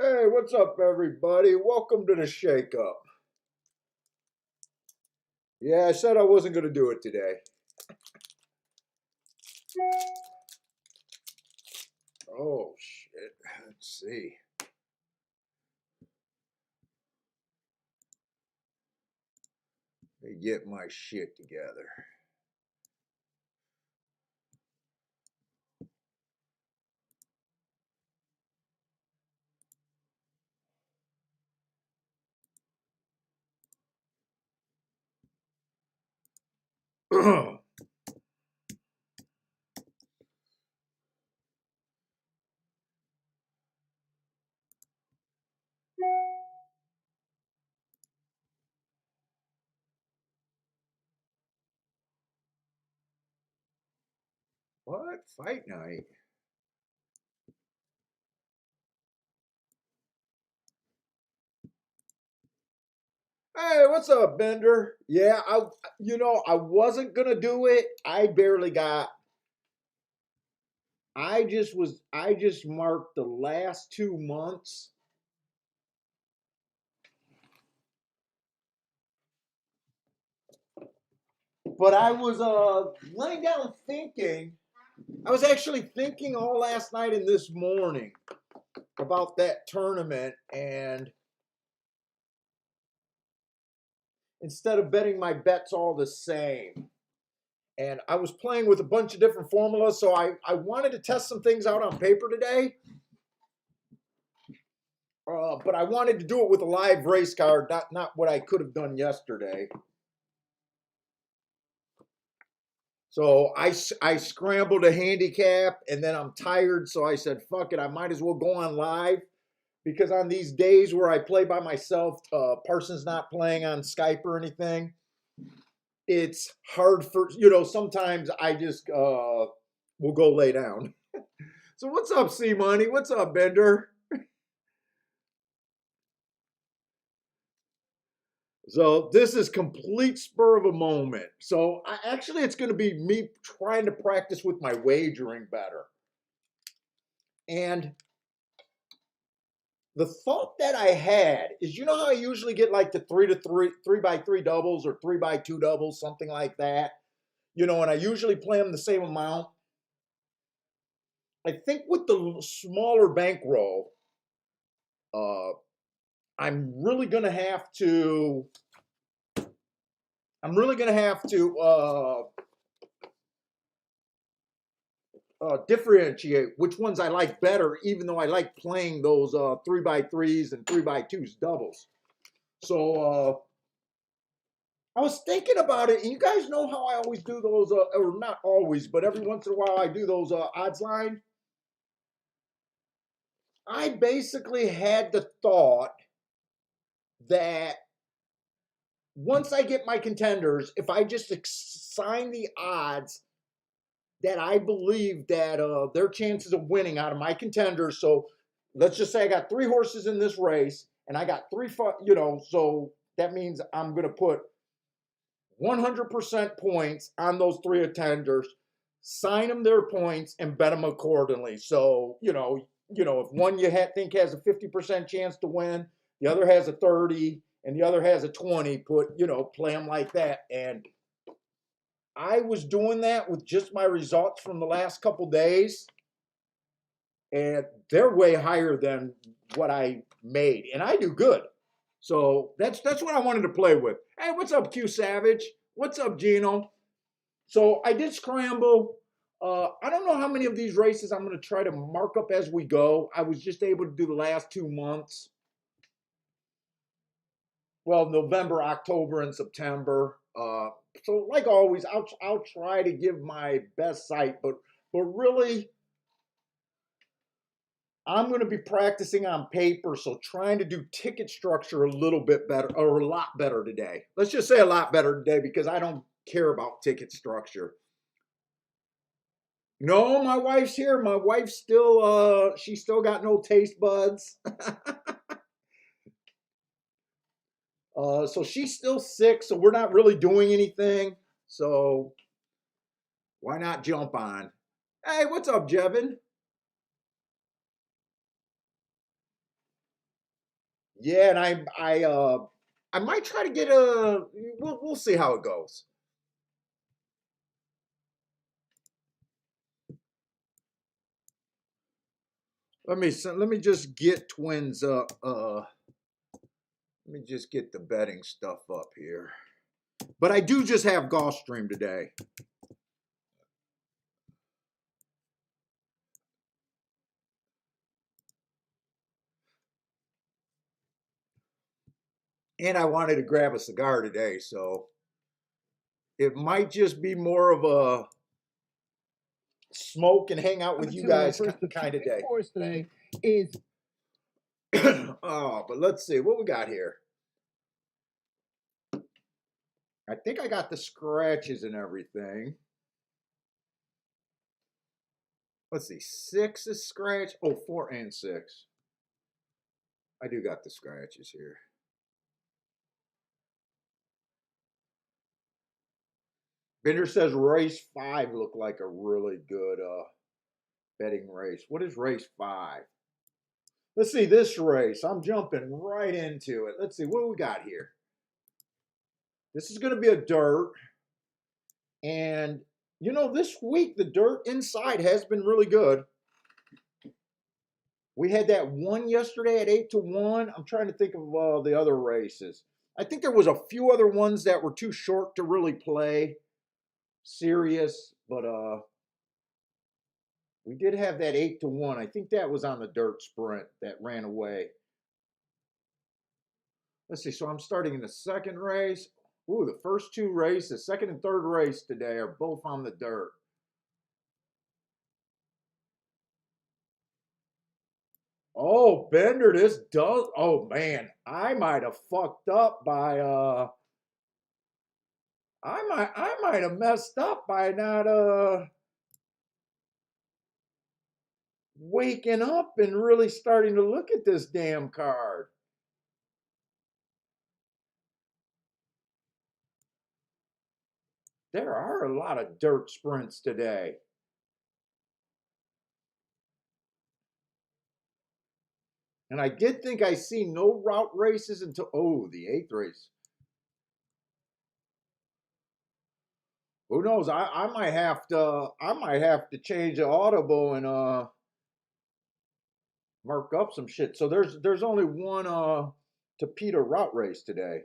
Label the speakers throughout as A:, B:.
A: Hey, what's up, everybody? Welcome to the Shake Up. Yeah, I said I wasn't going to do it today. Oh, shit. Let's see. Let me get my shit together. What? Fight night? Hey, what's up, Bender? Yeah, I wasn't going to do it. I just marked the last 2 months. But I was laying down thinking. I was actually thinking all last night and this morning about that tournament, and instead of betting my bets all the same, and I was playing with a bunch of different formulas, so I wanted to test some things out on paper today, but I wanted to do it with a live race card, not what I could have done yesterday. So I scrambled a handicap, and then I'm tired, so I said, fuck it, I might as well go on live. Because on these days where I play by myself, Parsons not playing on Skype or anything, it's hard for, sometimes I just will go lay down. So what's up, C Money? What's up, Bender? So this is complete spur of a moment. So actually, it's going to be me trying to practice with my wagering better. And the thought that I had is, you know how I usually get like the 3 by 3 doubles or 3 by 2 doubles, something like that. And I usually play them the same amount. I think with the smaller bankroll, uh, I'm really gonna have to. I'm really gonna have to differentiate which ones I like better, even though I like playing those 3 by 3s and 3 by 2s doubles. So I was thinking about it, and you guys know how I always do those, or not always, but every once in a while I do those odds line. I basically had the thought that once I get my contenders, if I just assign the odds that I believe that their chances of winning out of my contenders. So let's just say I got 3 horses in this race, and I got so that means I'm going to put 100% points on those 3 contenders, sign them their points, and bet them accordingly. So if one you think has a 50% chance to win, the other has a 30, and the other has a 20. Play them like that. And I was doing that with just my results from the last couple days, and they're way higher than what I made, and I do good. So that's what I wanted to play with. Hey, what's up, Q Savage? What's up, Gino? So I did scramble. I don't know how many of these races I'm going to try to mark up as we go. I was just able to do the last 2 months. Well, November, October, and September. So like always, I'll try to give my best sight, but really, I'm going to be practicing on paper, so trying to do ticket structure a little bit better, or a lot better today. Let's just say a lot better today, because I don't care about ticket structure. No, my wife's here. My wife's still she still got no taste buds. So she's still sick, so we're not really doing anything. So why not jump on? Hey, what's up, Jevin? Yeah, and I might try to get a. We'll see how it goes. Let me just get Twins let me just get the betting stuff up here. But I do just have Gulfstream today. And I wanted to grab a cigar today, so it might just be more of a smoke and hang out with you guys kind of day.
B: Course today is
A: Oh, but let's see what we got here. I think I got the scratches and everything. Let's see, 6 is scratch. Oh, 4 and 6. I do got the scratches here. Bender says race 5 looked like a really good betting race. What is race 5? Let's see this race. I'm jumping right into it. Let's see what we got here. This is going to be a dirt. And, you know, this week the dirt inside has been really good. We had that one yesterday at 8-1. I'm trying to think of the other races. I think there was a few other ones that were too short to really play serious, but we did have that 8-1. I think that was on the dirt sprint that ran away. Let's see. So I'm starting in the second race. Ooh, the first 2 races, second and third race today are both on the dirt. Oh, Bender, this does. Oh man, I might have fucked up by I might have messed up by not waking up and really starting to look at this damn card. There are a lot of dirt sprints today. And I did think I see no route races until the 8th race. Who knows? I might have to change the audible and mark up some shit. So there's only one Tapeta route race today.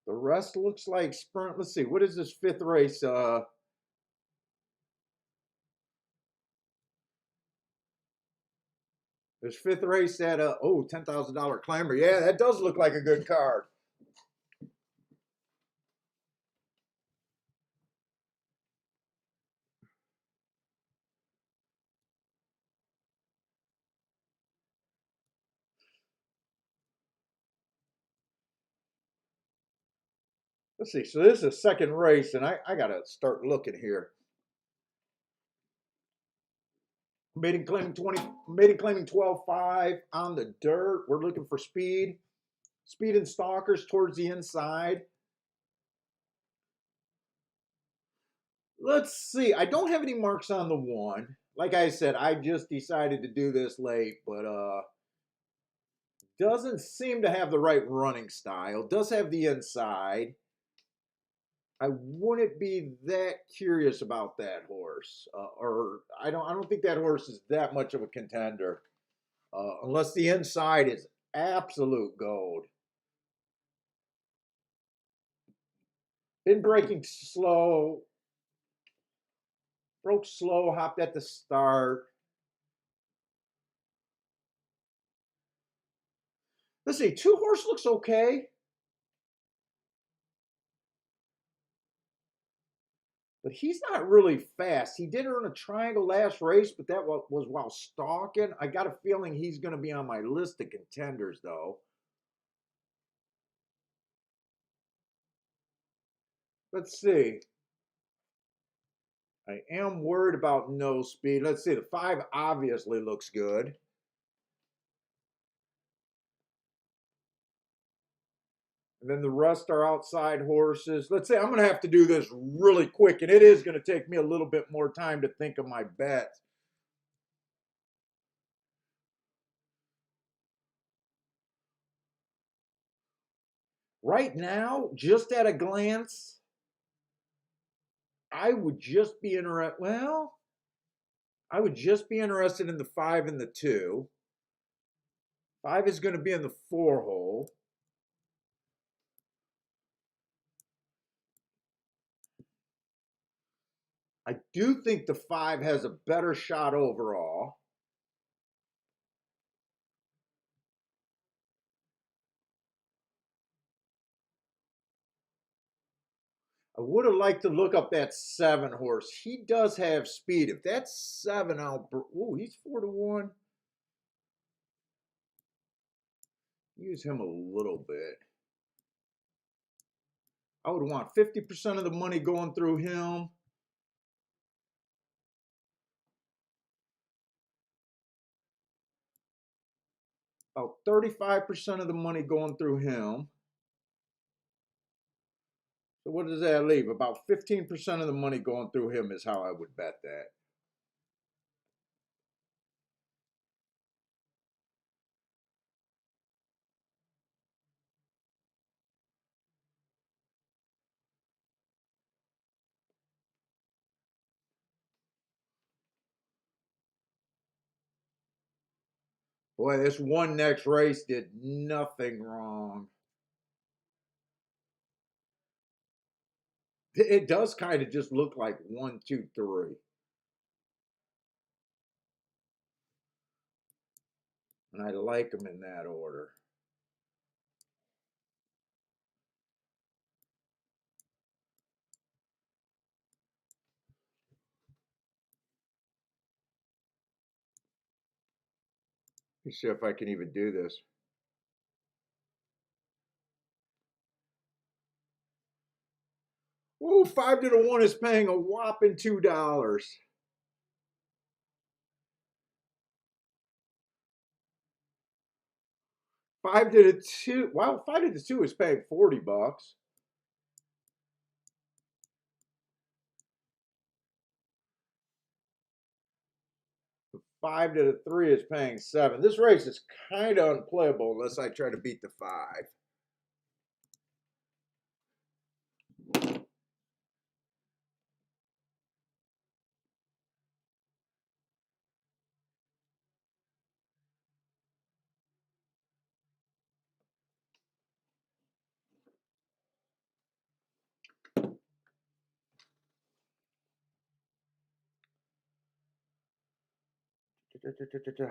A: The rest looks like sprint. Let's see, what is this 5th race? There's 5th race at $10,000 climber. Yeah, that does look like a good card. Let's see. So this is a second race, and I gotta start looking here. Maiden claiming 12.5 on the dirt. We're looking for speed. Speed and stalkers towards the inside. Let's see. I don't have any marks on the 1. Like I said, I just decided to do this late, but doesn't seem to have the right running style. Does have the inside. I wouldn't be that curious about that horse, or I don't think that horse is that much of a contender, unless the inside is absolute gold. Been breaking slow, broke slow, hopped at the start. Let's see, 2 horse looks okay. But he's not really fast. He did earn a triangle last race, but that was while stalking. I got a feeling he's going to be on my list of contenders, though. Let's see. I am worried about no speed. Let's see. The 5 obviously looks good. And then the rest are outside horses. Let's say I'm going to have to do this really quick, and it is going to take me a little bit more time to think of my bets. Right now, just at a glance, I would just be interested. Well, I would just be interested in the 5 and the 2. 5 is going to be in the 4 hole. I do think the 5 has a better shot overall. I would have liked to look up that 7 horse. He does have speed. If that's 7, ooh, he's 4-1. Use him a little bit. I would want 50% of the money going through him. About 35% of the money going through him. So what does that leave? About 15% of the money going through him is how I would bet that. Boy, this one next race did nothing wrong. It does kind of just look like 1, 2, 3. And I like them in that order. Let me see if I can even do this. Ooh, 5-1 is paying a whopping $2. 5-2. Wow, 5-2 is paying $40. 5-3 is paying 7. This race is kind of unplayable unless I try to beat the 5.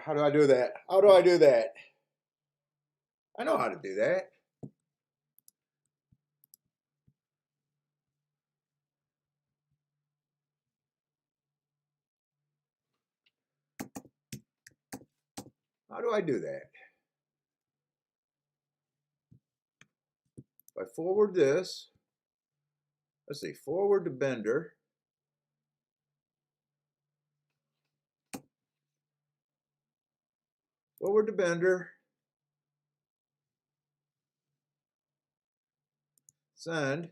A: How do I do that? How do I do that? I know how to do that. How do I do that? If I forward this, let's see, forward to Bender. Forward to Bender. Send.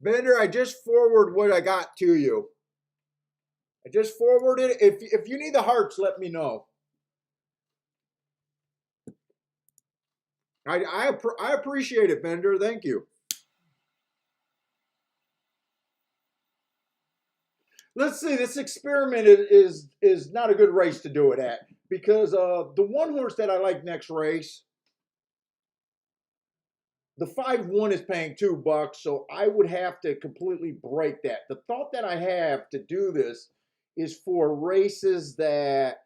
A: Bender, I just forward what I got to you. I just forwarded. If you need the hearts, let me know. I appreciate it, Bender. Thank you. Let's see. This experiment is not a good race to do it at because the one horse that I like next race, the 5-1 is paying $2, so I would have to completely break that. The thought that I have to do this is for races that,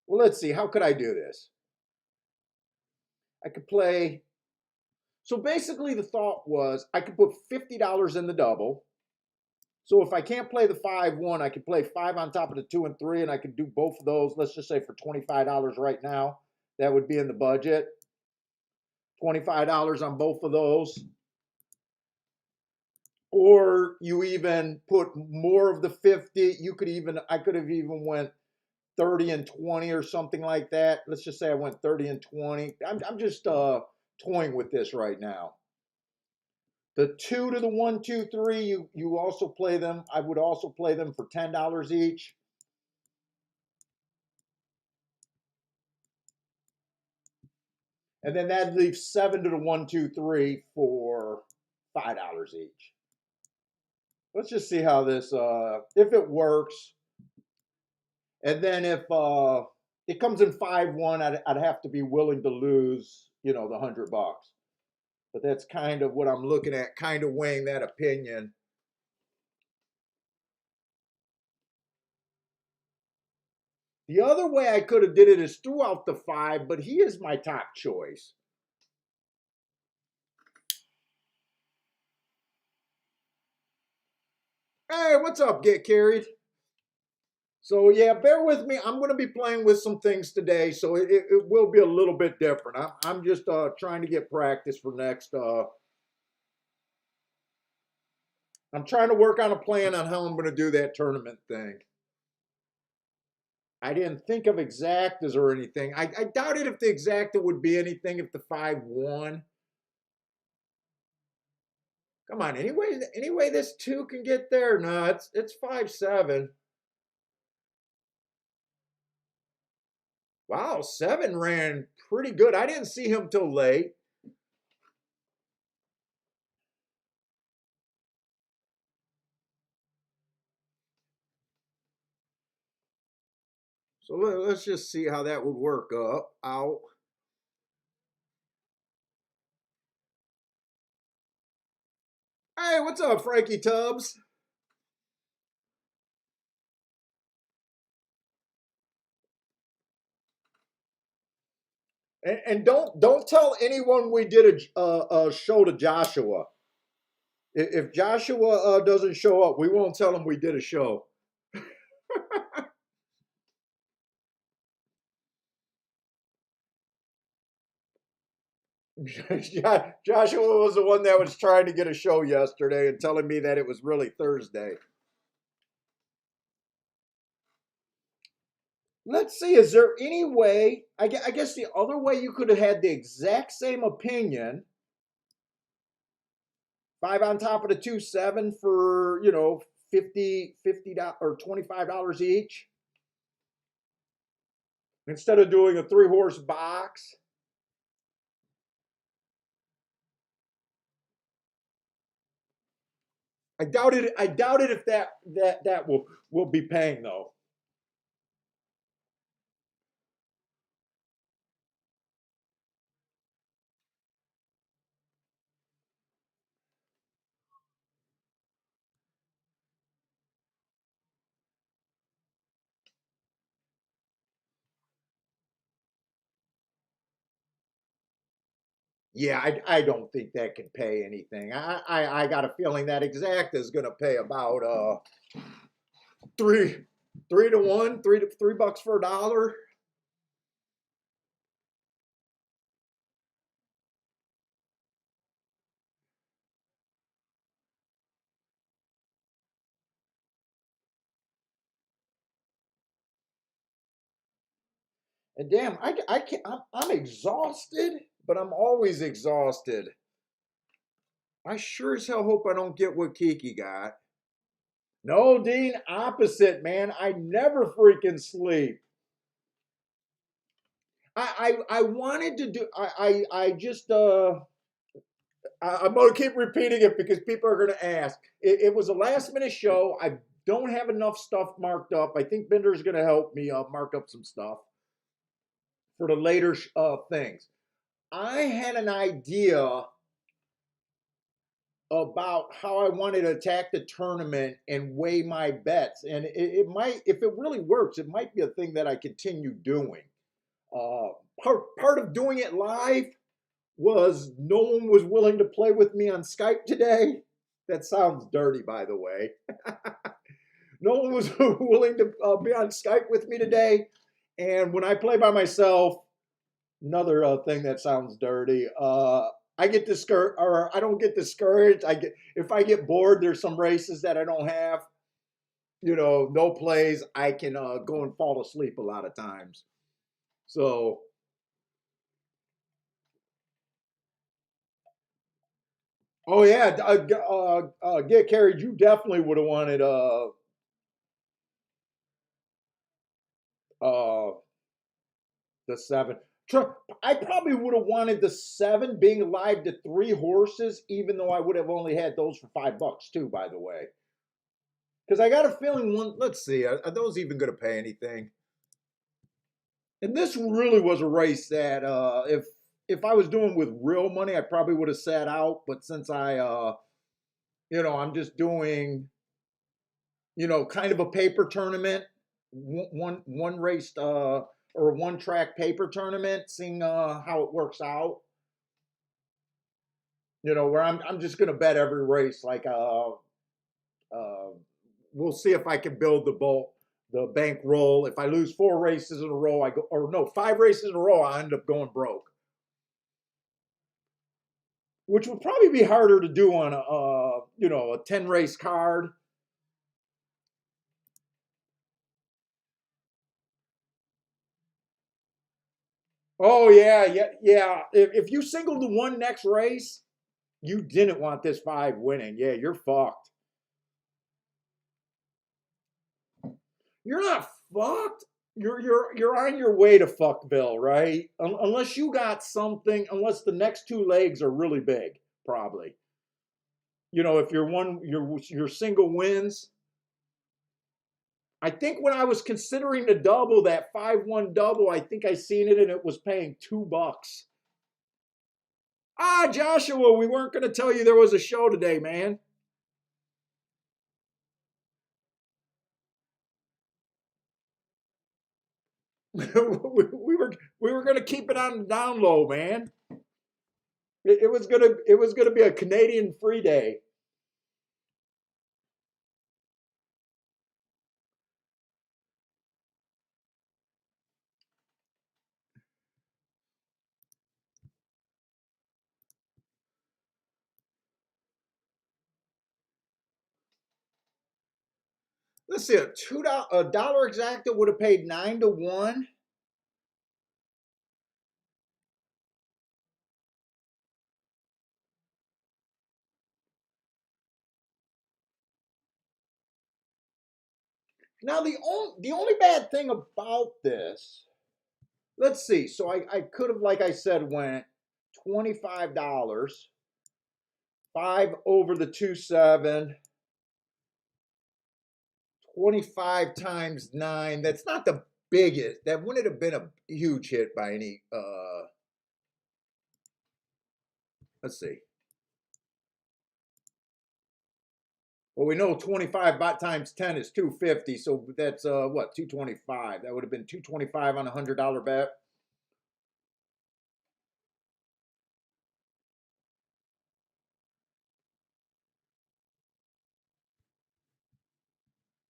A: well, let's see, how could I do this? I could play, so basically the thought was I could put $50 in the double. So if I can't play the 5-1, I could play 5 on top of the 2 and 3, and I could do both of those, let's just say for $25 right now. That would be in the budget. $25 on both of those. Or you even put more of the 50. I could have even went 30 and 20 or something like that. Let's just say I went 30 and 20. I'm just toying with this right now. The 2 to the 1, 2, 3, you also play them. I would also play them for $10 each. And then that leaves 7 to the 1, 2, 3 for $5 each. Let's just see how this, if it works. And then if it comes in 5-1, I'd have to be willing to lose, the $100. But that's kind of what I'm looking at, kind of weighing that opinion. The other way I could have did it is throughout the 5, but he is my top choice. Hey, what's up, Get Carried? So yeah, bear with me. I'm going to be playing with some things today, so it will be a little bit different. I'm just trying to get practice for next. I'm trying to work on a plan on how I'm going to do that tournament thing. I didn't think of exactas or anything. I doubted if the exacta would be anything if the 5 won. Come on, anyway this 2 can get there. No, it's 5-7. Wow, 7 ran pretty good. I didn't see him till late. So let's just see how that would work out. Hey, what's up, Frankie Tubbs? And don't tell anyone we did a show to Joshua. If Joshua doesn't show up, we won't tell him we did a show. Joshua was the one that was trying to get a show yesterday and telling me that it was really Thursday. Let's see, is there any way, I guess the other way you could have had the exact same opinion, 5 on top of the 2, 7 for, $50 or $25 each. Instead of doing a 3-horse box. I doubt it if that will be paying though. Yeah, I don't think that can pay anything. I got a feeling that exact is going to pay about 3 to 1, $3 for $1. And damn, I can't. I'm exhausted, but I'm always exhausted. I sure as hell hope I don't get what Kiki got. No, Dean, opposite, man. I never freaking sleep. I wanted to do. I just I'm going to keep repeating it because people are going to ask. It was a last minute show. I don't have enough stuff marked up. I think Bender's going to help me mark up some stuff for the later things. I had an idea about how I wanted to attack the tournament and weigh my bets. And it might, if it really works, it might be a thing that I continue doing. Uh, part of doing it live was no one was willing to play with me on Skype today. That sounds dirty, by the way. No one was willing to be on Skype with me today. And when I play by myself, another thing that sounds dirty. I get discouraged, or I don't get discouraged. If I get bored, there's some races that I don't have. No plays. I can go and fall asleep a lot of times. So, oh yeah, Get Carried. You definitely would have wanted uh, the 7. I probably would have wanted the 7 being alive to 3 horses, even though I would have only had those for $5 too, by the way. Because I got a feeling let's see, are those even going to pay anything? And this really was a race that if I was doing with real money, I probably would have sat out. But since I'm just doing, kind of a paper tournament, one raced or one track paper tournament, seeing how it works out. Where I'm just gonna bet every race. Like we'll see if I can build the bankroll. If I lose 4 races in a row, I go, or no, 5 races in a row, I end up going broke. Which would probably be harder to do on a 10 race card. Oh yeah, yeah, yeah. If you single the one next race, you didn't want this 5 winning. Yeah, you're fucked. You're not fucked. You're on your way to fuckville, right? Unless you got something, unless the next 2 legs are really big, probably. If your single wins. I think when I was considering the double, that 5-1 double, I think I seen it and it was paying $2. Ah, Joshua, we weren't going to tell you there was a show today, man. we were going to keep it on the down low, man. It was gonna be a Canadian free day. Let's see, a dollar exacta would have paid 9-1. Now the only bad thing about this, let's see. So I could have, like I said, went $25, 5 over the 2-7, 25 times 9. That's not the biggest. That wouldn't have been a huge hit by any. Let's see. Well, we know 25 times 10 is 250, so that's what, 225. That would have been 225 on a $100 bet.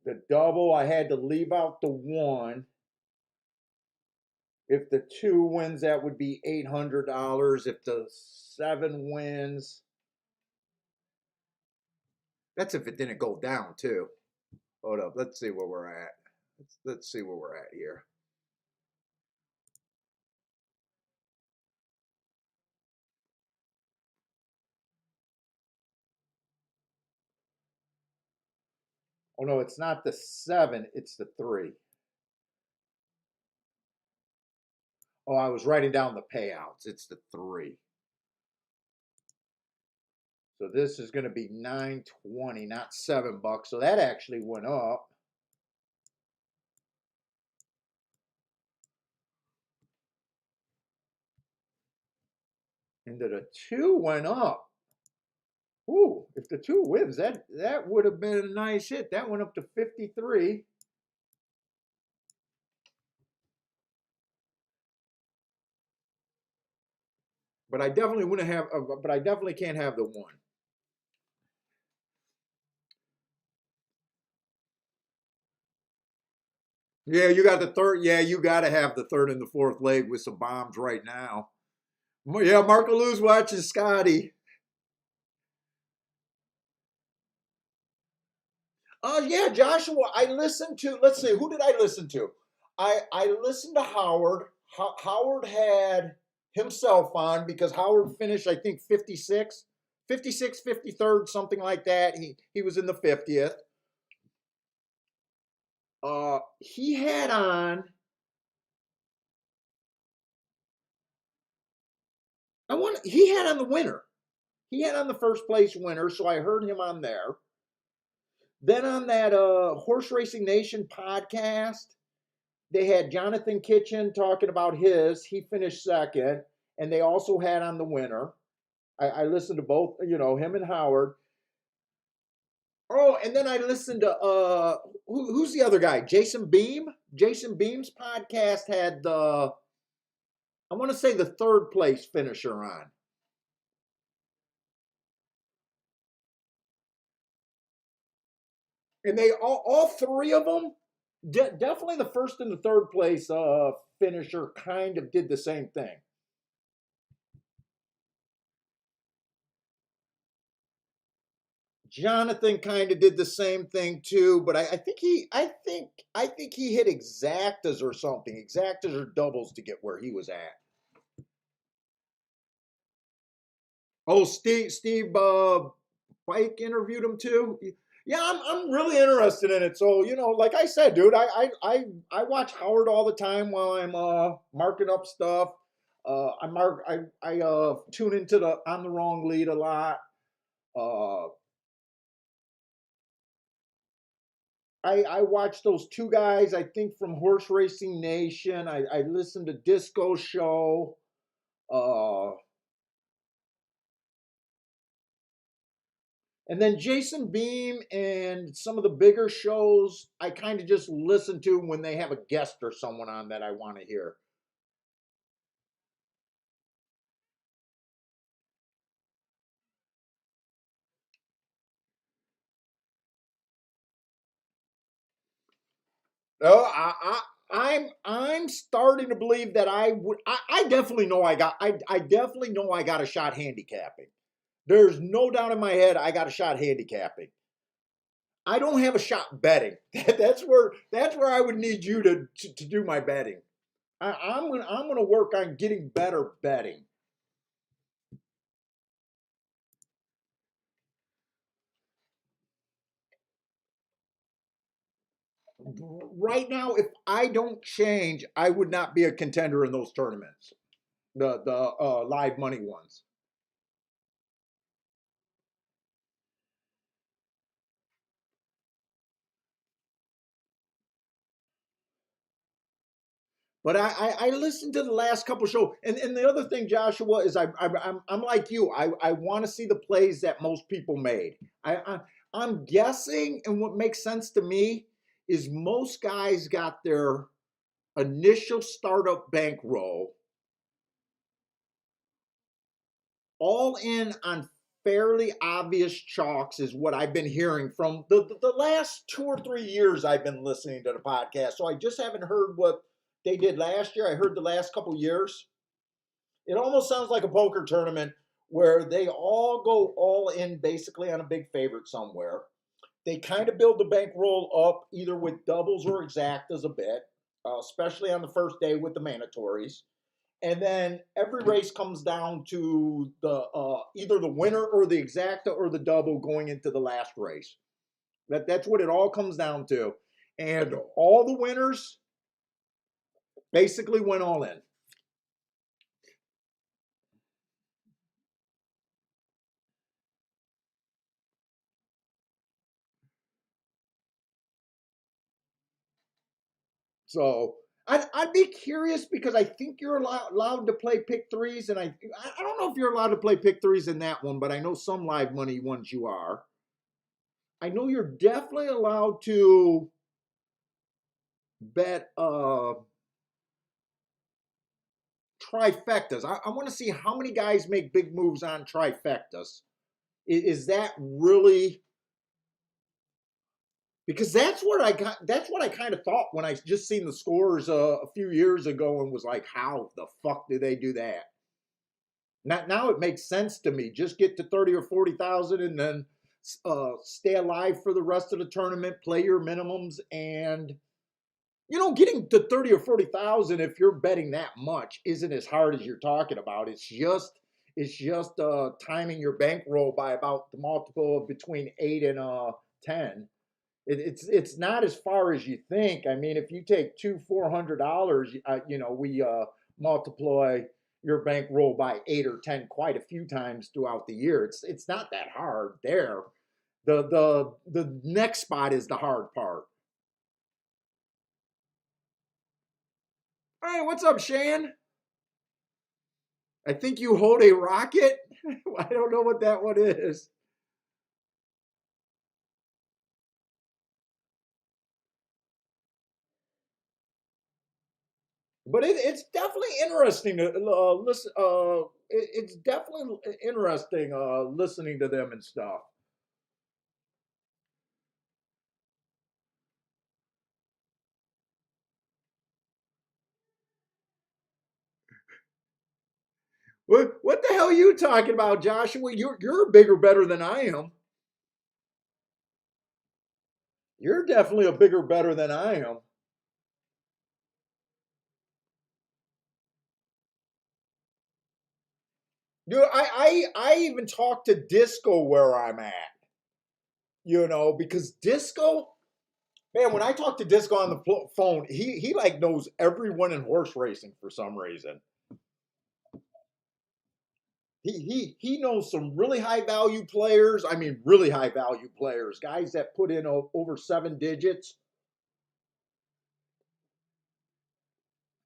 A: The double, I had to leave out the 1. If the 2 wins, that would be $800. If the 7 wins, that's if it didn't go down too. Hold up, let's see where we're at. Let's see where we're at here. Oh no, it's not the 7, it's the 3. Oh, I was writing down the payouts. It's the 3. So this is going to be 920, not $7. So that actually went up. And the 2 went up. Ooh, if the 2 wins, that would have been a nice hit. That went up to 53. But I definitely wouldn't have. But I definitely can't have the 1. Yeah, you got the 3rd. Yeah, you got to have the 3rd and the 4th leg with some bombs right now. Yeah, Marco Lou's watching Scotty. Yeah, Joshua. I listened to. Let's see, who did I listen to? I listened to Howard. Howard had himself on because Howard finished, I think, 56, 56, 53rd, something like that. He was in the 50th. He had on He had on the winner. He had on the first place winner, so I heard him on there. Then on that Horse Racing Nation podcast, they had Jonathan Kitchen talking about his. He finished second, and they also had on the winner. I listened to both, him and Howard. Oh, and then I listened to who's the other guy? Jason Beam. Jason Beam's podcast had I want to say the third place finisher on. And they all three of them, definitely the first and the third place finisher kind of did the same thing. Jonathan kind of did the same thing too, but I think he hit exactas or something, exactas or doubles to get where he was at. Oh, Steve Bike interviewed him too. Yeah, I'm really interested in it. So like I said, dude, I watch Howard all the time while I'm marking up stuff. I tune into the On the Wrong Lead a lot. I watch those two guys, I think from Horse Racing Nation. I listen to Disco Show. And then Jason Beam and some of the bigger shows, I kind of just listen to when they have a guest or someone on that I want to hear. Oh, I'm starting to believe that I would. I definitely know I definitely know I got a shot handicapping. There's no doubt in my head I got a shot handicapping. I don't have a shot betting. That's where I would need you to do my betting. I'm gonna work on getting better betting. Right now, if I don't change, I would not be a contender in those tournaments, the live money ones. But I listened to the last couple shows, and the other thing, Joshua, is I'm like you. I want to see the plays that most people made. I'm guessing, and what makes sense to me is most guys got their initial startup bankroll all in on fairly obvious chalks, is what I've been hearing from the last 2 or 3 years I've been listening to the podcast. So I just haven't heard what they did last year. I heard the last couple years. It almost sounds like a poker tournament where they all go all in basically on a big favorite somewhere. They kind of build the bankroll up either with doubles or exactas a bit, especially on the first day with the mandatories. And then every race comes down to the either the winner or the exacta or the double going into the last race. That's what it all comes down to. And all the winners basically went all in. So I'd be curious because I think you're allowed to play pick threes, and I don't know if you're allowed to play pick threes in that one, but I know some live money ones you are. I know you're definitely allowed to bet trifectas. I want to see how many guys make big moves on trifectas. Is that really, because that's what I got? That's what I kind of thought when I just seen the scores a few years ago and was like, how the fuck did they do that? Now it makes sense to me. Just get to 30 or 40,000 and then stay alive for the rest of the tournament, play your minimums, and getting to 30 or 40,000 if you're betting that much isn't as hard as you're talking about. It's just timing your bankroll by about the multiple of between 8 and 10. It's not as far as you think. I mean, if you take $200-400, we multiply your bankroll by 8 or 10 quite a few times throughout the year. It's not that hard there. The next spot is the hard part. All right, what's up, Shan? I think you hold a rocket. I don't know what that one is. But it's definitely interesting to listen. It's definitely interesting listening to them and stuff. What the hell are you talking about, Joshua? You're bigger, better than I am. You're definitely a bigger, better than I am. Dude, I even talk to Disco where I'm at. Because Disco, man, when I talk to Disco on the phone, he like knows everyone in horse racing for some reason. He knows some really high value players. I mean, really high value players, guys that put in over 7 digits.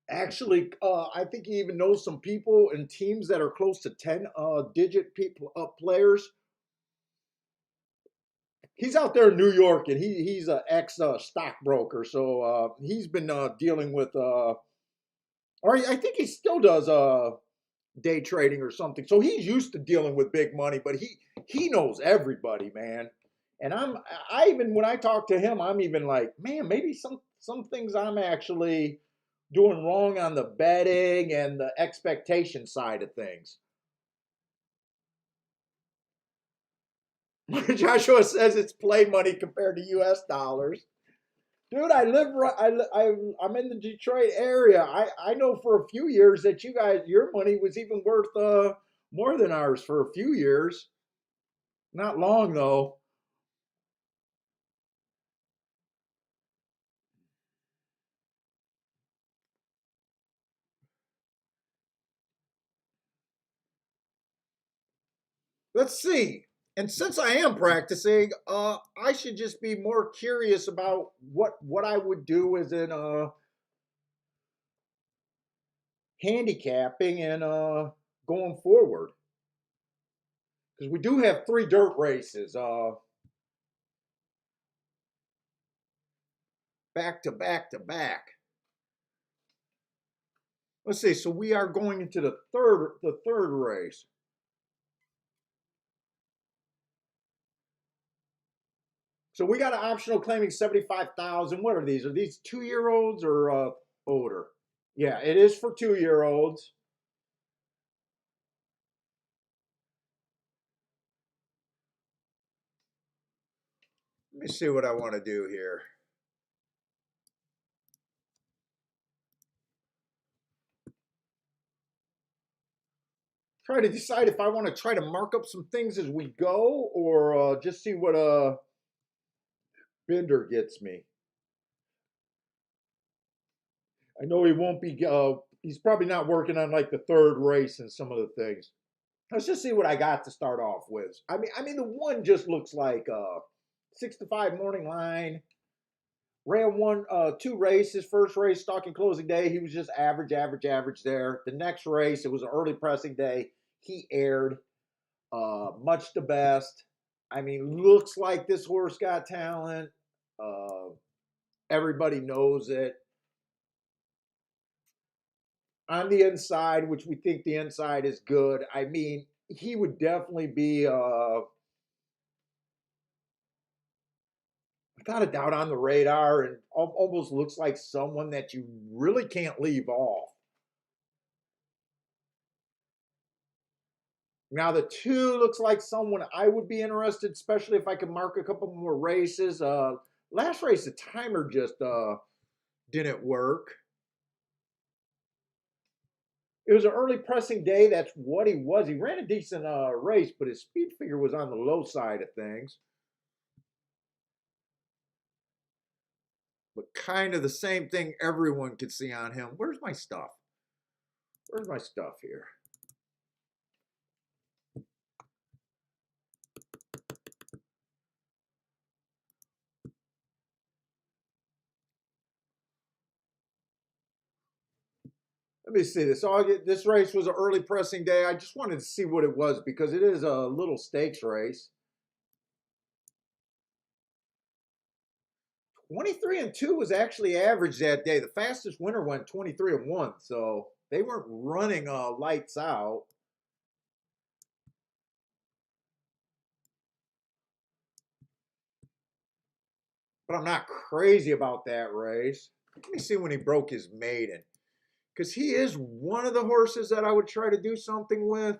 A: Actually, I think he even knows some people and teams that are close to 10 digit people players. He's out there in New York, and he's an ex stockbroker, so he's been dealing with, or I think he still does day trading or something. So he's used to dealing with big money, but he knows everybody, man. And I even when I talk to him, I'm even like, man, maybe some things I'm actually doing wrong on the betting and the expectation side of things. Joshua says it's play money compared to U.S. dollars. Dude, I live right. I'm in the Detroit area. I know for a few years that your money was even worth more than ours for a few years. Not long though. Let's see. And since I am practicing, I should just be more curious about what I would do as in handicapping and going forward. Because we do have 3 dirt races back to back to back. Let's see. So we are going into the third race. So we got an optional claiming 75,000. What are these? Are these 2 year olds or older? Yeah, it is for 2 year olds. Let me see what I want to do here. Try to decide if I want to try to mark up some things as we go or just see what Bender gets me. I know he won't be. He's probably not working on like the third race and some of the things. Let's just see what I got to start off with. I mean, the one just looks like 6 to 5 morning line. Ran 2 races. First race, stock and closing day, he was just average, average, average there. The next race, it was an early pressing day. He aired, much the best. I mean, looks like this horse got talent. Uh, Everybody knows it. On the inside, which we think the inside is good. I mean, he would definitely be without a doubt on the radar and almost looks like someone that you really can't leave off. Now the 2 looks like someone I would be interested, especially if I could mark a couple more races. Last race the timer just didn't work. It was an early pressing day. That's what he was. He ran a decent race, but his speed figure was on the low side of things. But kind of the same thing everyone could see on him. Where's my stuff? Where's my stuff here? Let me see this. This race was an early pressing day. I just wanted to see what it was because it is a little stakes race. 23-2 was actually average that day. The fastest winner went 23-1, so they weren't running lights out. But I'm not crazy about that race. Let me see when he broke his maiden. Because he is one of the horses that I would try to do something with.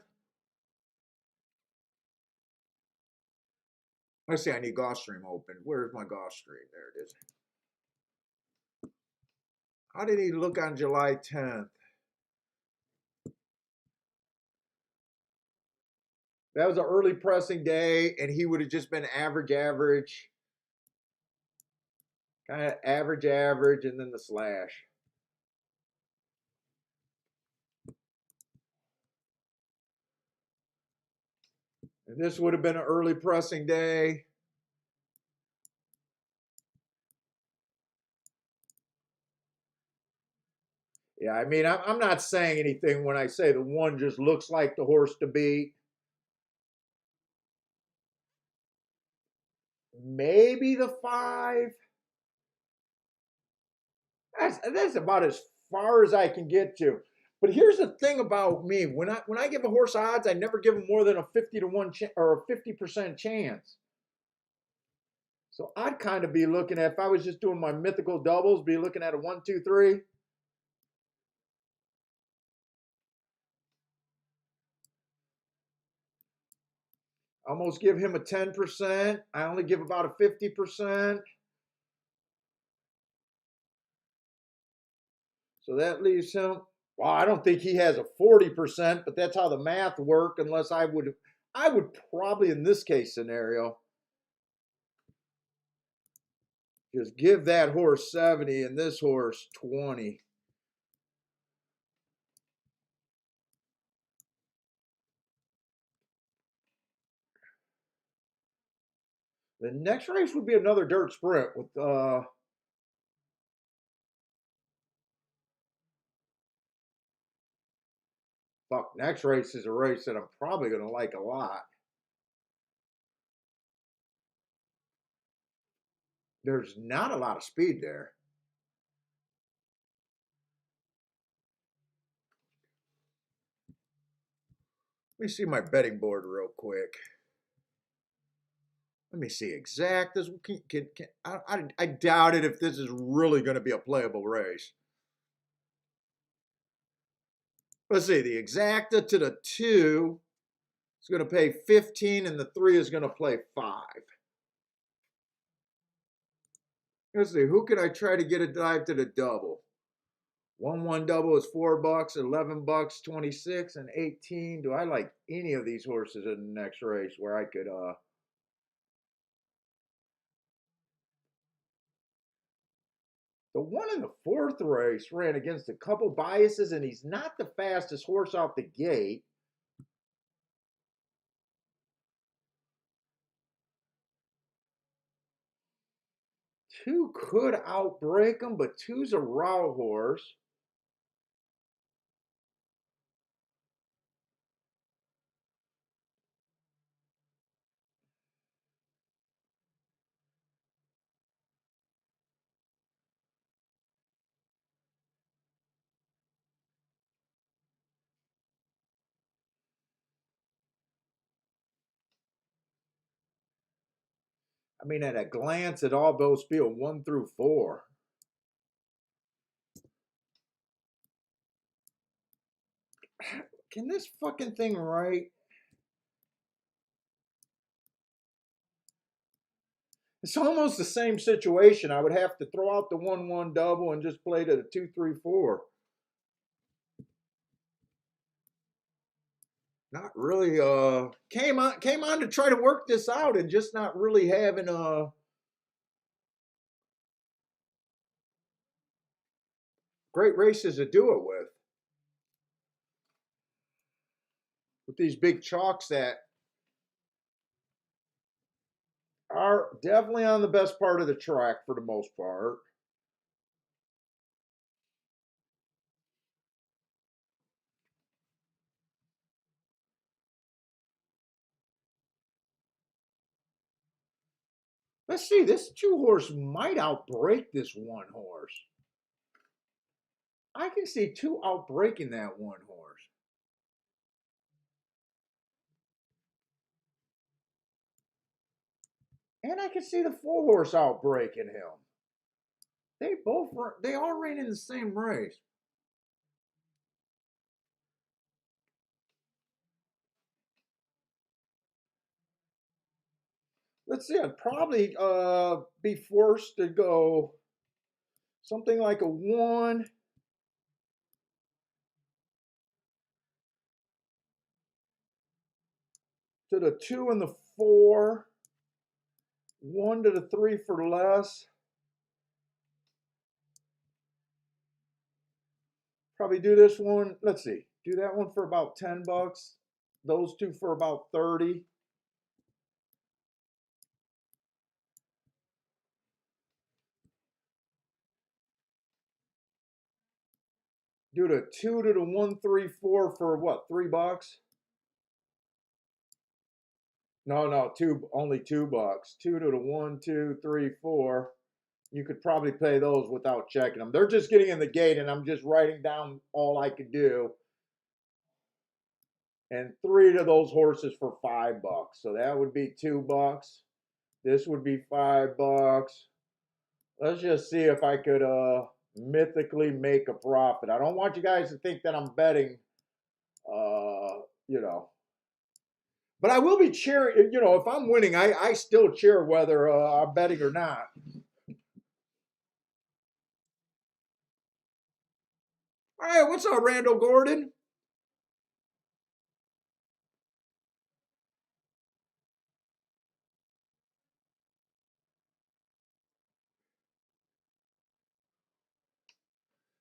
A: Let's see, I need Gulfstream open. Where's my Gulfstream? There it is. How did he look on July 10th? That was an early pressing day, and he would have just been average. Kind of average, and then the slash. And this would have been an early pressing day. Yeah, I mean, I'm not saying anything when I say the one just looks like the horse to beat. Maybe the 5. That's about as far as I can get to. But here's the thing about me: when I give a horse odds, I never give him more than a 50-1 or a 50% chance. So I'd kind of be looking at, if I was just doing my mythical doubles, be looking at a 1, 2, 3. Almost give him a 10%. I only give about a 50%. So that leaves him. Well, I don't think he has a 40%, but that's how the math work. Unless I would probably in this case scenario just give that horse 70 and this horse 20. The next race would be another dirt sprint with next race is a race that I'm probably going to like a lot. There's not a lot of speed there. Let me see my betting board real quick. Let me see exact. I doubt it if this is really going to be a playable race. Let's see. The exacta to the 2 is going to pay 15, and the 3 is going to play 5. Let's see. Who can I try to get a dive to the double? 1-1 double is $4, $11, 26, and 18. Do I like any of these horses in the next race where I could The one in the 4th race ran against a couple biases, and he's not the fastest horse out the gate. Two could outbreak him, but two's a raw horse. I mean, at a glance, it all those feel 1 through 4. Can this fucking thing write? It's almost the same situation. I would have to throw out the 1-1 double and just play to the 2, 3, 4. Not really. Came on to try to work this out and just not really having great races to do it with. with these big chalks that are definitely on the best part of the track for the most part. Let's see, this 2-horse might outbreak this 1-horse. I can see 2 outbreaking that 1-horse. And I can see the 4-horse outbreaking him. They all ran in the same race. Let's see, I'd probably be forced to go something like a 1 to the 2 and the 4, 1 to the 3 for less. Probably do this one. Let's see, do that one for about $10. Those 2 for about 30. Do the 2 to the 1, 3, 4 for what? $3? No, only $2. 2 to the 1, 2, 3, 4. You could probably play those without checking them. They're just getting in the gate, and I'm just writing down all I could do. And 3 to those horses for $5. So that would be $2. This would be $5. Let's just see if I could mythically make a profit. I don't want you guys to think that I'm betting, you know. But I will be cheering, you know, if I'm winning, I still cheer whether I'm betting or not. All right, what's up, Randall Gordon?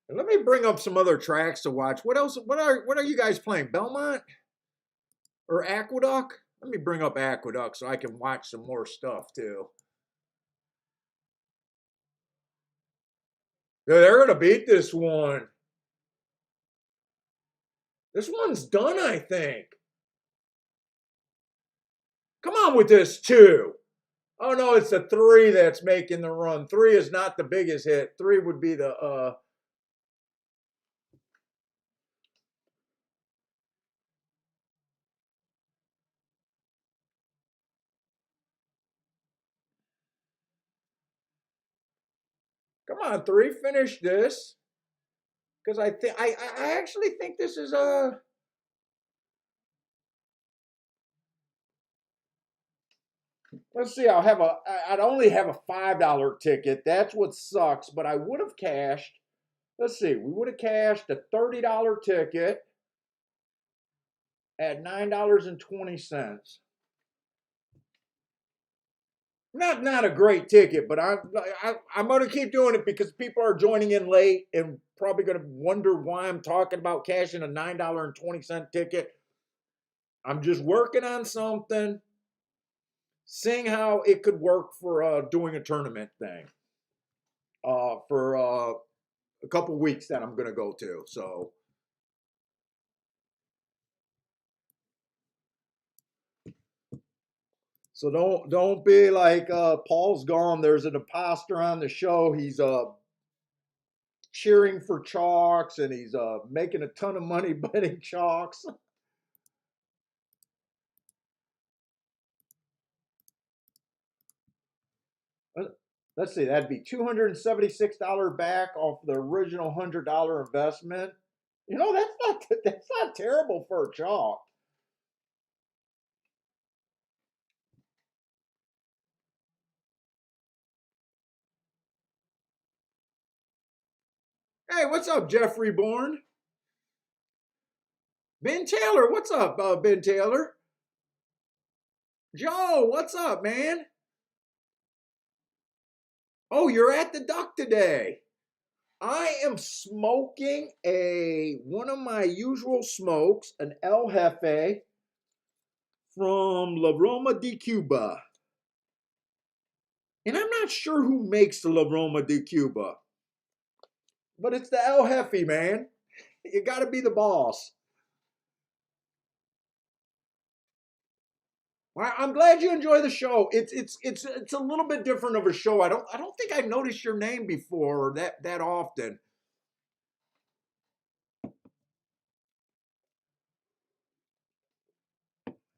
A: And let me bring up some other tracks to watch. What else? What are you guys playing? Belmont or Aqueduct? Let me bring up Aqueduct so I can watch some more stuff too. Yeah, they're gonna beat this one. This one's done, I think. Come on with this 2. Oh no, it's the 3 that's making the run. 3 is not the biggest hit. 3 would be the Come on, 3, finish this. Because I actually think this is a let's see, I'd only have a $5 ticket. That's what sucks, but I would have cashed. Let's see, we would have cashed a $30 ticket at $9.20. Not a great ticket, but I'm going to keep doing it because people are joining in late and probably going to wonder why I'm talking about cashing a $9.20 ticket. I'm just working on something, seeing how it could work for doing a tournament thing for a couple weeks that I'm going to go to. So don't be like Paul's gone. There's an imposter on the show. He's cheering for chalks and he's making a ton of money betting chalks. Let's see, that'd be $276 back off the original $100 investment. You know, that's not terrible for a chalk. Hey, what's up, Jeffrey Bourne? Ben Taylor, what's up, Ben Taylor? Joe, what's up, man? Oh, you're at the Duck today. I am smoking one of my usual smokes, an El Jefe from La Roma di Cuba. And I'm not sure who makes the La Roma di Cuba, but it's the El Jefe, man. You got to be the boss. I'm glad you enjoy the show. It's a little bit different of a show. I don't think I've noticed your name before that often.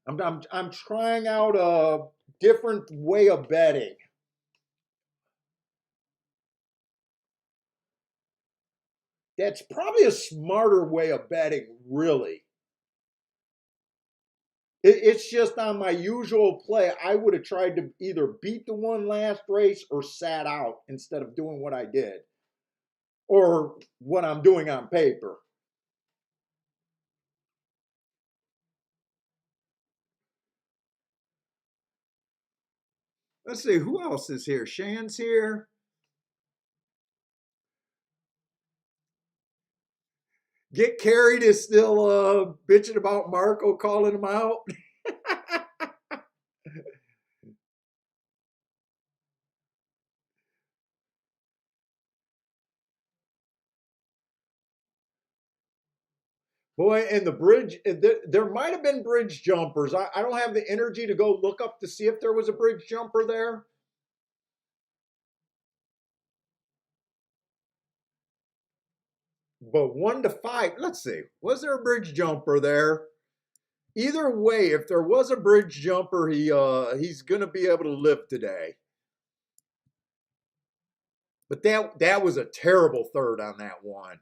A: I'm trying out a different way of betting. That's probably a smarter way of betting, really. It's just on my usual play. I would have tried to either beat the one last race or sat out instead of doing what I did or what I'm doing on paper. Let's see, who else is here? Shan's here. Get Carried is still bitching about Marco calling him out. Boy, and the bridge, there might have been bridge jumpers. I don't have the energy to go look up to see if there was a bridge jumper there. But 1 to 5, let's see, was there a bridge jumper there? Either way, if there was a bridge jumper, he's gonna be able to live today. But that was a terrible third on that one.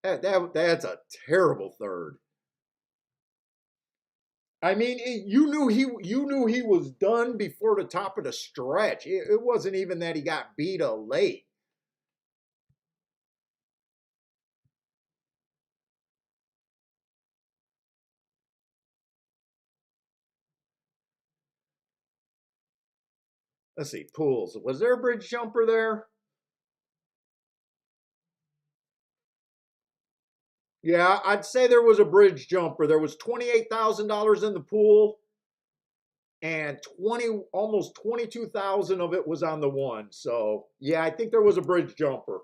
A: That's a terrible third. I mean, you knew he was done before the top of the stretch. It wasn't even that he got beat late. Let's see, pools. Was there a bridge jumper there? Yeah, I'd say there was a bridge jumper. There was $28,000 in the pool, and almost 22,000 of it was on the one. So yeah, I think there was a bridge jumper.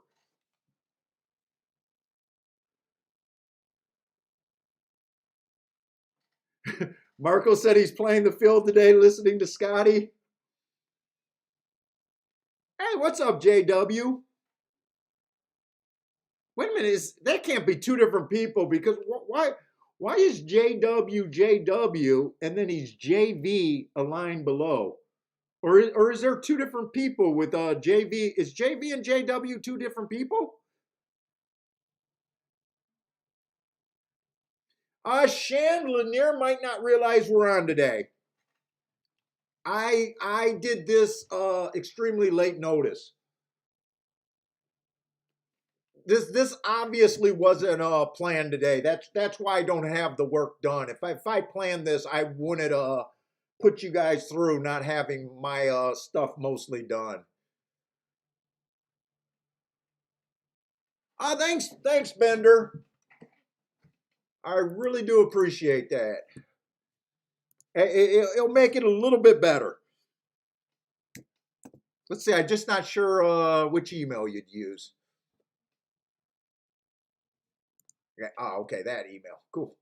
A: Marco said he's playing the field today, listening to Scotty. Hey, what's up, JW? Wait a minute, that can't be two different people because why is JW JW and then he's JV a line below? Or is there two different people with JV? Is JV and JW two different people? Shan Lanier might not realize we're on today. I did this extremely late notice. This obviously wasn't planned today. That's why I don't have the work done. If I planned this, I wouldn't put you guys through not having my stuff mostly done. Thanks, Bender. I really do appreciate that. It'll make it a little bit better. Let's see. I'm just not sure which email you'd use. Yeah. Okay, that email. Cool.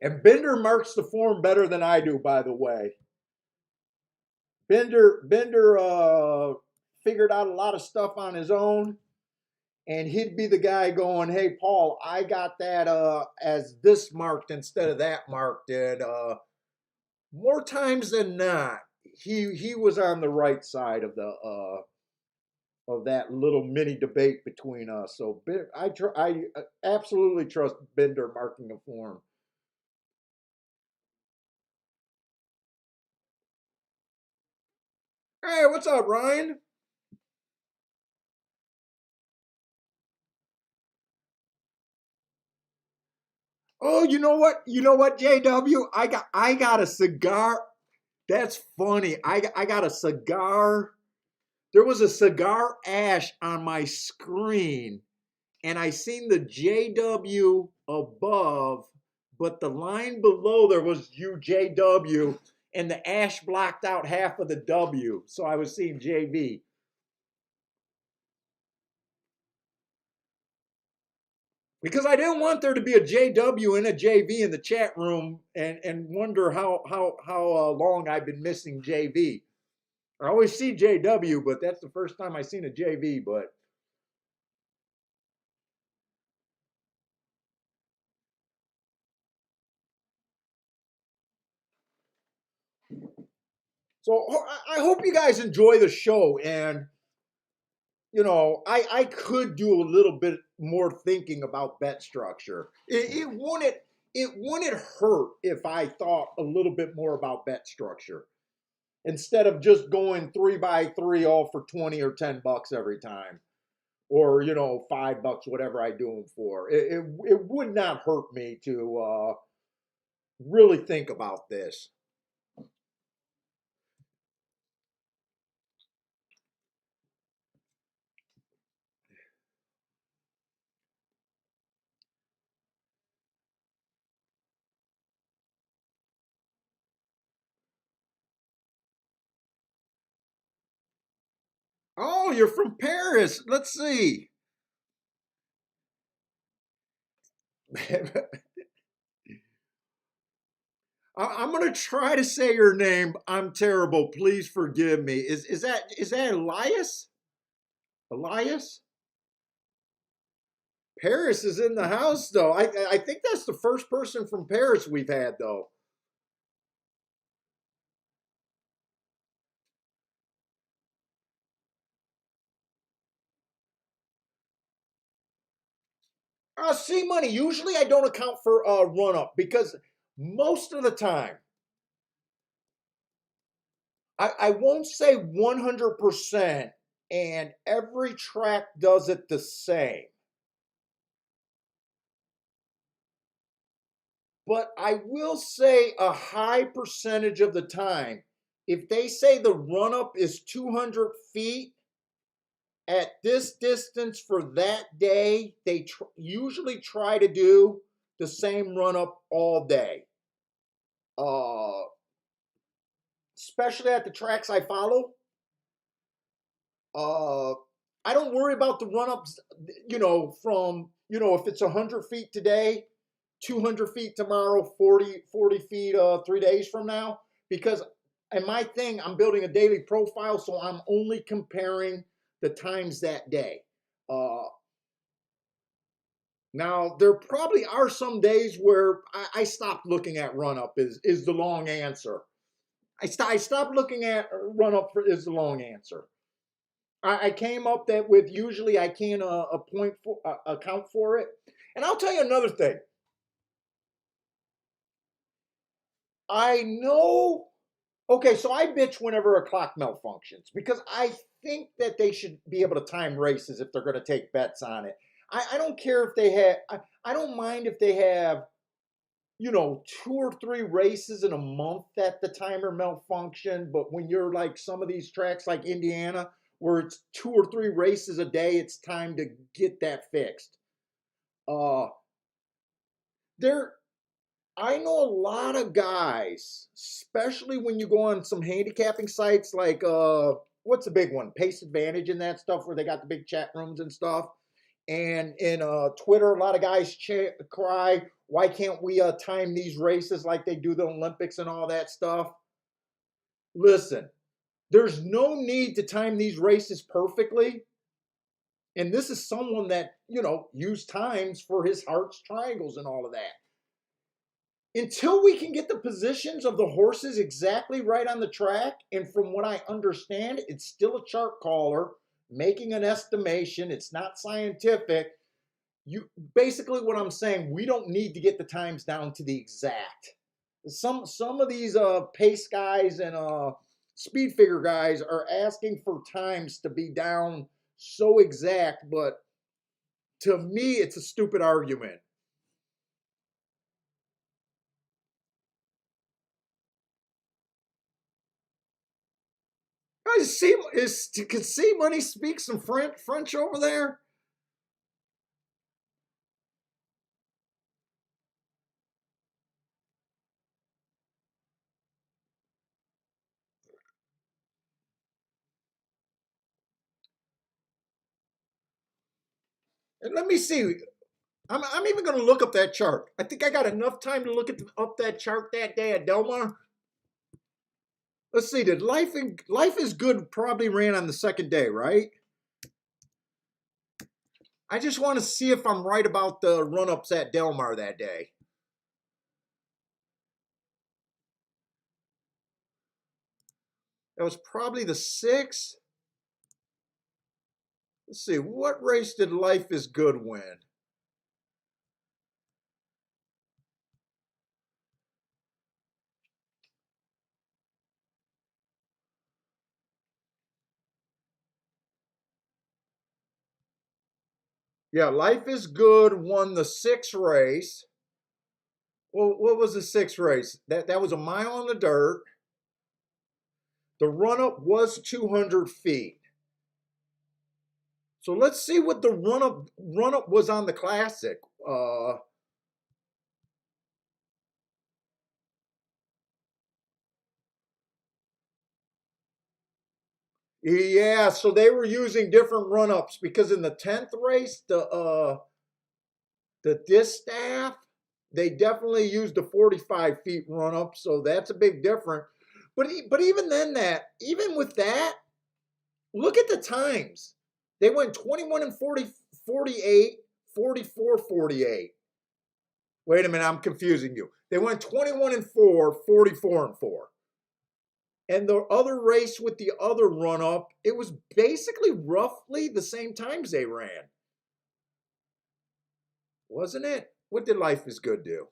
A: And Bender marks the form better than I do, by the way. Bender figured out a lot of stuff on his own, and he'd be the guy going, "Hey, Paul, I got that as this marked instead of that marked," and more times than not, he was on the right side of the of that little mini debate between us. So I absolutely trust Bender marking a form. Hey, what's up, Ryan? Oh, you know what? You know what, JW? I got a cigar. That's funny. I got a cigar. There was a cigar ash on my screen, and I seen the JW above, but the line below there was UJW, and the ash blocked out half of the W, so I was seeing JV. Because I didn't want there to be a JW and a JV in the chat room and wonder how long I've been missing JV. I always see JW, but that's the first time I seen a JV. But so I hope you guys enjoy the show, and I could do a little bit more thinking about bet structure. It wouldn't hurt if I thought a little bit more about bet structure instead of just going 3x3 all for 20 or $10 every time, or $5, whatever I do them for. It would not hurt me to really think about this. Oh, you're from Paris. Let's see. I'm gonna try to say your name. I'm terrible. Please forgive me. Is that Elias? Elias? Paris is in the house though. I think that's the first person from Paris we've had though. C money. Usually I don't account for run up because most of the time I won't say 100%, and every track does it the same. But I will say a high percentage of the time, if they say the run up is 200 feet at this distance for that day, they usually try to do the same run up all day. Uh, Especially at the tracks I follow. Uh, I don't worry about the run ups, from, if it's 100 feet today, 200 feet tomorrow, 40 feet 3 days from now. Because in my thing, I'm building a daily profile, so I'm only comparing the times that day. Now, there probably are some days where I stopped looking at run up, is the long answer. I stopped looking at run up is the long answer. I came up that with usually I can account for it. And I'll tell you another thing. I know. Okay, so I bitch whenever a clock malfunctions because I think that they should be able to time races if they're going to take bets on it. I don't care if they have. I don't mind if they have, 2 or 3 races in a month that the timer malfunction. But when you're like some of these tracks like Indiana, where it's 2 or 3 races a day, it's time to get that fixed. Uh, there, I know a lot of guys, especially when you go on some handicapping sites like what's the big one? Pace Advantage and that stuff, where they got the big chat rooms and stuff. And in Twitter, a lot of guys cry, "Why can't we time these races like they do the Olympics and all that stuff?" Listen, there's no need to time these races perfectly. And this is someone that used times for his hearts, triangles, and all of that. Until we can get the positions of the horses exactly right on the track, and from what I understand, it's still a chart caller making an estimation. It's not scientific. You basically, what I'm saying, we don't need to get the times down to the exact. Some of these pace guys and speed figure guys are asking for times to be down so exact, but to me, it's a stupid argument. I see. Can see money speak some French over there? And let me see. I'm even going to look up that chart. I think I got enough time to look up that chart that day at Del Mar. Let's see. Did Life is Good probably ran on the second day, right? I just want to see if I'm right about the run-ups at Del Mar that day. That was probably the 6th. Let's see. What race did Life is Good win? Yeah, Life is Good won the 6th race. Well, what was the 6th race? That was a mile on the dirt. The run-up was 200 feet. So let's see what the run-up was on the Classic. Yeah, so they were using different run-ups because in the 10th race, the distaff, they definitely used a 45 feet run-up, so that's a big difference. But even then, even with that, look at the times. They went 21 and 40, 48, 44, 48. Wait a minute, I'm confusing you. They went 21 and 4, 44 and 4. And the other race with the other run up, it was basically roughly the same times they ran. Wasn't it? What did Life is Good do?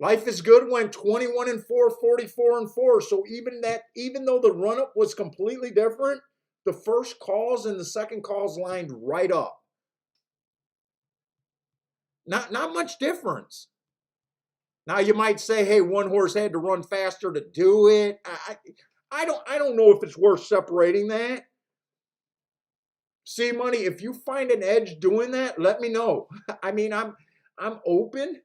A: Life is Good went 21 and 4, 44 and 4. So even though the run up was completely different, the first calls and the second calls lined right up. Not much difference. Now you might say, hey, one horse had to run faster to do it. I don't know if it's worth separating that. See, Money, if you find an edge doing that, let me know. I mean, I'm open.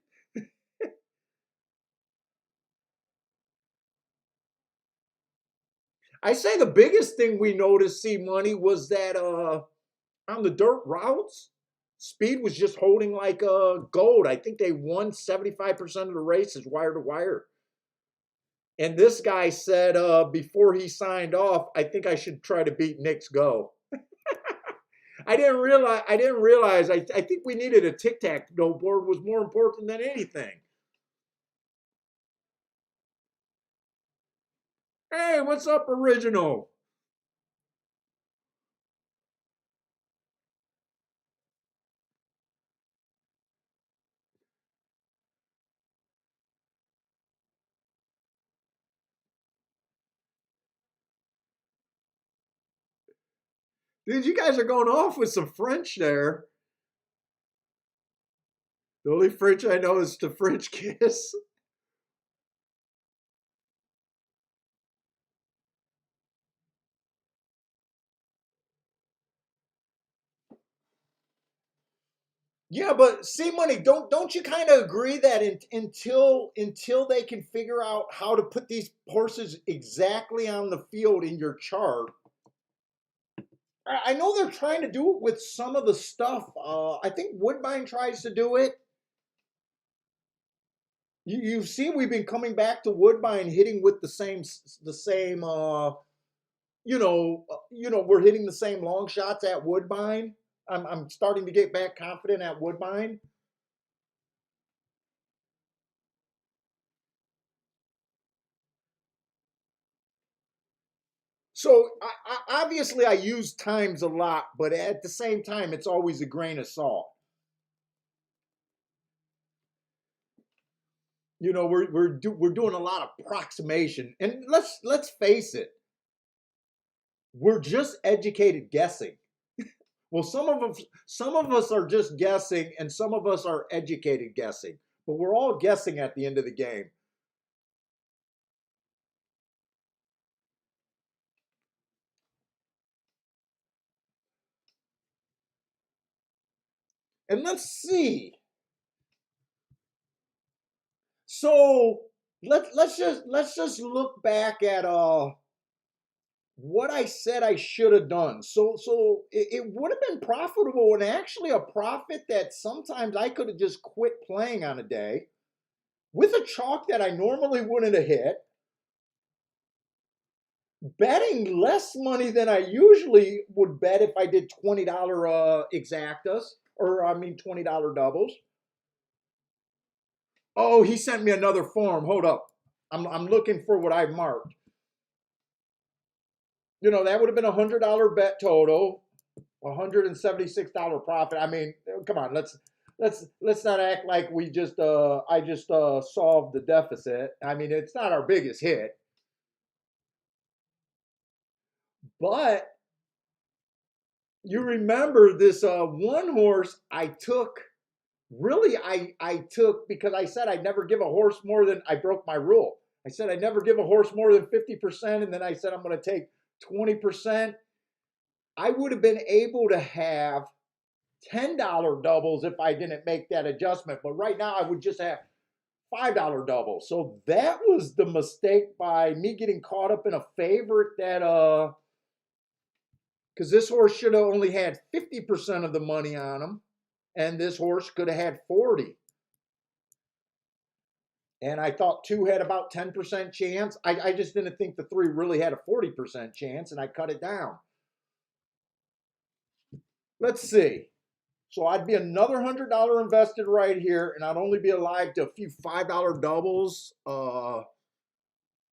A: I say the biggest thing we noticed, See Money, was that on the dirt routes, speed was just holding like gold. I think they won 75% of the races wire to wire. And this guy said before he signed off, I think I should try to beat Nick's Go. I didn't realize. I think we needed a tic tac toe board was more important than anything. Hey, what's up, original? Dude, you guys are going off with some French there. The only French I know is the French kiss. Yeah, but see, Money, don't you kind of agree that until they can figure out how to put these horses exactly on the field in your chart? I know they're trying to do it with some of the stuff. I think Woodbine tries to do it. You see, we've been coming back to Woodbine, hitting with the same. We're hitting the same long shots at Woodbine. I'm starting to get back confident at Woodbine. So obviously I use times a lot, but at the same time, it's always a grain of salt. We're doing a lot of approximation, and let's face it, we're just educated guessing. Well, some of us are just guessing, and some of us are educated guessing, but we're all guessing at the end of the game. And let's see. So let's just look back at what I said I should have done. So it would have been profitable, and actually a profit that sometimes I could have just quit playing on a day with a chalk that I normally wouldn't have hit, betting less money than I usually would bet if I did $20 exactas, or I mean $20 doubles. Oh, he sent me another form. Hold up. I'm looking for what I marked. You know, that would have been $100 bet total, $176 profit. I mean, come on, let's not act like we just I just solved the deficit. I mean, it's not our biggest hit, but you remember this one horse I took. Really, I took because I said I'd never give a horse more than, I broke my rule. I said I'd never give a horse more than 50%, and then I said I'm going to take 20%. I would have been able to have $10 doubles if I didn't make that adjustment. But right now I would just have $5 doubles. So that was the mistake by me getting caught up in a favorite that because this horse should have only had 50% of the money on him, and this horse could have had 40. And I thought 2 had about 10% chance. I just didn't think the 3 really had a 40% chance, and I cut it down. Let's see. So I'd be another $100 invested right here, and I'd only be alive to a few $5 doubles. I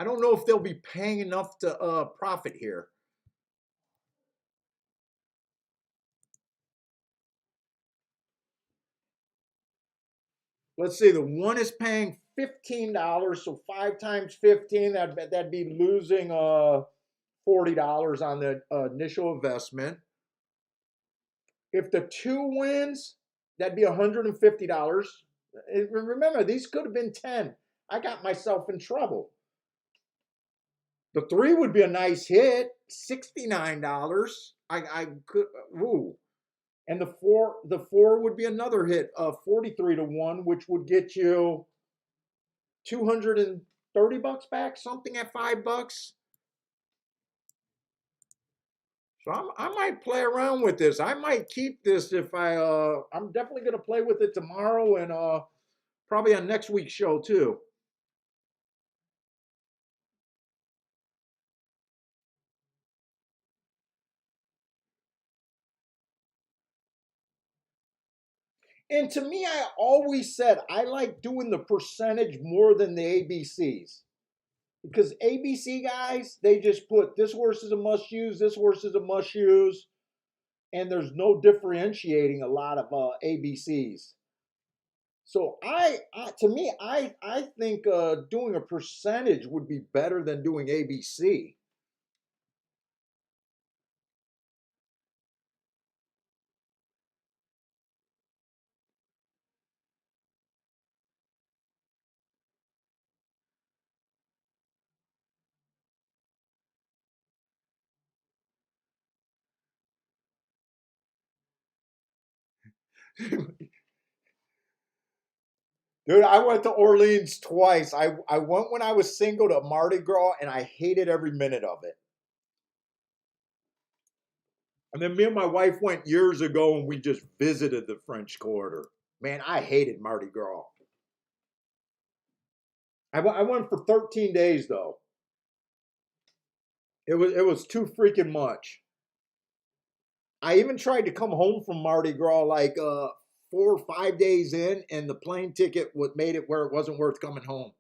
A: don't know if they'll be paying enough to profit here. Let's see, the one is paying $15, so 5 times 15, that'd be losing $40 on the initial investment. If the 2 wins, that'd be $150. Remember, these could have been 10. I got myself in trouble. The 3 would be a nice hit, $69. I could, ooh. And the four would be another hit, 43 to 1, which would get you 230 bucks back, something at $5. So I might play around with this. I might keep this if I'm definitely gonna play with it tomorrow, and probably on next week's show too. And to me, I always said I like doing the percentage more than the ABCs. Because ABC guys, they just put this horse is a must use, this horse is a must use, and there's no differentiating a lot of ABCs. So to me, I think doing a percentage would be better than doing ABC. Dude, I went to Orleans twice. I went when I was single to Mardi Gras, and I hated every minute of it. And then me and my wife went years ago, and we just visited the French Quarter. Man, I hated Mardi Gras. I went for 13 days though. It was too freaking much. I even tried to come home from Mardi Gras like 4 or 5 days in, and the plane ticket would made it where it wasn't worth coming home.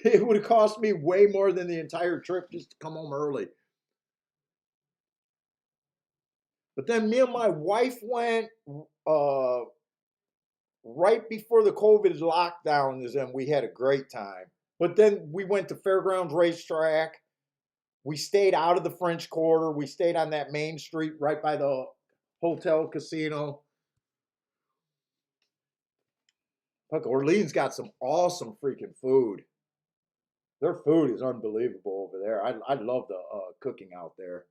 A: It would have cost me way more than the entire trip just to come home early. But then me and my wife went uh, right before the COVID lockdown is, and we had a great time. But then we went to Fairgrounds Racetrack. We stayed out of the French Quarter. We stayed on that main street right by the hotel casino. Look, Orleans got some awesome freaking food. Their food is unbelievable over there. I love the cooking out there.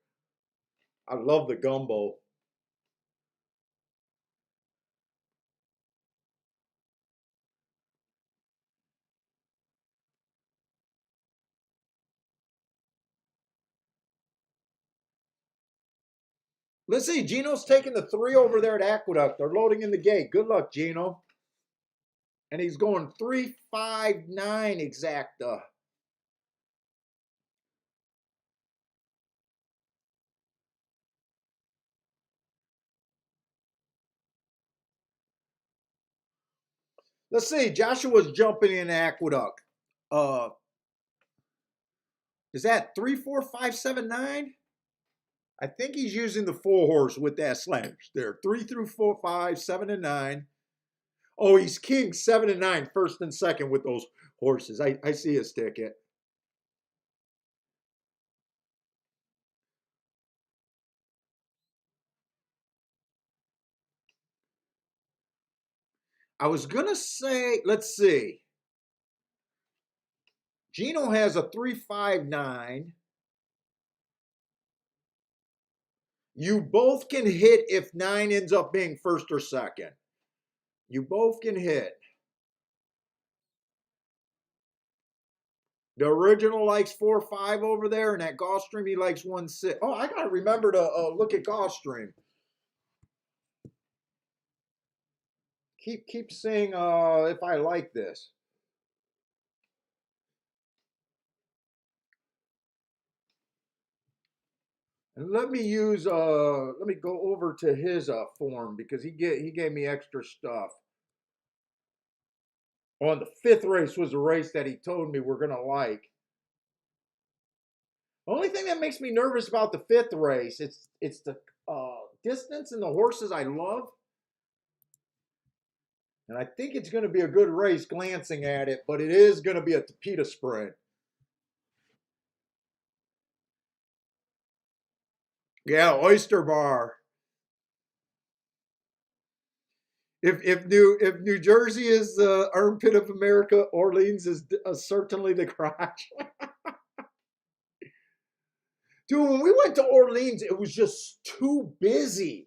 A: I love the gumbo. Let's see. Gino's taking the 3 over there at Aqueduct. They're loading in the gate. Good luck, Gino. And he's going 359 exacta. Let's see. Joshua's jumping in Aqueduct. Is that 34579? I think he's using the 4 horse with that slangers there. 3 through 4, 5, 7, and 9. Oh, he's king 7 and 9, first and second with those horses. I see his ticket. I was gonna say, let's see. Gino has a 359. You both can hit if 9 ends up being first or second. You both can hit. The original likes 4-5 over there, and that Gulfstream he likes 1-6. Oh, I gotta remember to look at Gulfstream. Keep saying if I like this. And let me go over to his form because he gave me extra stuff. Oh, and the 5th race was a race that he told me we're gonna like. The only thing that makes me nervous about the 5th race, it's the distance and the horses I love. And I think it's going to be a good race glancing at it, but it is going to be a Tapeta sprint. Yeah, Oyster Bar. If New Jersey is the armpit of America, Orleans is certainly the crotch. Dude, when we went to Orleans, it was just too busy.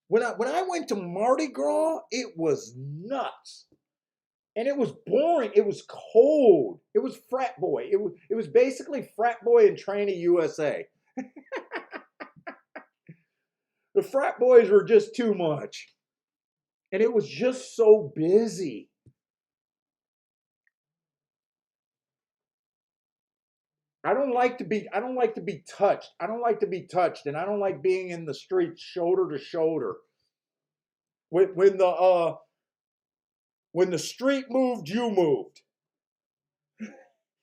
A: When I went to Mardi Gras, it was nuts. And it was boring. It was cold. It was frat boy. It was basically frat boy and trainee USA. The frat boys were just too much. And it was just so busy. I don't like to be touched. I don't like to be touched, and I don't like being in the streets shoulder to shoulder. When the street moved, you moved.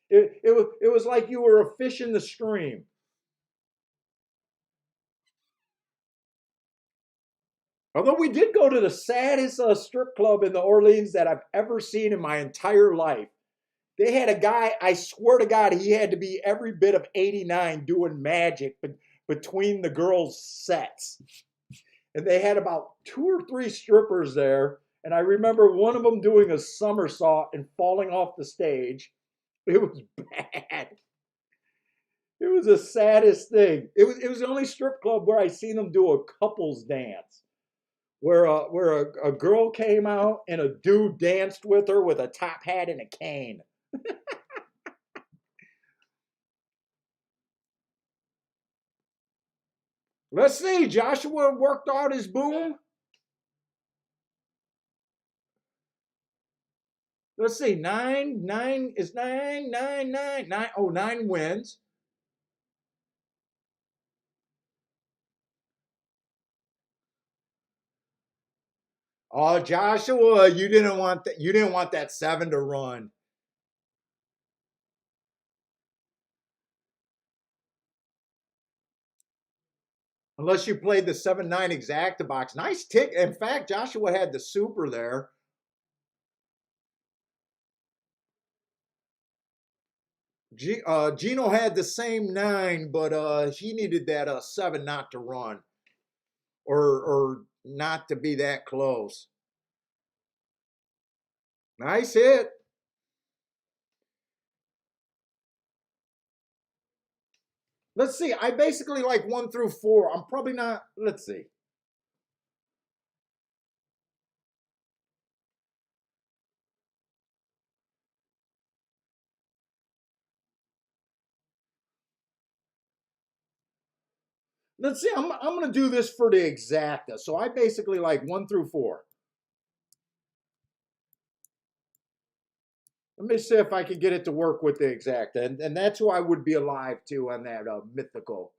A: It was like you were a fish in the stream. Although we did go to the saddest strip club in the Orleans that I've ever seen in my entire life. They had a guy, I swear to God, he had to be every bit of 89 doing magic between the girls' sets. And they had about 2 or 3 strippers there. And I remember one of them doing a somersault and falling off the stage. It was bad. It was the saddest thing. It was the only strip club where I seen them do a couples dance. Where a girl came out and a dude danced with her with a top hat and a cane. Let's see. Joshua worked out his boom. Let's see. Nine is nine. Oh, 9 wins. Oh, Joshua, you didn't want that. You didn't want that 7 to run. Unless you played the 7-9 exacta box. Nice tick. In fact, Joshua had the super there. Gino had the same 9, but he needed that 7 not to run or not to be that close. Nice hit. Let's see. I basically like 1 through 4. I'm probably not. Let's see. Let's see, I'm going to do this for the exacta. So I basically like 1 through 4. Let me see if I can get it to work with the exacta. And that's who I would be alive to on that mythical.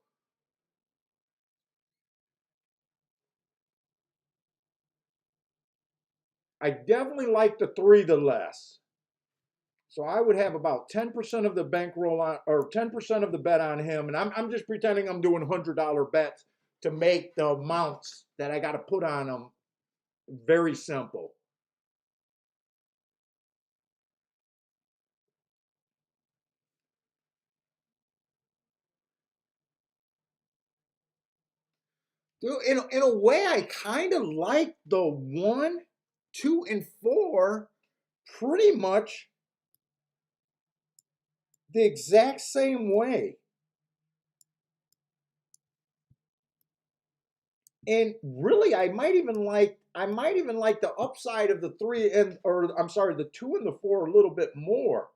A: I definitely like the 3 the less. So I would have about 10% of the bankroll on, or 10% of the bet on him. And I'm just pretending I'm doing $100 bets to make the amounts that I got to put on them very simple. Dude, in a way, I kind of like the 1, 2, and 4 pretty much the exact same way. And really, I might even like the upside of the 3 and, or I'm sorry, the 2 and the 4 a little bit more.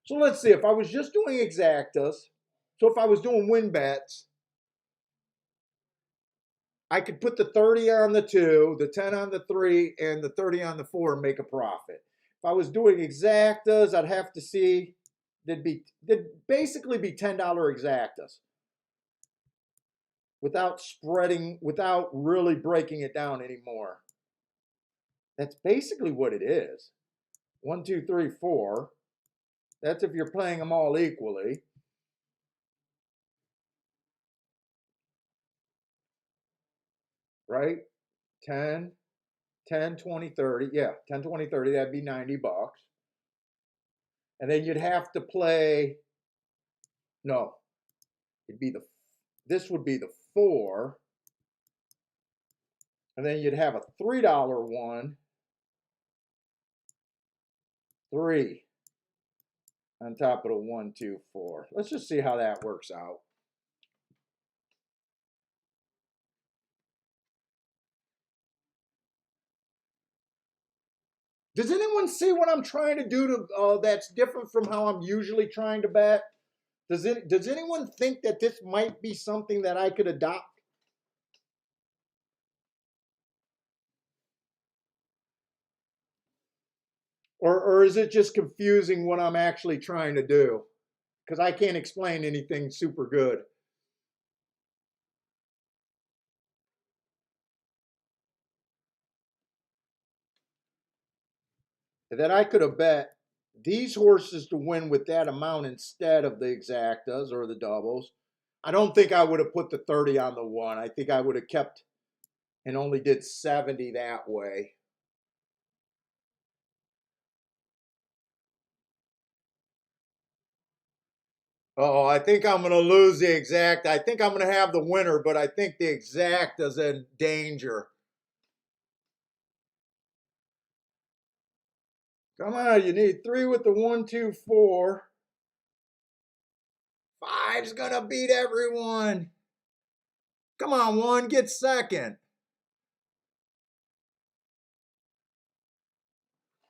A: So let's see, if I was just doing exactas, so if I was doing win bets, I could put the 30 on the 2, the 10 on the 3, and the 30 on the 4 and make a profit. If I was doing exactas, I'd have to see, there'd basically be $10 exactas without really breaking it down anymore. That's basically what it is. 1, 2, 3, 4. That's if you're playing them all equally. Right? 10, 10, 20, 30. Yeah, 10, 20, 30. That'd be $90. And then you'd have to play, no, this would be the 4. And then you'd have a $3 one, 3 on top of the 1, 2, 4. Let's just see how that works out. Does anyone see what I'm trying to do to that's different from how I'm usually trying to bet? Does anyone think that this might be something that I could adopt? Or is it just confusing what I'm actually trying to do? Because I can't explain anything super good. That I could have bet these horses to win with that amount instead of the exactas or the doubles. I don't think I would have put the 30 on the 1. I think I would have kept and only did 70 that way. Oh, I think I'm going to lose the exact. I think I'm going to have the winner, but I think the exact is in danger. Come on, you need 3 with the 1, 2, 4. 5's going to beat everyone. Come on, 1, get second.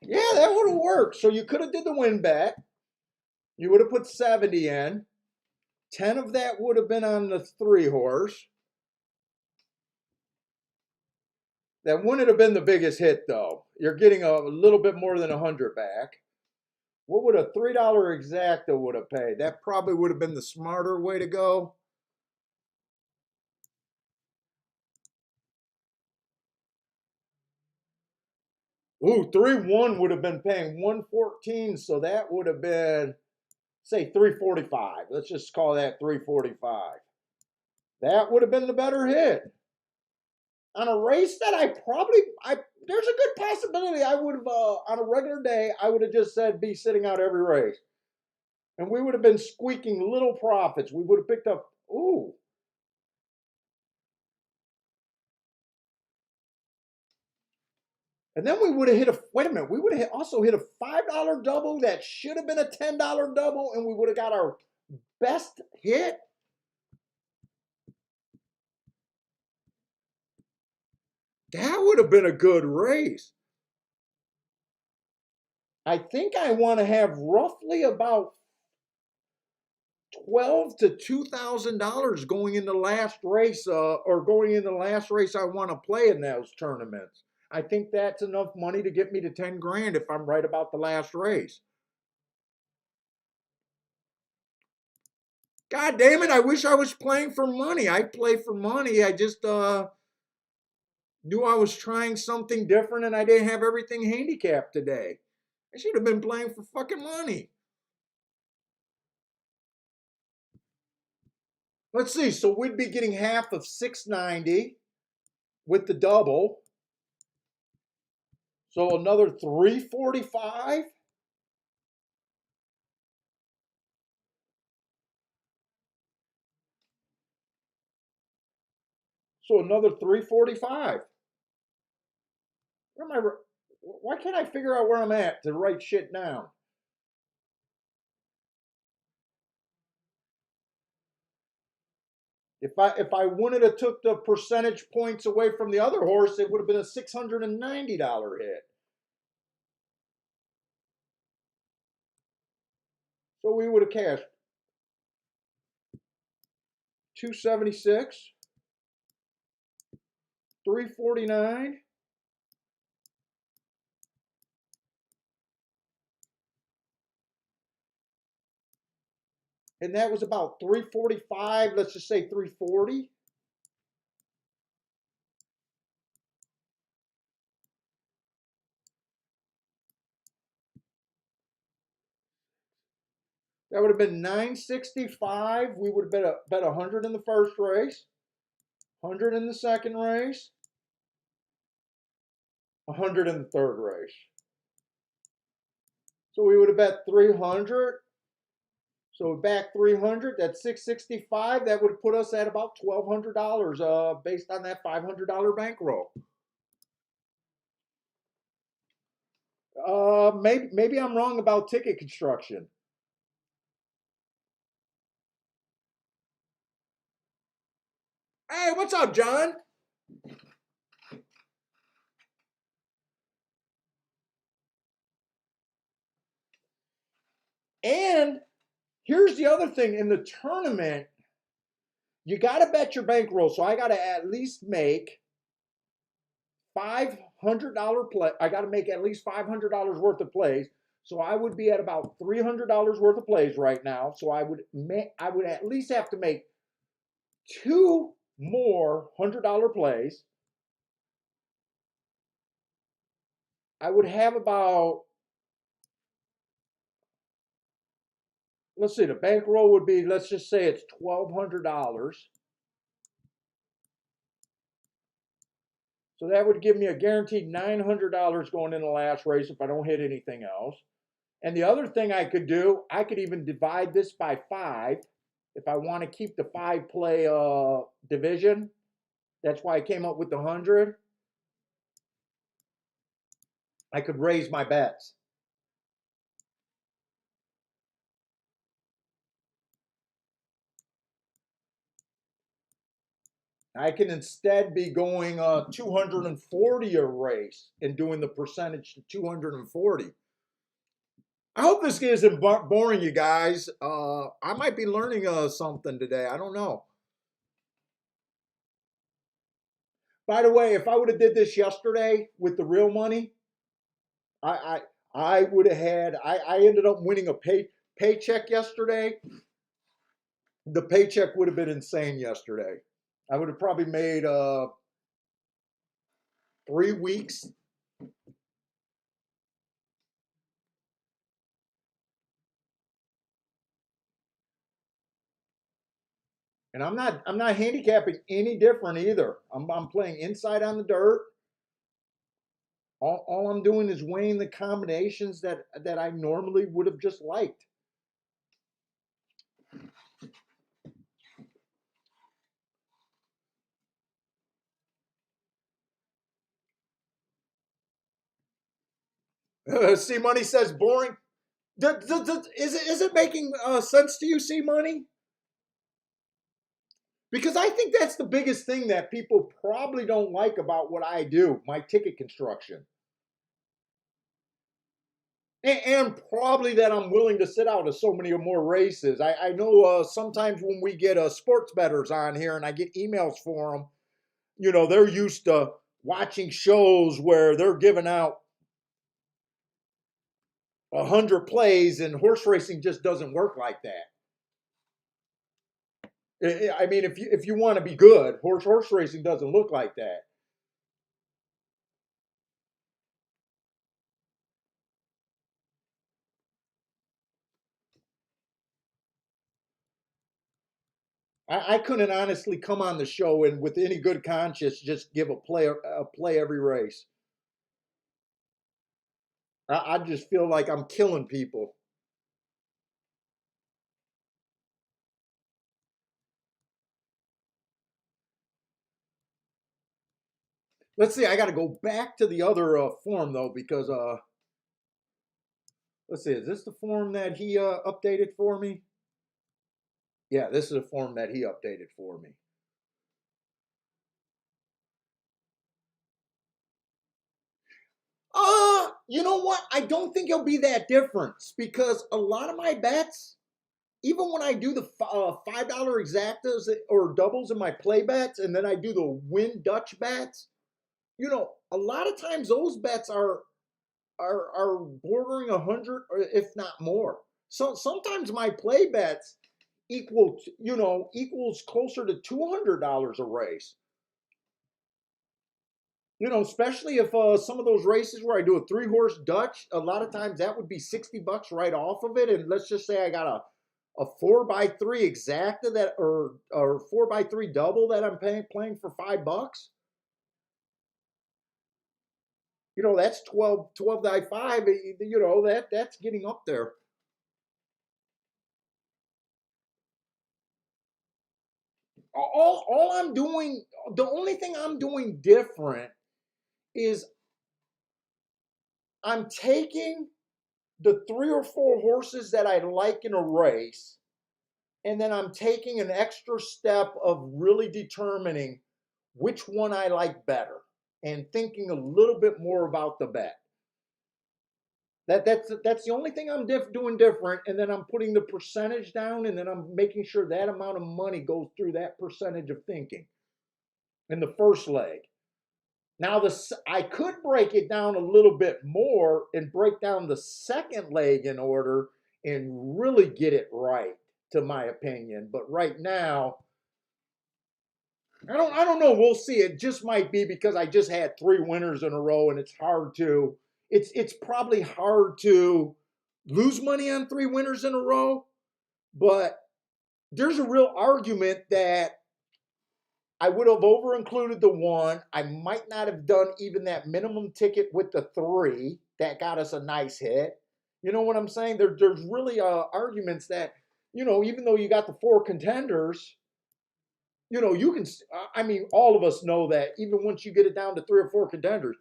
A: Yeah, that would have worked. So you could have did the win bet. You would have put 70 in. 10 of that would have been on the 3 horse. That wouldn't have been the biggest hit, though. You're getting a little bit more than 100 back. What would a $3 exacta would have paid? That probably would have been the smarter way to go. Ooh, 3-1 would have been paying 114, so that would have been, say, 345. Let's just call that 345. That would have been the better hit. On a race that there's a good possibility I would have, on a regular day, I would have just said be sitting out every race. And we would have been squeaking little profits. We would have picked up, ooh. And then we would have wait a minute, we would have also hit a $5 double that should have been a $10 double, and we would have got our best hit. That would have been a good race. I think I want to have roughly about $12 to $2,000 going in the last race, or going in the last race I want to play in those tournaments. I think that's enough money to get me to 10 grand if I'm right about the last race. God damn it, I wish I was playing for money. I play for money. I just knew I was trying something different and I didn't have everything handicapped today. I should have been playing for fucking money. Let's see, so we'd be getting half of 690 with the double. So another 345. So another 345. Where am I? Why can't I figure out where I'm at to write shit down? If I wouldn't have took the percentage points away from the other horse, it would have been a $690 hit. So we would have cashed 276, 349, and that was about 345. Let's just say 340. That would have been 965. We would have bet 100 in the first race, 100 in the second race, 100 in the third race. So we would have bet 300. So back 300, that's 665. That would put us at about $1,200 based on that $500 bankroll. Maybe I'm wrong about ticket construction. Hey, what's up, John? And here's the other thing. In the tournament, you got to bet your bankroll. So I got to at least make $500 play. I got to make at least $500 worth of plays. So I would be at about $300 worth of plays right now. So I would at least have to make two more $100 plays. I would have about, let's see, the bankroll would be, let's just say it's $1,200. So that would give me a guaranteed $900 going in the last race if I don't hit anything else. And the other thing I could do, I could even divide this by 5 if I want to keep the 5-play division. That's why I came up with the 100. I could raise my bets. I can instead be going 240 a race and doing the percentage to 240. I hope this isn't boring, you guys. I might be learning something today. I don't know. By the way, if I would have did this yesterday with the real money, I would have had. I ended up winning a paycheck yesterday. The paycheck would have been insane yesterday. I would have probably made 3 weeks. And I'm not handicapping any different either. I'm playing inside on the dirt. All I'm doing is weighing the combinations that I normally would have just liked. C Money says boring. Is it making sense to you, C Money? Because I think that's the biggest thing that people probably don't like about what I do, my ticket construction. And probably that I'm willing to sit out of so many more races. I know sometimes when we get sports bettors on here and I get emails for them, they're used to watching shows where they're giving out 100 plays, and horse racing just doesn't work like that. I mean, if you want to be good, horse racing doesn't look like that. I couldn't honestly come on the show and with any good conscience just give a play every race. I just feel like I'm killing people. Let's see. I got to go back to the other form though because let's see. Is this the form that he updated for me? Yeah, this is a form that he updated for me. You know what? I don't think it'll be that difference because a lot of my bets, even when I do the $5 exactas or doubles in my play bets, and then I do the win Dutch bets, a lot of times those bets are bordering 100 or if not more. So sometimes my play bets equals closer to $200 a race. Especially if some of those races where I do a 3-horse Dutch, a lot of times that would be $60 right off of it. And let's just say I got a 4x3 exacta that or 4x3 double that I'm playing for $5. That's 12 die 5. That's getting up there. All I'm doing, the only thing I'm doing different is I'm taking the 3 or 4 horses that I like in a race, and then I'm taking an extra step of really determining which one I like better and thinking a little bit more about the bet. That's the only thing I'm doing different, and then I'm putting the percentage down, and then I'm making sure that amount of money goes through that percentage of thinking in the first leg. Now I could break it down a little bit more and break down the second leg in order and really get it right, to my opinion. But right now, I don't know. We'll see. It just might be because I just had 3 winners in a row, and it's probably hard to lose money on 3 winners in a row. But there's a real argument that I would have over included the 1. I might not have done even that minimum ticket with the 3 that got us a nice hit. You know what I'm saying? There's really arguments that, even though you got the 4 contenders, you can, I mean, all of us know that even once you get it down to 3 or 4 contenders,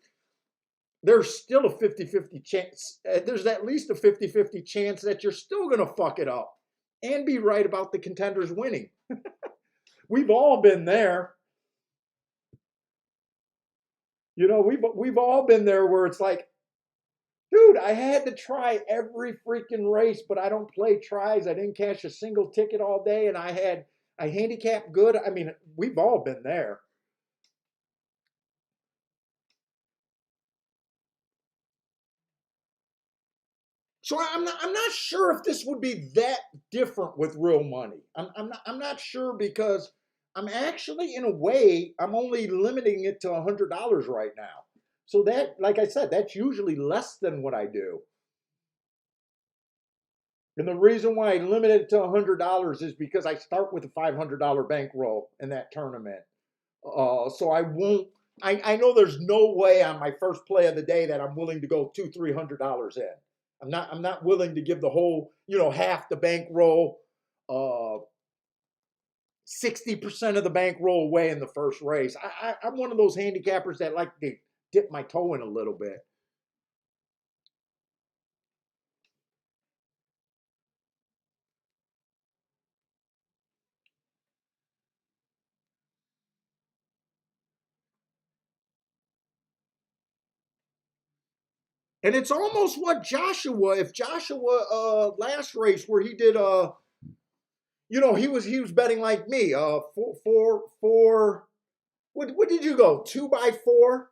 A: there's still a 50-50 chance. There's at least a 50-50 chance that you're still going to fuck it up and be right about the contenders winning. We've all been there. We've all been there where it's like, dude, I had to try every freaking race, but I don't play tries. I didn't cash a single ticket all day, and I handicapped good. I mean, we've all been there. So I'm not sure if this would be that different with real money. I'm not sure because I'm actually in a way I'm only limiting it to $100 right now. So that, like I said, that's usually less than what I do. And the reason why I limit it to $100 is because I start with a $500 bankroll in that tournament. So I won't. I know there's no way on my first play of the day that I'm willing to go $200-300 in. I'm not willing to give the whole, half the bankroll, 60% of the bankroll away in the first race. I'm one of those handicappers that like to dip my toe in a little bit. And it's almost what Joshua, if Joshua last race where he did he was betting like me, four what did you go? 2x4?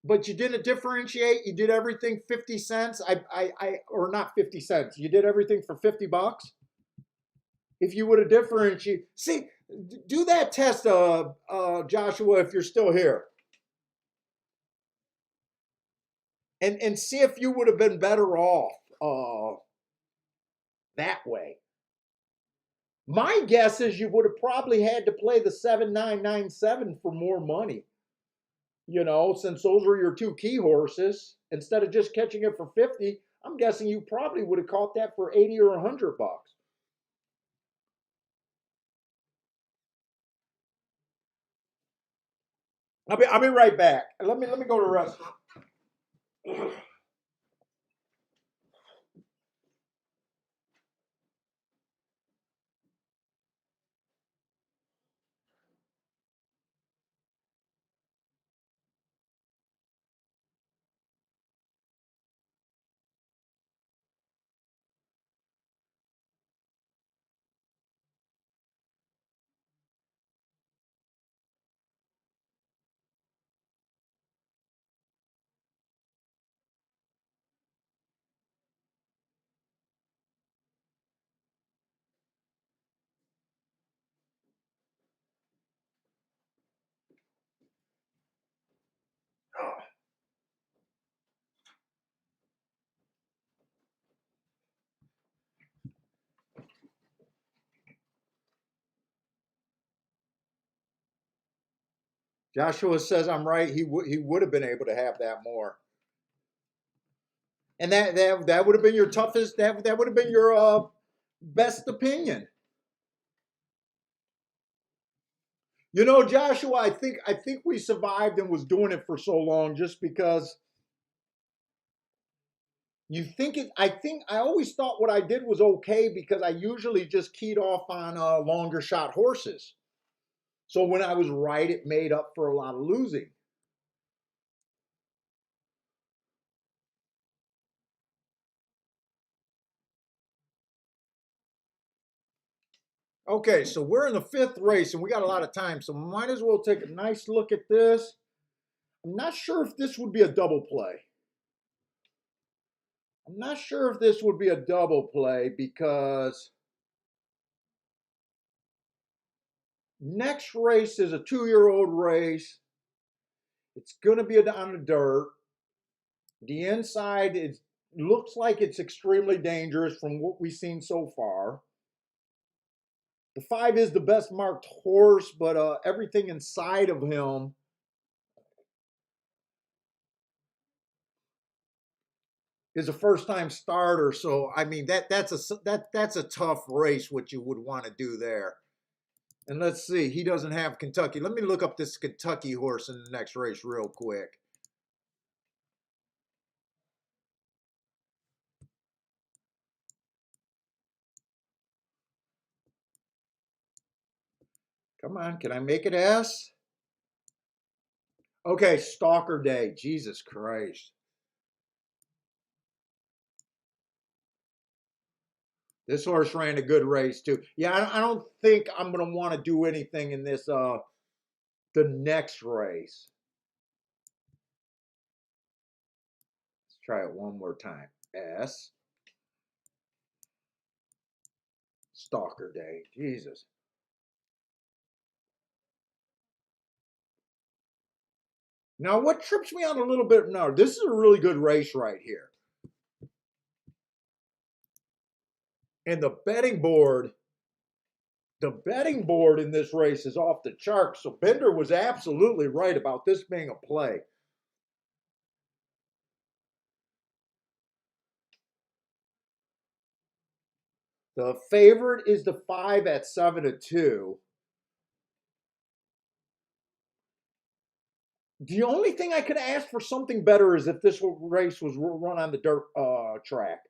A: But you didn't differentiate. You did everything 50 cents. Or not 50 cents. You did everything for $50. If you would have differentiated, see, do that test, Joshua, if you're still here, and see if you would have been better off that way. My guess is you would have probably had to play the 7997 for more money. Since those were your two key horses, instead of just catching it for 50, I'm guessing you probably would have caught that for 80 or $100. I'll be right back. Let me go to the restaurant. Joshua says I'm right. He would have been able to have that more, and that would have been your toughest. That would have been your best opinion. Joshua, I think we survived and was doing it for so long just because you think it. I always thought what I did was okay because I usually just keyed off on longer shot horses. So when I was right, it made up for a lot of losing. Okay, so we're in the fifth race and we got a lot of time, so might as well take a nice look at this. I'm not sure if this would be a double play. I'm not sure if this would be a double play because next race is a 2-year-old race. It's going to be on the dirt. The inside looks like it's extremely dangerous from what we've seen so far. The 5 is the best marked horse, but everything inside of him is a first-time starter. So I mean that's a tough race. What you would want to do there. And let's see, he doesn't have Kentucky. Let me look up this Kentucky horse in the next race real quick. Come on, can I make it S? Okay, Stalker Day. Jesus Christ. This horse ran a good race too. Yeah, I don't think I'm gonna want to do anything in this the next race. Let's try it one more time. S. Stalker Day. Jesus. Now, what trips me out a little bit now, this is a really good race right here. And the betting board in this race is off the charts. So Bender was absolutely right about this being a play. The favorite is the 5 at 7-2. The only thing I could ask for something better is if this race was run on the dirt track.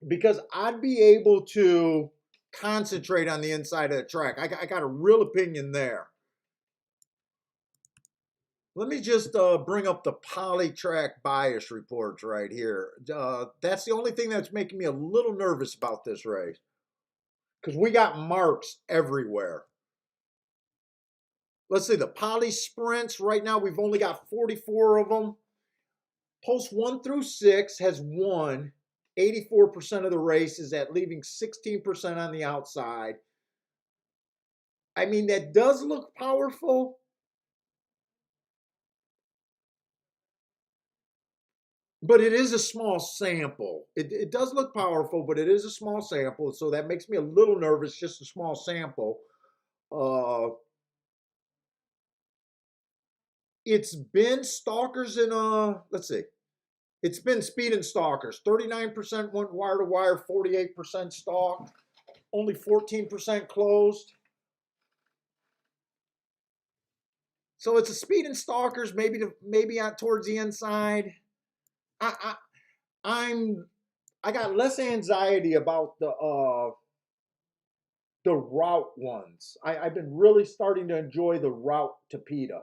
A: Because I'd be able to concentrate on the inside of the track. I got a real opinion there. Let me just bring up the Polytrac bias reports right here. That's the only thing that's making me a little nervous about this race because we got marks everywhere. Let's see, the poly sprints, right now we've only got 44 of them. Post 1 through 6 has won 84% of the races at leaving 16% on the outside. I mean, that does look powerful. But it is a small sample. It does look powerful, but it is a small sample. So that makes me a little nervous, just a small sample. Uh, it's been stalkers in, let's see. It's been speed and stalkers. 39% went wire to wire, 48% stalk, only 14% closed. So it's a speed and stalkers, maybe out towards the inside. I, I'm I got less anxiety about the route ones. I've been really starting to enjoy the route to PETA.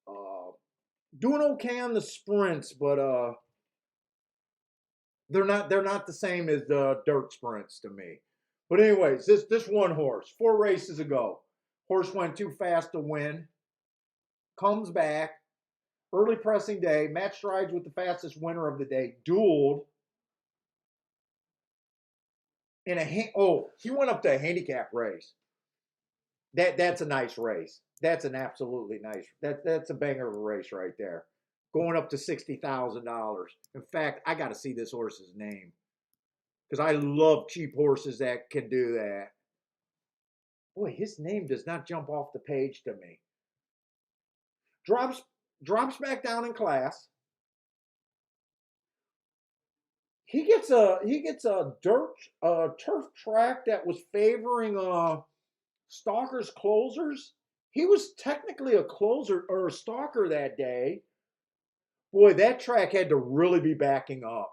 A: Uh, Doing okay on the sprints, but they're not the same as the dirt sprints to me. But anyways, this one horse, 4 races ago, horse went too fast to win, comes back, early pressing day, match strides with the fastest winner of the day, dueled in he went up to a handicap race. That's a nice race. That's an absolutely nice. That's a banger of a race right there. Going up to $60,000. In fact, I got to see this horse's name because I love cheap horses that can do that. Boy, his name does not jump off the page to me. Drops drops back down in class. He gets a turf track that was favoring stalkers closers. He was technically a closer or a stalker that day. Boy, that track had to really be backing up.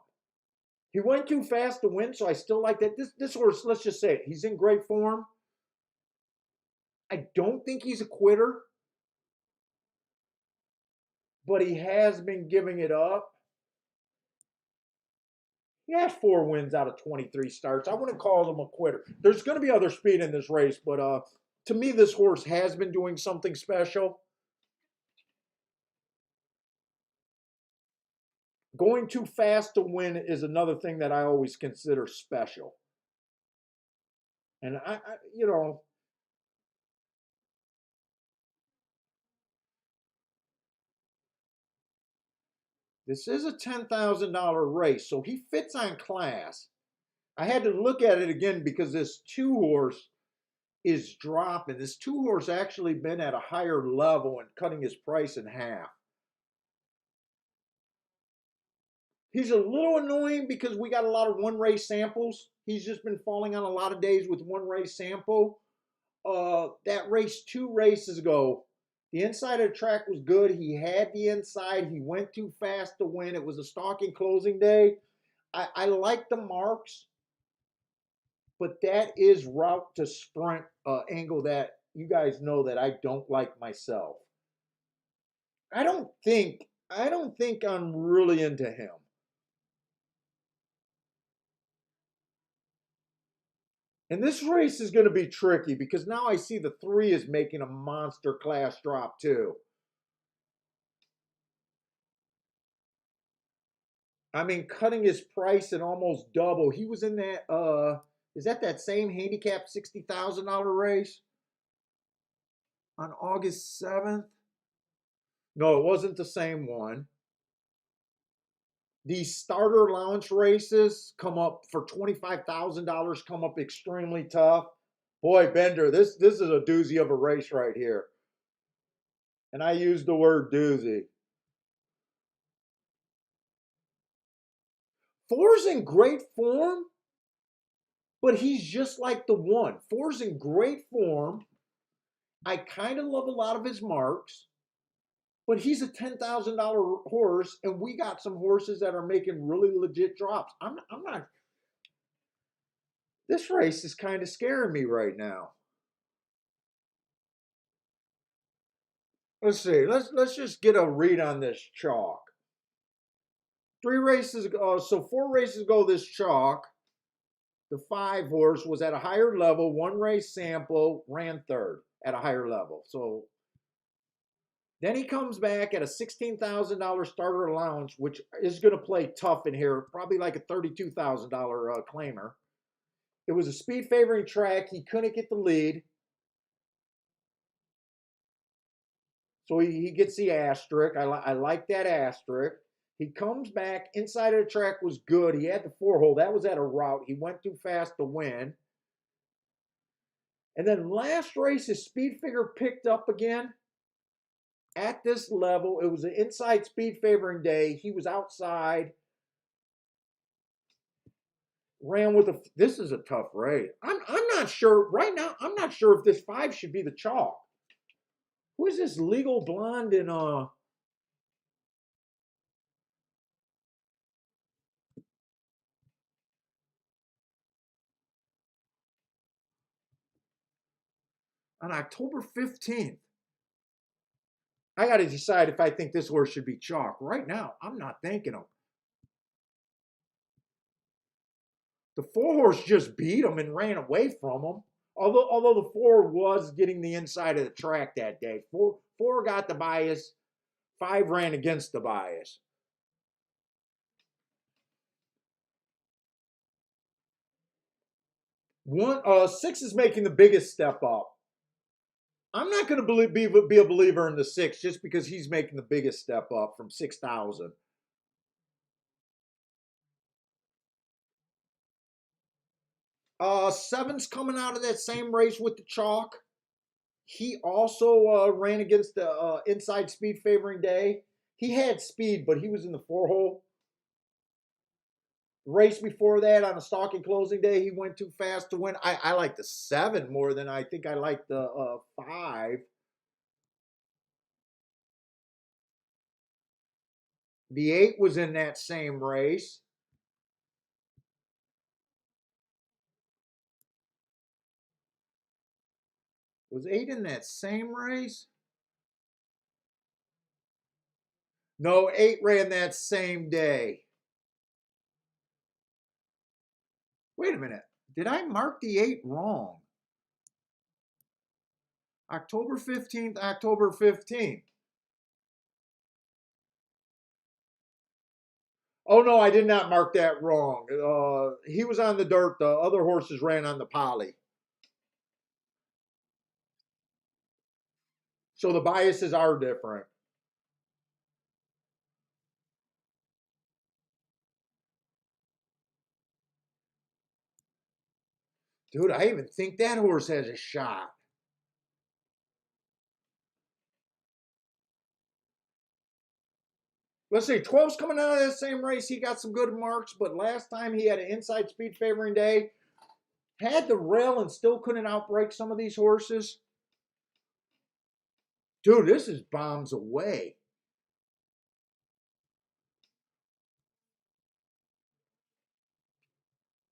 A: He went too fast to win, so I still like that. This horse, let's just say it, he's in great form. I don't think he's a quitter, but he has been giving it up. He has 4 wins out of 23 starts. I wouldn't call him a quitter. There's going to be other speed in this race, but to me, this horse has been doing something special. Going too fast to win is another thing that I always consider special. And this is a $10,000 race, so he fits on class. I had to look at it again because this 2 horse is dropping. This 2 horse actually been at a higher level and cutting his price in half. He's a little annoying because we got a lot of 1 race samples. He's just been falling on a lot of days with 1 race sample. That race 2 races ago, the inside of the track was good. He had the inside. He went too fast to win. It was a stalking closing day. I like the marks, but that is route to sprint angle that you guys know that I don't like myself. I don't think I'm really into him. And this race is going to be tricky because now I see the 3 is making a monster class drop too. I mean, cutting his price and almost double. He was in that. Is that same handicap $60,000 race on August 7th? No, it wasn't the same one. These starter allowance races come up for $25,000. Come up extremely tough. Boy, Bender, this is a doozy of a race right here. And I use the word doozy. 4's in great form, but he's just like the 1. 4's in great form. I kind of love a lot of his marks, but he's a $10,000 horse, and we got some horses that are making really legit drops. I'm not. This race is kind of scaring me right now. Let's see. Let's just get a read on this chalk. 3 races ago, so 4 races ago, this chalk, the 5 horse was at a higher level. 1 race sample, ran third at a higher level. So then he comes back at a $16,000 starter allowance, which is going to play tough in here, probably like a $32,000 claimer. It was a speed favoring track. He couldn't get the lead. So he gets the asterisk. I like that asterisk. He comes back. Inside of the track was good. He had the 4 hole. That was at a route. He went too fast to win. And then last race, his speed figure picked up again at this level. It was an inside speed favoring day. He was outside. Ran with a. This is a tough race. I'm not sure right now. I'm not sure if this 5 should be the chalk. Who is this legal blonde in on October 15th? I got to decide if I think this horse should be chalk. Right now, I'm not thinking him. The 4 horse just beat him and ran away from him. Although the 4 was getting the inside of the track that day. Four got the bias. 5 ran against the bias. 6 is making the biggest step up. I'm not going to be a believer in the 6 just because he's making the biggest step up from 6,000. Seven's coming out of that same race with the chalk. He also ran against the inside speed favoring day. He had speed, but he was in the 4 hole. Race before that on a stalking closing day, he went too fast to win. I like the 7 more than I think I like the 5. The 8 was in that same race. Was 8 in that same race? No, 8 ran that same day. Wait a minute. Did I mark the 8 wrong? October 15th, October 15th. Oh, no, I did not mark that wrong. He was on the dirt. The other horses ran on the poly. So the biases are different. Dude, I even think that horse has a shot. Let's see, 12's coming out of that same race. He got some good marks, but last time he had an inside speed favoring day. Had the rail and still couldn't outbreak some of these horses. Dude, this is bombs away.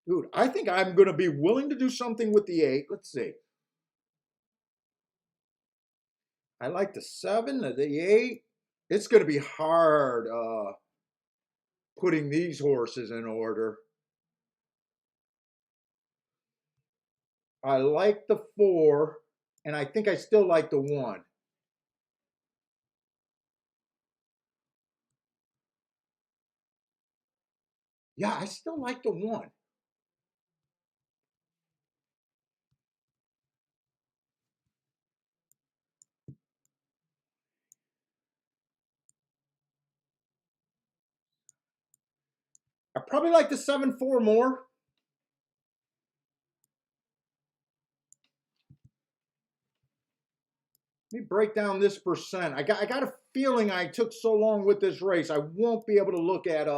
A: Dude, I think I'm going to be willing to do something with the 8. Let's see. I like the 7, the 8. It's going to be hard putting these horses in order. I like the 4, and I think I still like the 1. Yeah, I still like the 1. I probably like the 7-4 more. Let me break down this percent. I got a feeling I took so long with this race, I won't be able to look at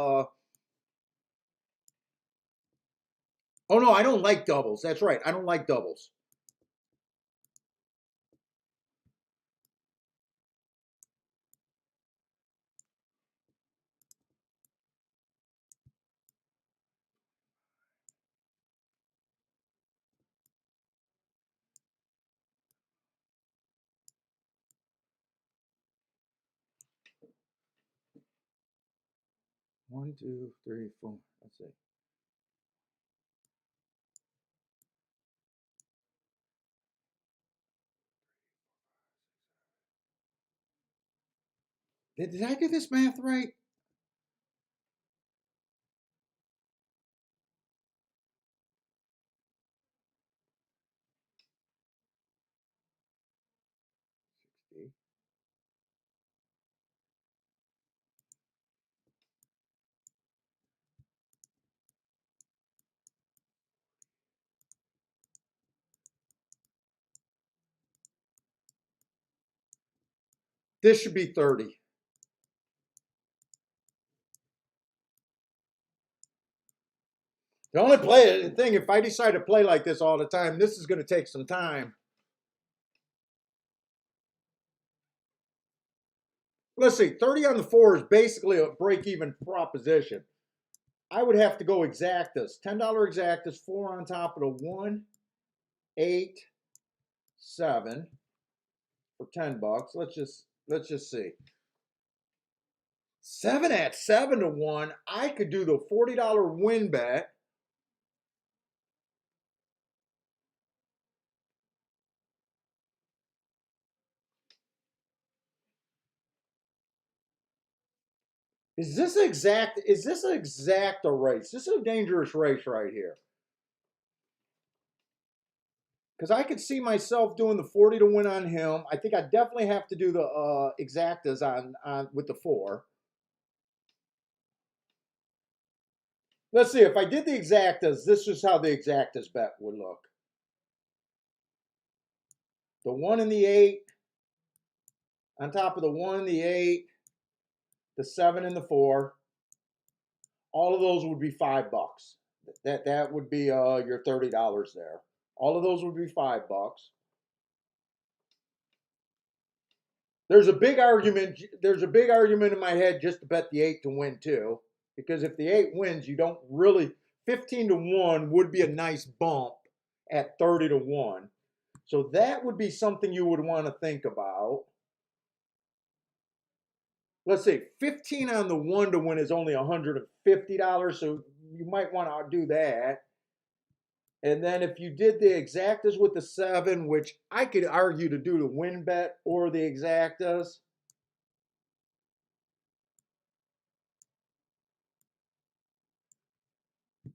A: Oh no, I don't like doubles. That's right. I don't like doubles. 1, 2, 3, 4. Let's see. Did I do this math right? This should be 30. The only thing, if I decide to play like this all the time, this is going to take some time. Let's see, 30 on the 4 is basically a break-even proposition. I would have to go exactas. $10 exactas, 4 on top of the 1, 8, 7 for 10 bucks. Let's just see. 7 at 7 to 1. I could do the $40 win bet. Is this an exact a race? This is a dangerous race right here. Because I could see myself doing the 40 to win on him. I think I definitely have to do the exactas on with the 4. Let's see, if I did the exactas, this is how the exactas bet would look. The 1 and the 8, on top of the 1 and the 8, the 7 and the 4. All of those would be $5. That would be your $30 there. All of those would be $5. There's a big argument in my head just to bet the 8 to win too, because if the 8 wins, you don't really 15 to 1 would be a nice bump at 30 to 1. So that would be something you would want to think about. Let's say 15 on the 1 to win is only $150, so you might want to do that. And then if you did the exactas with the 7, which I could argue to do the win bet or the exactas.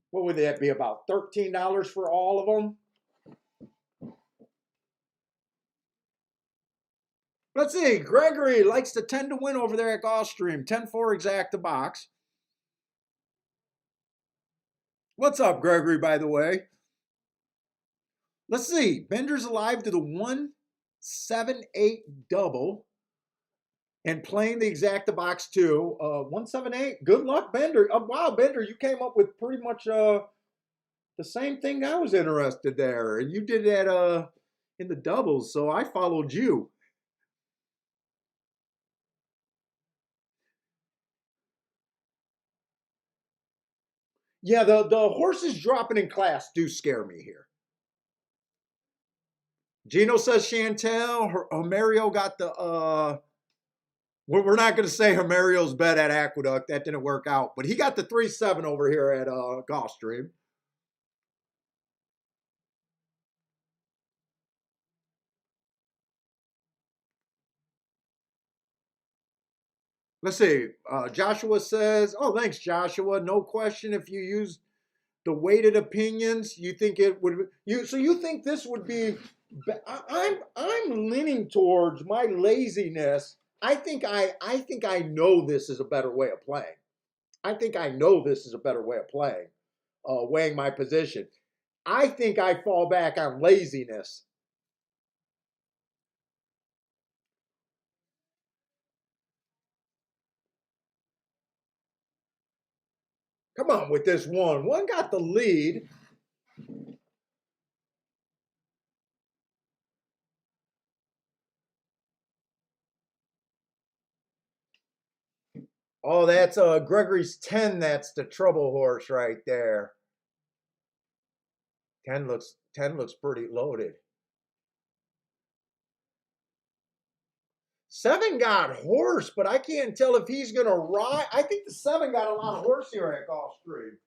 A: What would that be, about $13 for all of them? Let's see. Gregory likes to 10 to win over there at Gulfstream. 10-4 exacta box. What's up, Gregory, by the way? Let's see. Bender's alive to the 178 double and playing the exacta box too. 178. Good luck, Bender. Wow, Bender, you came up with pretty much the same thing I was interested there. And you did that in the doubles, so I followed you. Yeah, the horses dropping in class do scare me here. Gino says Chantel. Mario got the we're not going to say Mario's bet at Aqueduct. That didn't work out, but he got the 3-7 over here at Gulfstream. Let's see. Joshua says, "Oh, thanks, Joshua. No question. If you use the weighted opinions, you think it would so you think this would be I'm leaning towards my laziness. I think I know this is a better way of playing. I think I know this is a better way of playing, weighing my position. I think I fall back on laziness. Come on with this one. One got the lead. Oh, that's Gregory's 10. That's the trouble horse right there. 10 looks pretty loaded. 7 got horse, but I can't tell if he's going to ride. I think the 7 got a lot of horse here at Gulfstream.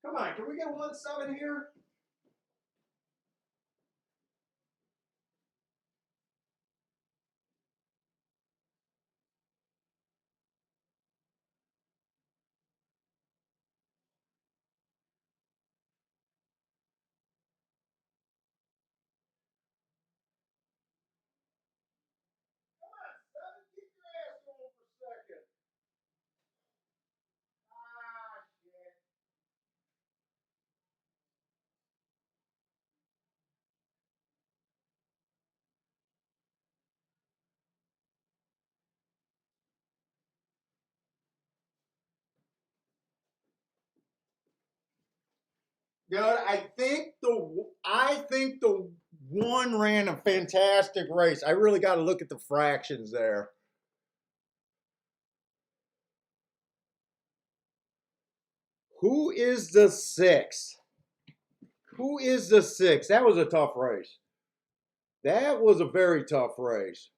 A: Come on, can we get 1-7 here? Come on, 7, keep your ass going for a second. Ah, shit. Dude, I think the 1 ran a fantastic race. I really got to look at the fractions there. Who is the 6? Who is the 6? That was a tough race. That was a very tough race.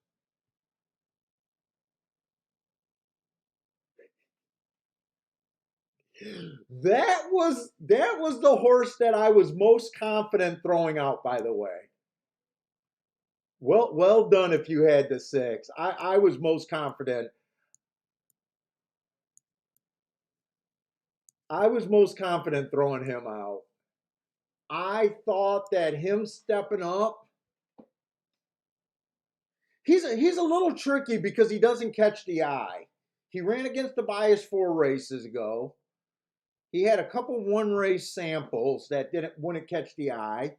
A: That was the horse that I was most confident throwing out, by the way. Well done if you had the 6. I was most confident. I was most confident throwing him out. I thought that him stepping up, he's a little tricky because he doesn't catch the eye. He ran against the bias 4 races ago. He had a couple 1 race samples that wouldn't catch the eye.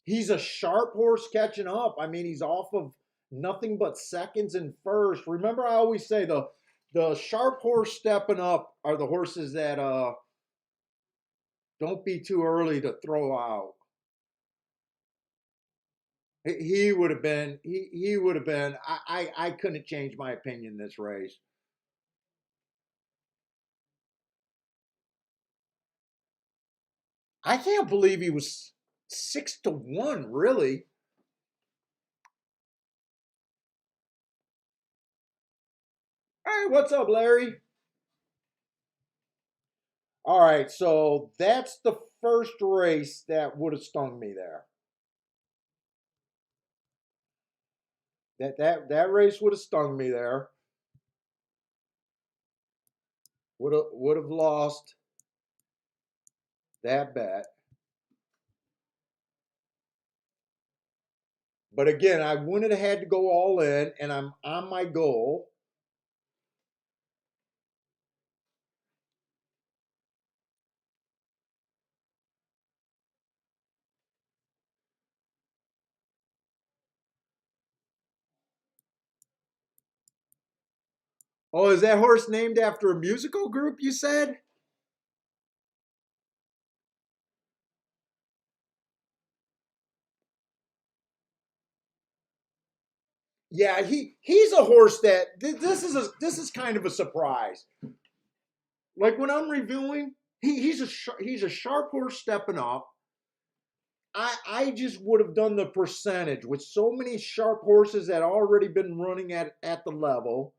A: He's a sharp horse catching up. I mean, he's off of nothing but seconds in first. Remember, I always say the sharp horse stepping up are the horses that don't be too early to throw out. He would have been. He would have been. I couldn't change my opinion this race. I can't believe he was 6-1. Really. Hey, what's up, Larry? All right, so that's the first race that would have stung me there. That race would have stung me there. Would have lost that bet. But again, I wouldn't have had to go all in, and I'm on my goal. Oh, is that horse named after a musical group, you said? Yeah, he's a horse that this is kind of a surprise. Like when I'm reviewing, he's a sharp horse stepping up. I just would have done the percentage with so many sharp horses that already been running at the level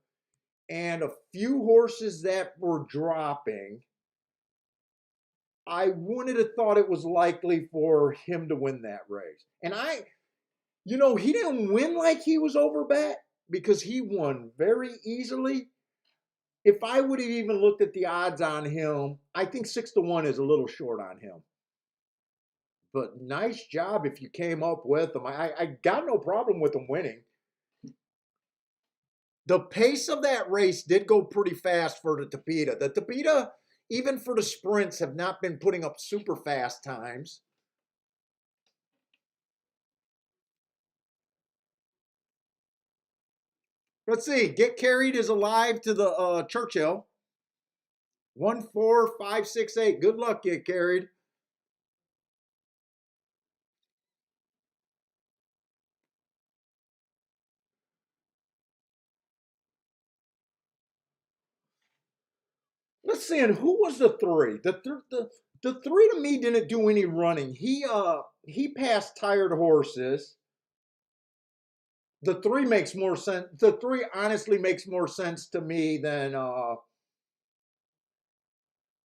A: and a few horses that were dropping. I wouldn't have thought it was likely for him to win that race. And he didn't win like he was overbet because he won very easily. If I would have even looked at the odds on him, I think 6-1 is a little short on him. But nice job if you came up with him. I got no problem with him winning. The pace of that race did go pretty fast for the Tapeta. The Tapeta, even for the sprints, have not been putting up super fast times. Let's see. Get Carried is alive to the Churchill. 14568. Good luck, Get Carried. Let's see. And who was the 3? The 3 to me didn't do any running. He passed tired horses. The 3 makes more sense. The 3 honestly makes more sense to me than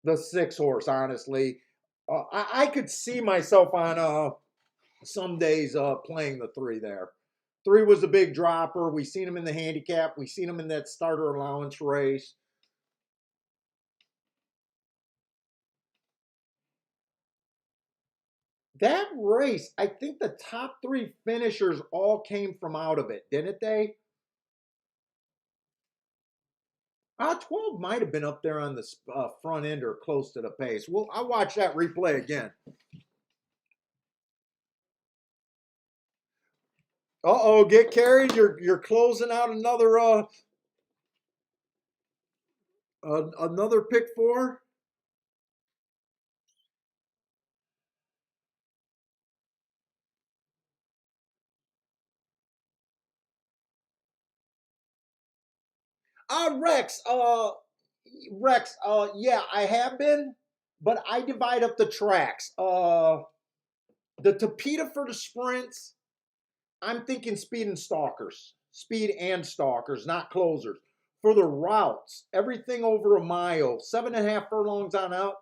A: the 6 horse. Honestly, I could see myself on some days playing the 3 there. 3 was a big dropper. We seen him in the handicap. We seen him in that starter allowance race. That race, I think the top 3 finishers all came from out of it, didn't they? 12 might have been up there on the front end or close to the pace. Well, I'll watch that replay again. Uh-oh, get carried. You're closing out another pick 4. Rex, yeah, I have been, but I divide up the tracks. The Tapeta for the sprints, I'm thinking speed and stalkers, not closers. For the routes, everything over a mile, 7.5 furlongs on out,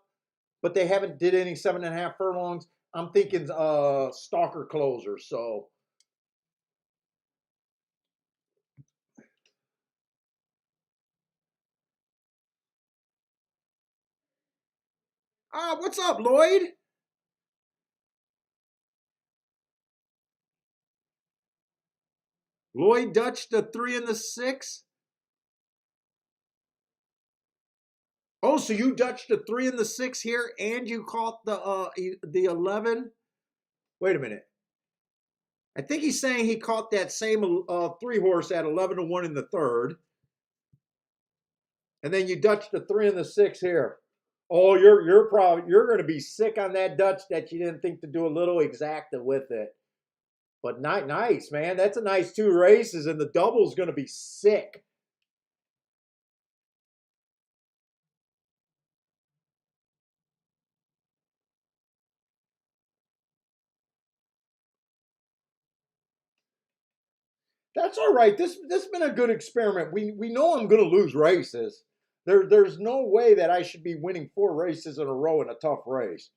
A: but they haven't did any 7.5 furlongs. I'm thinking stalker closers. So, what's up, Lloyd? Lloyd Dutch, the 3 and the 6. Oh, so you Dutched the 3 and the 6 here, and you caught the 11. Wait a minute. I think he's saying he caught that same 3 horse at 11-1 in the 3rd, and then you Dutched the 3 and the 6 here. Oh, you're going to be sick on that Dutch that you didn't think to do a little exacta with it. But not nice, man. That's a nice 2 races, and the double's going to be sick. That's all right. This has been a good experiment. We know I'm going to lose races. There's no way that I should be winning 4 races in a row in a tough race.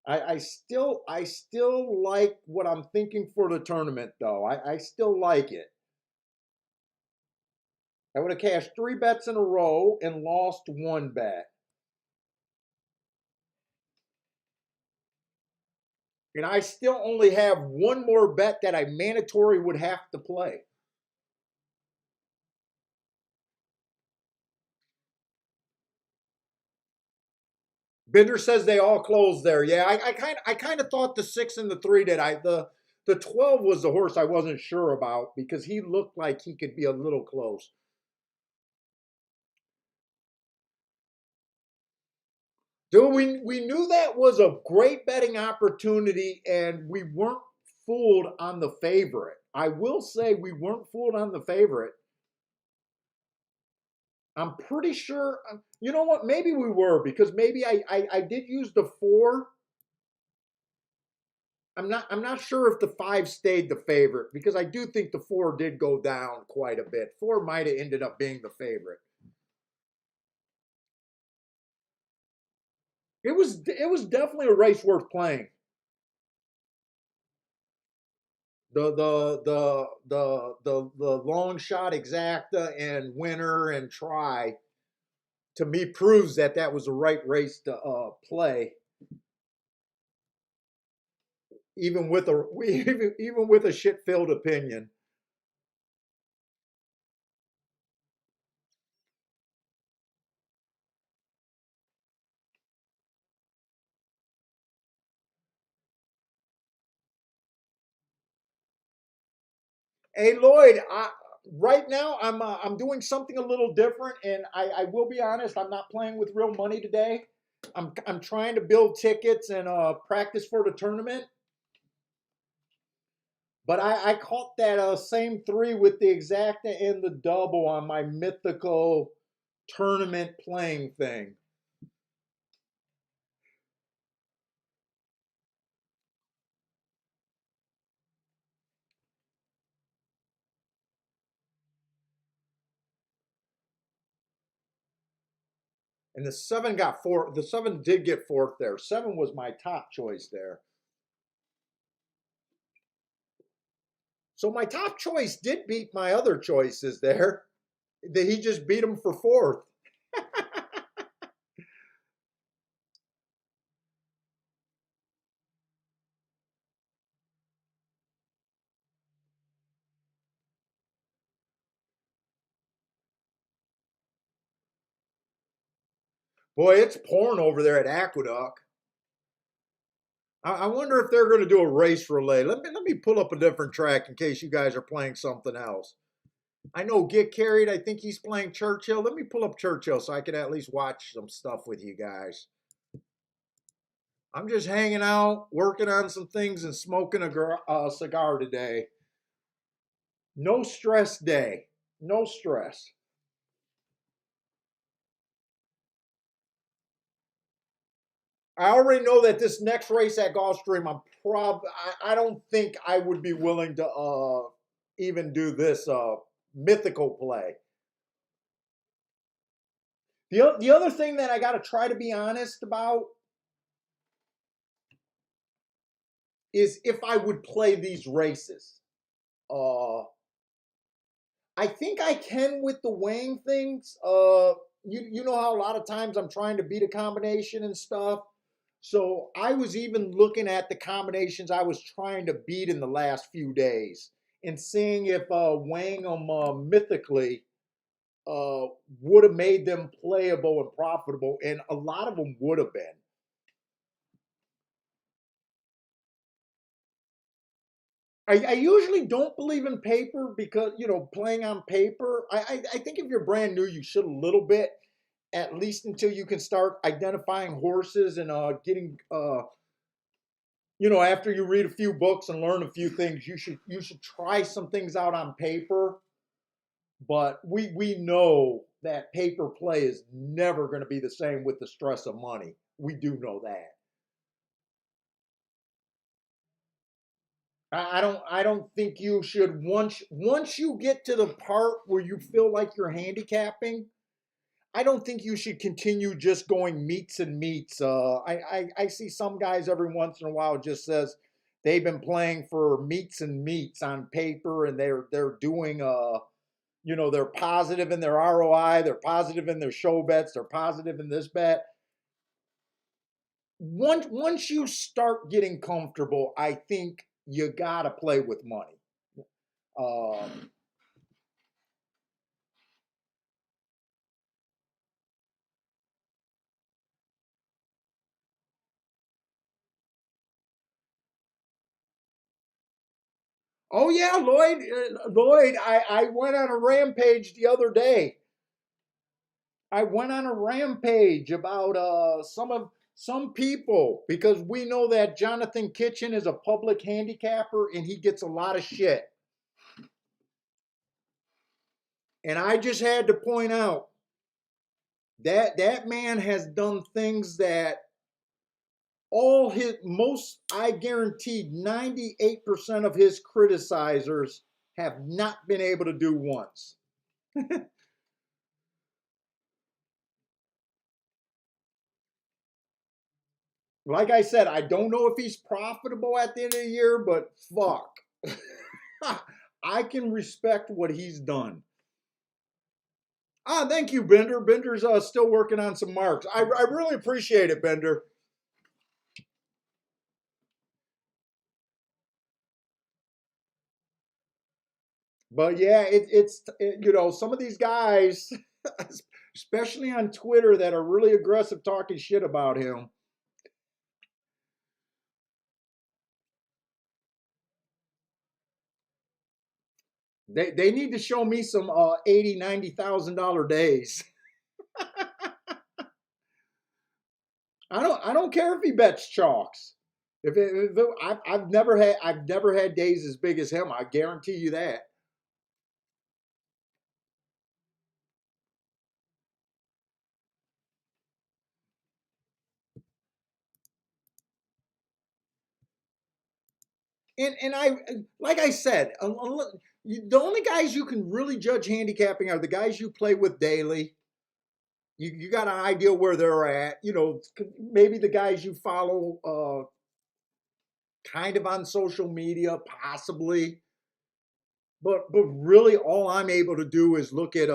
A: I still like what I'm thinking for the tournament though. I still like it. I would have cashed 3 bets in a row and lost 1 bet. And I still only have 1 more bet that I mandatory would have to play. Bender says they all closed there. Yeah, I kind of thought the 6 and the 3 did. The 12 was the horse I wasn't sure about because he looked like he could be a little close. Dude, we knew that was a great betting opportunity, and we weren't fooled on the favorite. I will say we weren't fooled on the favorite. I'm pretty sure. You know what? Maybe we were because maybe I did use the 4. I'm not sure if the 5 stayed the favorite because I do think the 4 did go down quite a bit. 4 might have ended up being the favorite. It was definitely a race worth playing. The long shot exacta and winner and try to me proves that that was the right race to play, even with a even with a shit filled opinion. Hey Lloyd, right now I'm doing something a little different, and I will be honest, I'm not playing with real money today. I'm trying to build tickets and practice for the tournament. But I caught that same 3 with the exacta and the double on my mythical tournament playing thing. And the 7 got fourth. The 7 did get fourth there. 7 was my top choice there. So my top choice did beat my other choices there. He just beat him for fourth. Boy, it's pouring over there at Aqueduct. I wonder if they're going to do a race relay. Let me pull up a different track in case you guys are playing something else. I know Get Carried. I think he's playing Churchill. Let me pull up Churchill so I can at least watch some stuff with you guys. I'm just hanging out, working on some things, and smoking a cigar today. No stress day. No stress. I already know that this next race at Gulfstream, I don't think I would be willing to even do this mythical play. The other thing that I got to try to be honest about is if I would play these races. I think I can with the weighing things. You know how a lot of times I'm trying to beat a combination and stuff. So I was even looking at the combinations I was trying to beat in the last few days and seeing if weighing them mythically would have made them playable and profitable, and a lot of them would have been. I usually don't believe in paper because, playing on paper, I think if you're brand new, you should a little bit, at least until you can start identifying horses and getting, after you read a few books and learn a few things, you should try some things out on paper. But we know that paper play is never going to be the same with the stress of money. We do know that. I don't think you should once you get to the part where you feel like you're handicapping. I don't think you should continue just going meets and meets. I see some guys every once in a while just says they've been playing for meets and meets on paper, and they're doing they're positive in their ROI, they're positive in their show bets, they're positive in this bet. Once you start getting comfortable, I think you gotta play with money. Um, oh yeah, Lloyd, Lloyd, I went on a rampage the other day. I went on a rampage about some people because we know that Jonathan Kitchen is a public handicapper and he gets a lot of shit. And I just had to point out that that man has done things that I guaranteed 98% of his criticizers have not been able to do once. Like I said, I don't know if he's profitable at the end of the year, but fuck. I can respect what he's done. Thank you, Bender. Bender's still working on some marks. I really appreciate it, Bender. But yeah, some of these guys, especially on Twitter, that are really aggressive talking shit about him. They need to show me some $80,000-$90,000 days. I don't care if he bets chalks. I've never had days as big as him. I guarantee you that. And I like I said, the only guys you can really judge handicapping are the guys you play with daily You got an idea where they're at. You know, maybe the guys you follow kind of on social media, possibly. But really, all I'm able to do is look at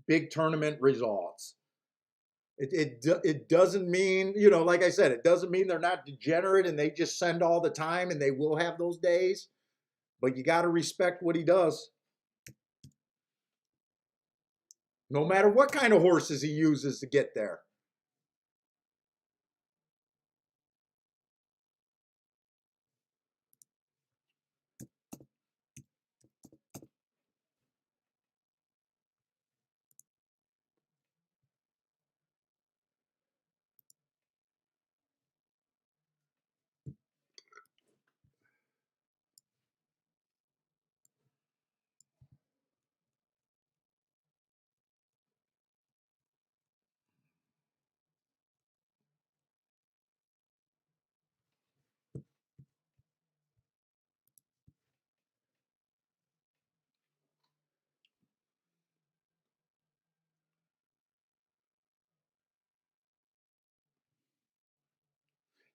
A: big tournament results. It doesn't mean, you know, like I said, it doesn't mean they're not degenerate and they just send all the time and they will have those days. But you got to respect what he does, no matter what kind of horses he uses to get there.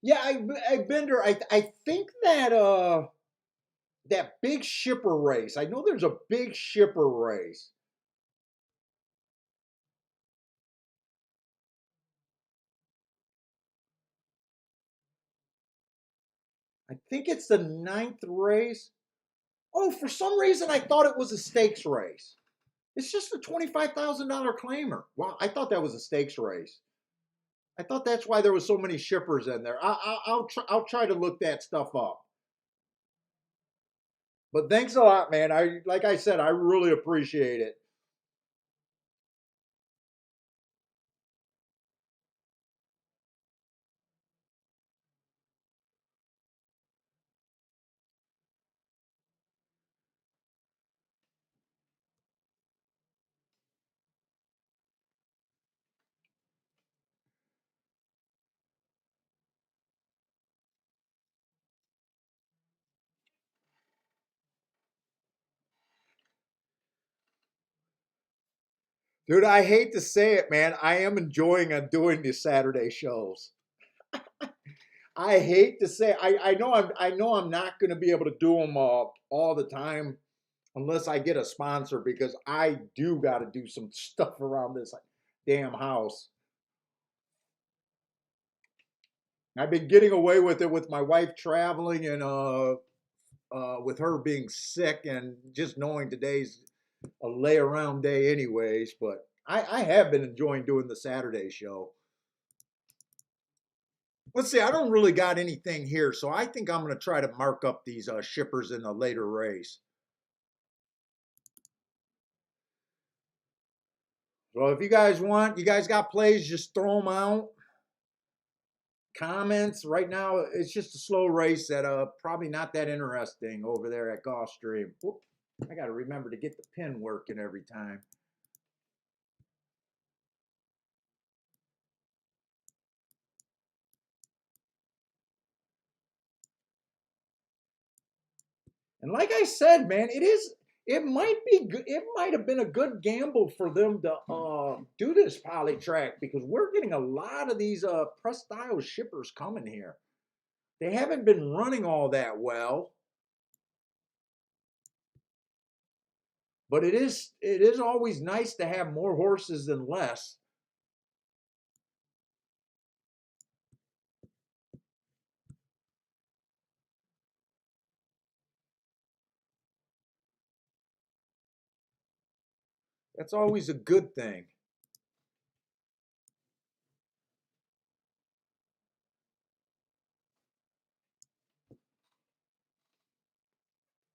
A: Yeah, I Bender. I think that that big shipper race. I know there's a big shipper race. I think it's the ninth race. Oh, for some reason I thought it was a stakes race. It's just a $25,000 claimer. Wow, I thought that was a stakes race. I thought that's why there was so many shippers in there. I'll try to look that stuff up. But thanks a lot, man. I like I said, I really appreciate it. Dude, I hate to say it, man. I am enjoying doing these Saturday shows. I hate to say I know I'm not going to be able to do them all the time unless I get a sponsor because I do got to do some stuff around this damn house. I've been getting away with it with my wife traveling and with her being sick and just knowing today's a lay around day anyways. But I have been enjoying doing the Saturday show. Let's see, I don't really got anything here, so I think I'm going to try to mark up these shippers in the later race. So if you guys want, you guys got plays, just throw them out. Comments right now, it's just a slow race that probably not that interesting over there at Gulfstream. Whoop, I got to remember to get the pin working every time. And like I said, man, it might be good. It might have been a good gamble for them to do this Polytrac because we're getting a lot of these press style shippers coming here. They haven't been running all that well, but it is always nice to have more horses than less. That's always a good thing.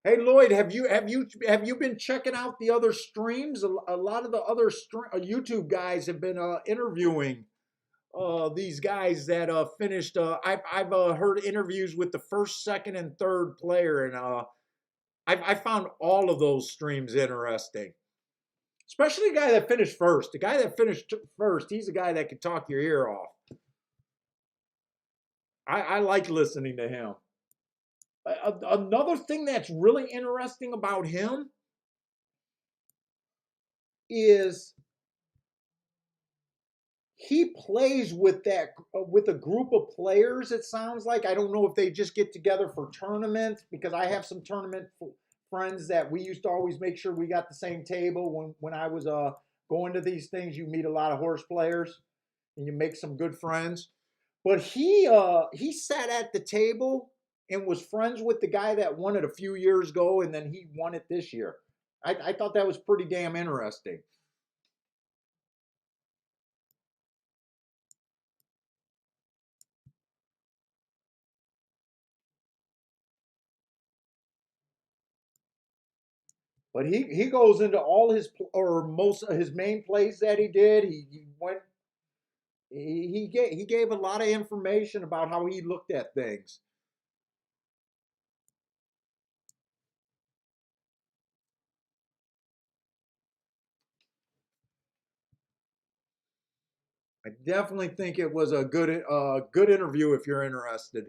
A: Hey Lloyd, have you been checking out the other streams? A lot of the other YouTube guys have been interviewing these guys that finished. I've heard interviews with the first, second, and third player, and I found all of those streams interesting. Especially the guy that finished first. The guy that finished first, he's the guy that can talk your ear off. I like listening to him. Another thing that's really interesting about him is he plays with that with a group of players. It sounds like, I don't know if they just get together for tournaments, because I have some tournament friends that we used to always make sure we got the same table when I was going to these things. You meet a lot of horse players and you make some good friends. But he sat at the table and was friends with the guy that won it a few years ago, and then he won it this year. I thought that was pretty damn interesting. But he goes into all his, or most of his main plays that he did. He went, he gave a lot of information about how he looked at things. I definitely think it was a good interview if you're interested.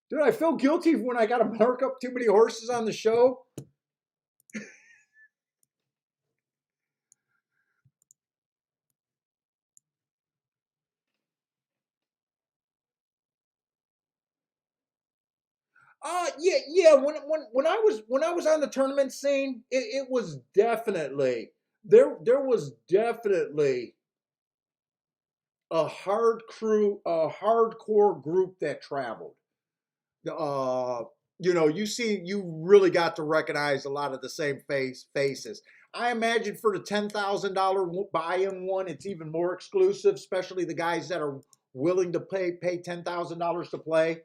A: Dude, I feel guilty when I got to mark up too many horses on the show. Yeah. When I was on the tournament scene, it was definitely, there was definitely a hardcore group that traveled. Uh, you really got to recognize a lot of the same faces. I imagine for the $10,000 buy-in one, it's even more exclusive, especially the guys that are willing to pay $10,000 to play.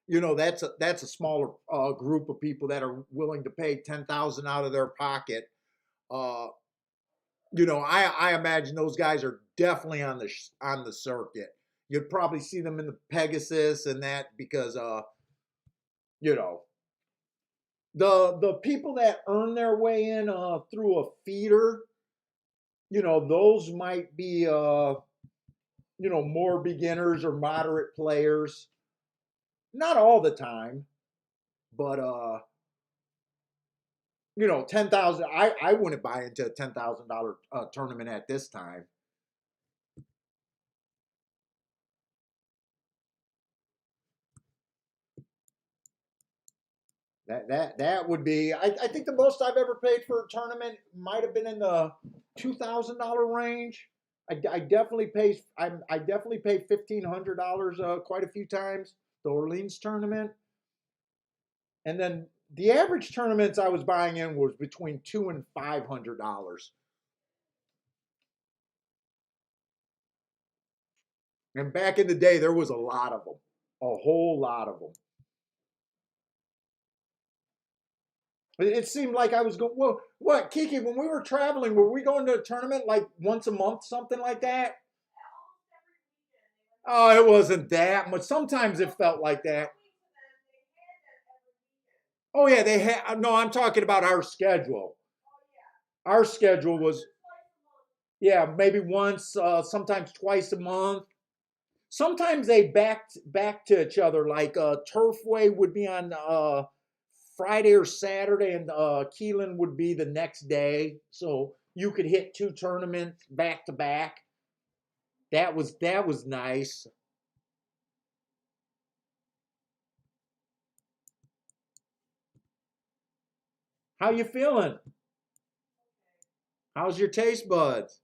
A: That's a smaller group of people that are willing to pay 10,000 out of their pocket. Uh, I imagine those guys are definitely on the circuit. You'd probably see them in the Pegasus and that, because you know the people that earn their way in through a feeder, those might be more beginners or moderate players. Not all the time, but 10,000. I wouldn't buy into a $10,000 tournament at this time. That would be. I think the most I've ever paid for a tournament might have been in the $2,000 range. I definitely paid $1,500 quite a few times. The Orleans tournament, and then the average tournaments I was buying in was between $200 and $500. And back in the day, there was a lot of them, a whole lot of them. It seemed like I was going. Well, what, Kiki? When we were traveling, were we going to a tournament like once a month, something like that? Oh, it wasn't that much. Sometimes it felt like that. Oh yeah, they had. No, I'm talking about our schedule. Our schedule was, yeah, maybe once, sometimes twice a month. Sometimes they back to each other. Like Turfway would be on Friday or Saturday, and Keelan would be the next day. So you could hit two tournaments back to back. That was nice. How you feeling? How's your taste buds?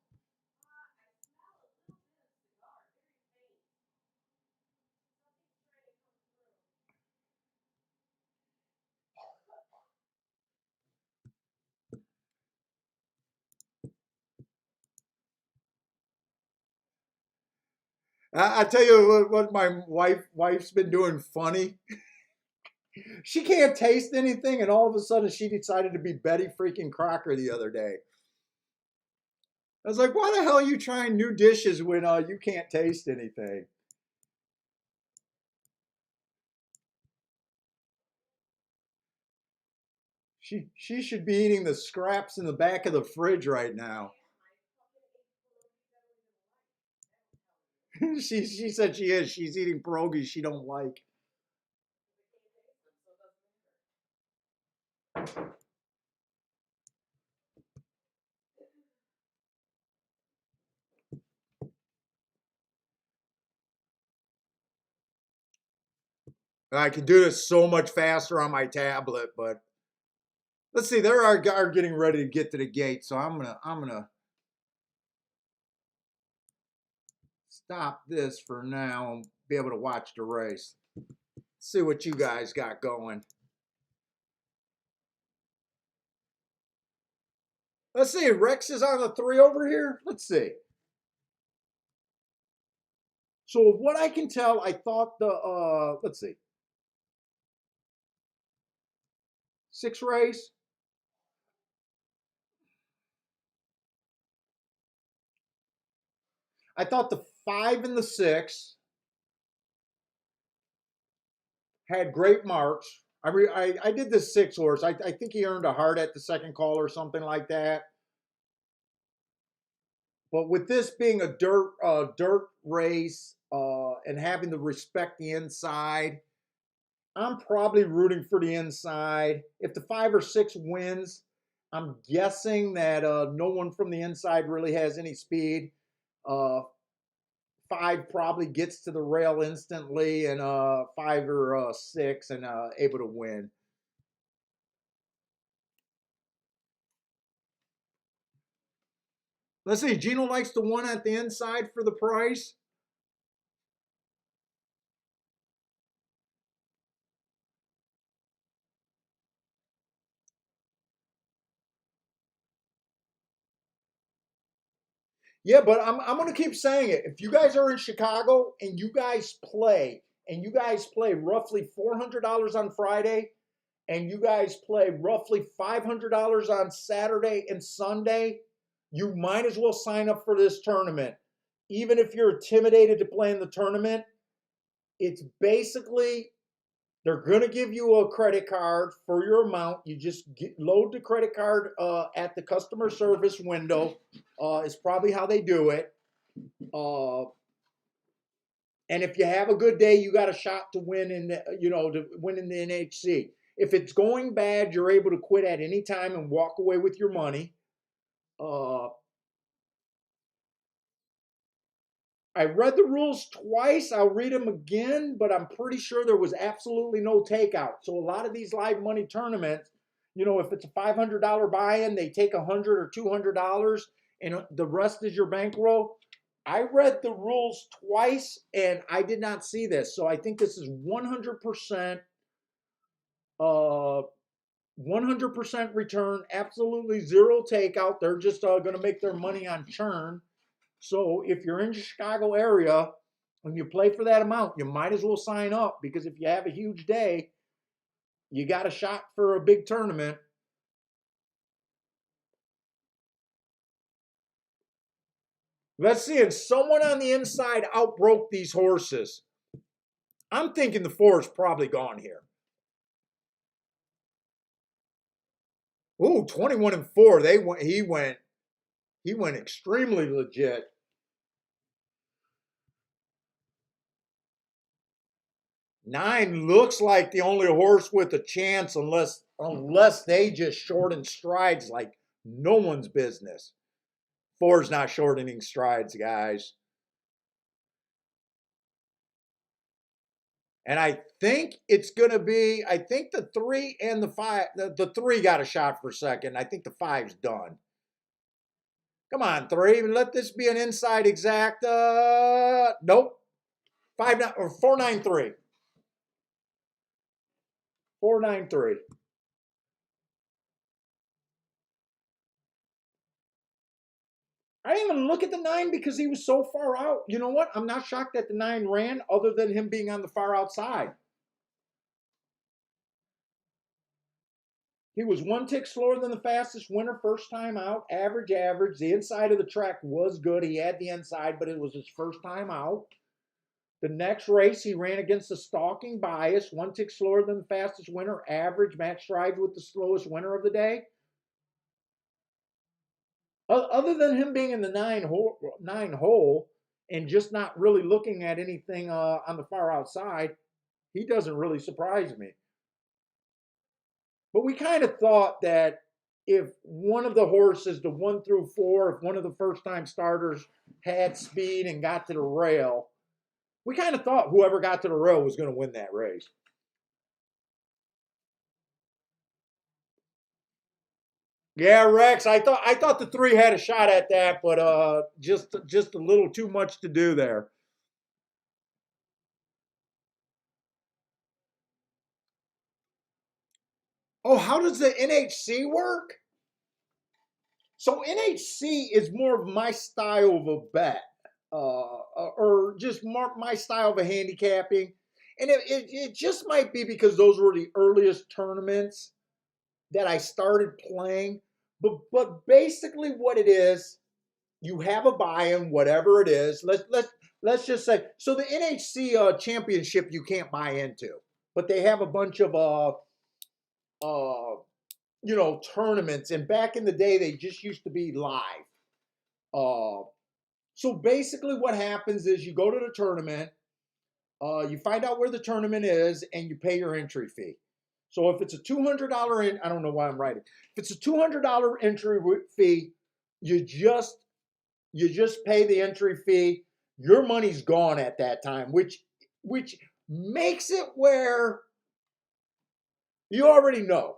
A: I tell you what my wife's been doing funny. She can't taste anything, and all of a sudden she decided to be Betty freaking Crocker the other day. I was like, why the hell are you trying new dishes when you can't taste anything? She should be eating the scraps in the back of the fridge right now. She said she is. She's eating pierogies she don't like. I can do this so much faster on my tablet, but let's see. They are getting ready to get to the gate, so I'm gonna stop this for now and be able to watch the race. See what you guys got going. Let's see. Rex is on the 3 over here. Let's see. So what I can tell, I thought the let's see, 6 race. I thought the 5 and the 6 had great marks. I did the 6 horse. I think he earned a heart at the second call or something like that. But with this being a dirt race and having to respect the inside, I'm probably rooting for the inside. If the 5 or 6 wins, I'm guessing that no one from the inside really has any speed. Uh, 5 probably gets to the rail instantly, and 5 or 6 and able to win. Let's see. Gino likes the one at the inside for the price. Yeah, but I'm going to keep saying it. If you guys are in Chicago and you guys play roughly $400 on Friday, and you guys play roughly $500 on Saturday and Sunday, you might as well sign up for this tournament. Even if you're intimidated to play in the tournament, it's basically they're going to give you a credit card for your amount. You just load the credit card at the customer service window. Is probably how they do it. Uh, and if you have a good day, you got a shot to win to win in the NHC. If it's going bad, you're able to quit at any time and walk away with your money. Uh, I read the rules twice. I'll read them again, but I'm pretty sure there was absolutely no takeout. So a lot of these live money tournaments, if it's a $500 buy-in, they take $100 or $200, and the rest is your bankroll. I read the rules twice, and I did not see this. So I think this is 100%, 100% return, absolutely zero takeout. They're just going to make their money on churn. So if you're in the Chicago area and you play for that amount, you might as well sign up, because if you have a huge day, you got a shot for a big tournament. Let's see. And someone on the inside outbroke these horses. I'm thinking the 4 is probably gone here. Ooh, 21 and 4. He went extremely legit. 9 looks like the only horse with a chance, unless they just shorten strides like no one's business. 4's not shortening strides, guys. And I think it's going to be, I think the 3 and the 5, the 3 got a shot for second. I think the 5's done. Come on, 3. Let this be an inside exact. Nope. 493. 493. I didn't even look at the 9 because he was so far out. You know what? I'm not shocked that the 9 ran, other than him being on the far outside. He was one tick slower than the fastest winner first time out. Average, average. The inside of the track was good. He had the inside, but it was his first time out. The next race, he ran against the stalking bias. One tick slower than the fastest winner. Average, match strides with the slowest winner of the day. Other than him being in the nine hole and just not really looking at anything on the far outside, he doesn't really surprise me. But we kind of thought that if one of the horses, the 1 through 4, if one of the first time starters had speed and got to the rail, we kind of thought whoever got to the rail was going to win that race. Yeah, Rex. I thought the 3 had a shot at that, but just a little too much to do there. Oh, how does the NHC work? So NHC is more of my style of a bet, or just more my style of a handicapping, and it just might be because those were the earliest tournaments that I started playing. But basically, what it is, you have a buy-in, whatever it is. Let's just say, so the NHC championship you can't buy into, but they have a bunch of tournaments, and back in the day they just used to be live. So basically what happens is you go to the tournament, you find out where the tournament is, and you pay your entry fee. So if it's a $200 I don't know why I'm writing. If it's a $200 entry fee, you just pay the entry fee. Your money's gone at that time, which makes it where you already know.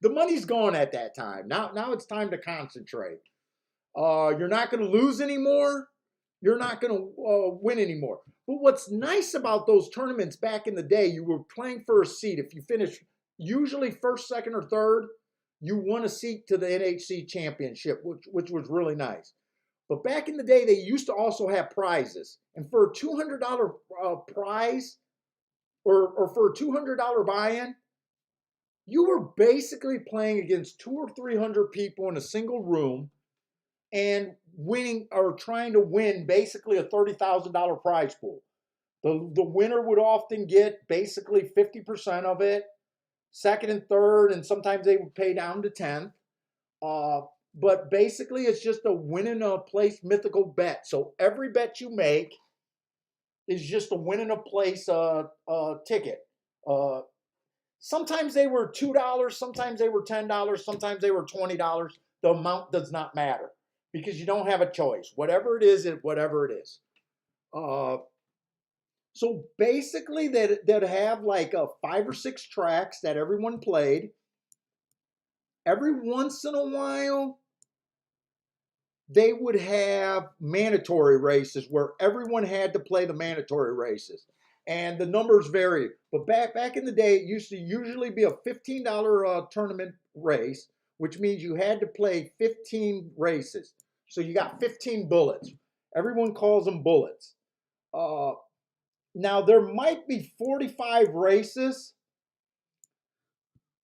A: The money's gone at that time. Now it's time to concentrate. You're not going to lose anymore. You're not going to win anymore. But what's nice about those tournaments back in the day, you were playing for a seat. If you finished usually first, second, or third, you won a seat to the NHC championship, which was really nice. But back in the day, they used to also have prizes. And for a $200 prize or for a $200 buy-in, you were basically playing against 200 or 300 people in a single room and winning or trying to win basically a $30,000 prize pool. The winner would often get basically 50% of it, second and third, and sometimes they would pay down to 10th. But basically, it's just a win in a place mythical bet. So every bet you make is just a win in a place ticket. Sometimes they were $2, sometimes they were $10, sometimes they were $20. The amount does not matter because you don't have a choice. Whatever it is, whatever it is. So basically, they'd have like 5 or 6 tracks that everyone played. Every once in a while, they would have mandatory races where everyone had to play the mandatory races. And the numbers vary. But back in the day, it used to usually be a $15 tournament race, which means you had to play 15 races. So you got 15 bullets. Everyone calls them bullets. Now, there might be 45 races.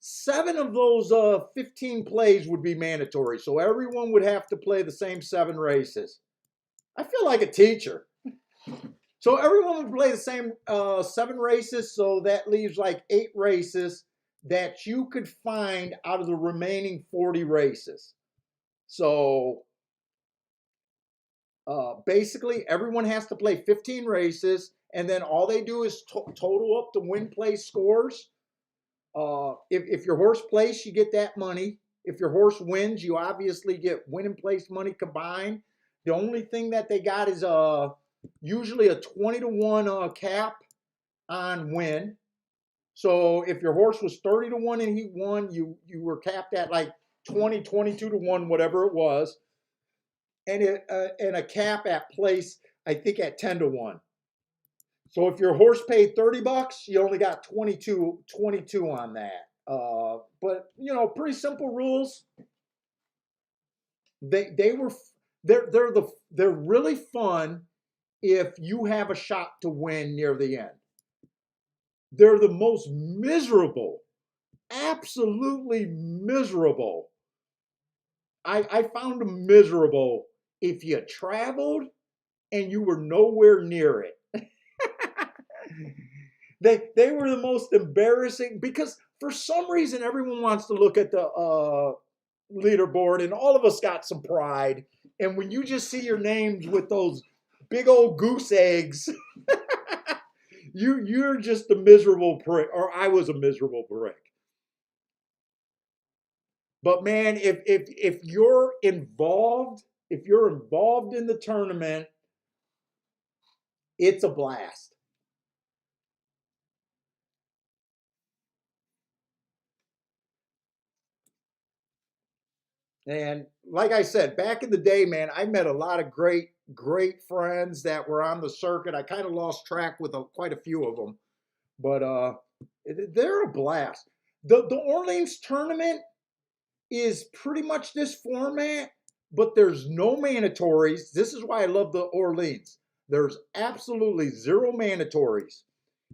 A: 7 of those 15 plays would be mandatory. So everyone would have to play the same 7 races. I feel like a teacher. So everyone would play the same 7 races. So that leaves like 8 races that you could find out of the remaining 40 races. So basically everyone has to play 15 races. And then all they do is total up the win-place scores. If your horse plays, you get that money. If your horse wins, you obviously get win and place money combined. The only thing that they got is usually a 20-to-1 cap on win. So if your horse was 30-to-1 and he won, you were capped at like 20, 22-to-1, whatever it was, and a cap at place, I think at 10-to-1. So if your horse paid $30, you only got 22 on that. But pretty simple rules. They're really fun if you have a shot to win near the end. They're the most miserable absolutely miserable. I found them miserable if you traveled and you were nowhere near it. They were the most embarrassing because for some reason everyone wants to look at the leaderboard, and all of us got some pride. And when you just see your names with those big old goose eggs, you're just a miserable prick, or I was a miserable prick. But man, if you're involved, if you're involved in the tournament, it's a blast. And like I said, back in the day, man, I met a lot of great friends that were on the circuit. I kind of lost track with quite a few of them, but they're a blast. The Orleans tournament is pretty much this format, but there's no mandatories. This is why I love the Orleans. There's absolutely zero mandatories.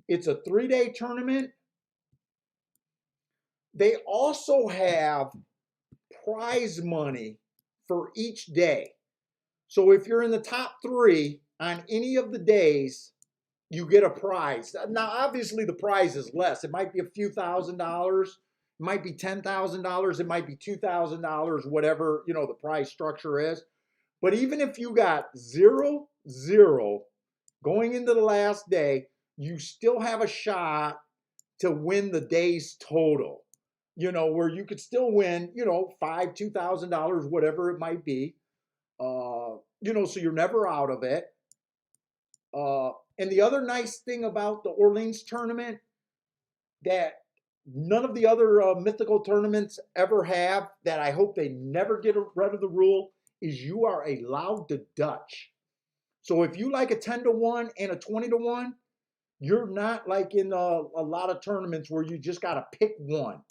A: It's a 3-day tournament. They also have prize money for each day. So if you're in the top 3 on any of the days, you get a prize. Now, obviously, the prize is less. It might be a few $1,000s. It might be $10,000. It might be $2,000, whatever, the prize structure is. But even if you got 0-0 going into the last day, you still have a shot to win the day's total. Where you could still win, $2,000, whatever it might be. So you're never out of it. And the other nice thing about the Orleans tournament that none of the other mythical tournaments ever have, that I hope they never get rid of the rule, is you are allowed to Dutch. So if you like a 10-1 and a 20-1, you're not like in a lot of tournaments where you just got to pick one.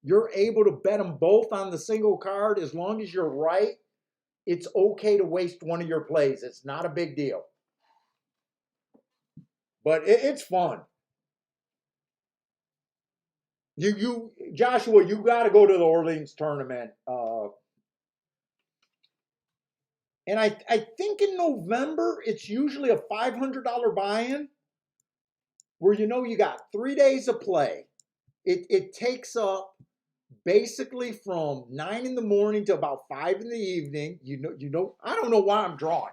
A: You're able to bet them both on the single card. As long as you're right, it's okay to waste one of your plays. It's not a big deal. But it's fun. Joshua, you got to go to the Orleans tournament. And I think in November, it's usually a $500 buy-in where you got 3 days of play. It takes up basically from 9 in the morning to about 5 in the evening. I don't know why I'm drawing.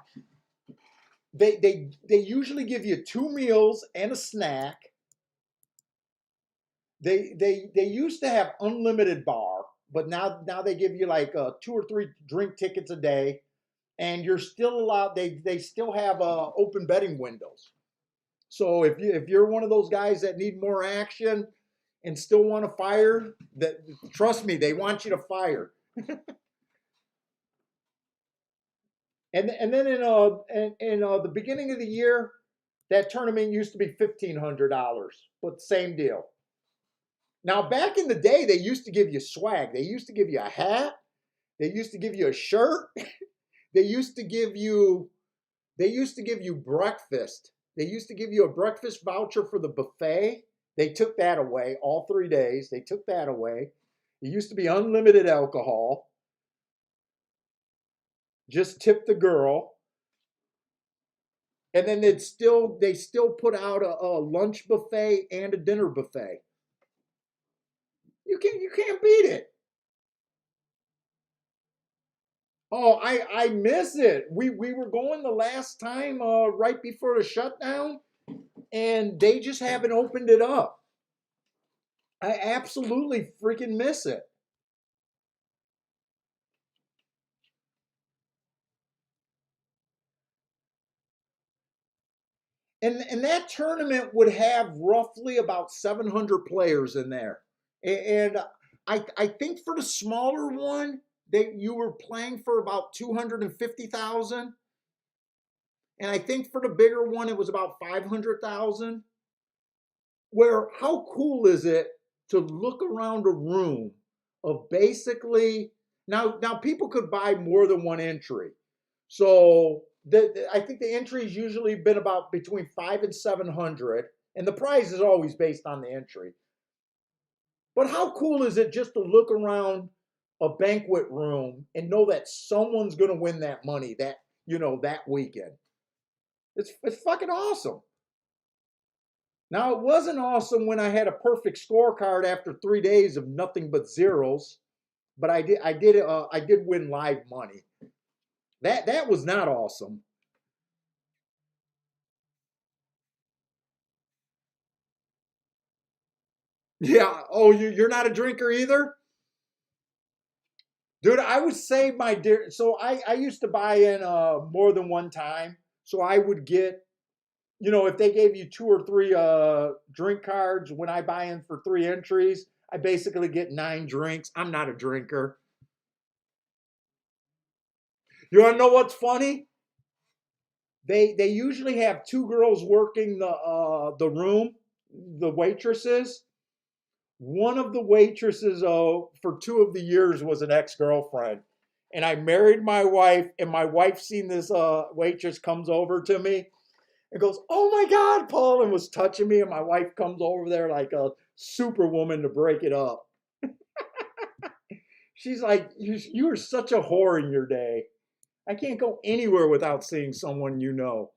A: They usually give you 2 meals and a snack. They used to have unlimited bar, but now they give you like 2 or 3 drink tickets a day, and you're still allowed. They still have open betting windows. So if you're one of those guys that need more action and still want to fire, that trust me, they want you to fire. And then in the beginning of the year, that tournament used to be $1,500, but same deal. Now back in the day, they used to give you swag. They used to give you a hat. They used to give you a shirt. They used to give you breakfast. They used to give you a breakfast voucher for the buffet. They took that away all 3 days. They took that away. It used to be unlimited alcohol. Just tip the girl. And then they still put out a lunch buffet and a dinner buffet. You can't beat it. Oh, I miss it. We were going the last time right before the shutdown, and they just haven't opened it up. I absolutely freaking miss it. And that tournament would have roughly about 700 players in there. And I think for the smaller one, you were playing for about 250,000. And I think for the bigger one, it was about 500,000. Where how cool is it to look around a room of basically now people could buy more than one entry. So I think the entry's usually been about between 5 and 700, and the prize is always based on the entry. But how cool is it just to look around a banquet room and know that someone's going to win that money that weekend? It's fucking awesome. Now, it wasn't awesome when I had a perfect scorecard after 3 days of nothing but zeros, but I did win live money. That was not awesome. Yeah. Oh, you're not a drinker either, dude. I would save my dear. So I used to buy in more than one time. So I would get, if they gave you two or three drink cards when I buy in for 3 entries, I basically get 9 drinks. I'm not a drinker. You want to know what's funny? They usually have two girls working the room, the waitresses. One of the waitresses for 2 of the years was an ex-girlfriend. And I married my wife, and my wife seen this waitress comes over to me and goes, "Oh my God, Paul," and was touching me, and my wife comes over there like a superwoman to break it up. She's like, you are such a whore in your day. I can't go anywhere without seeing someone you know.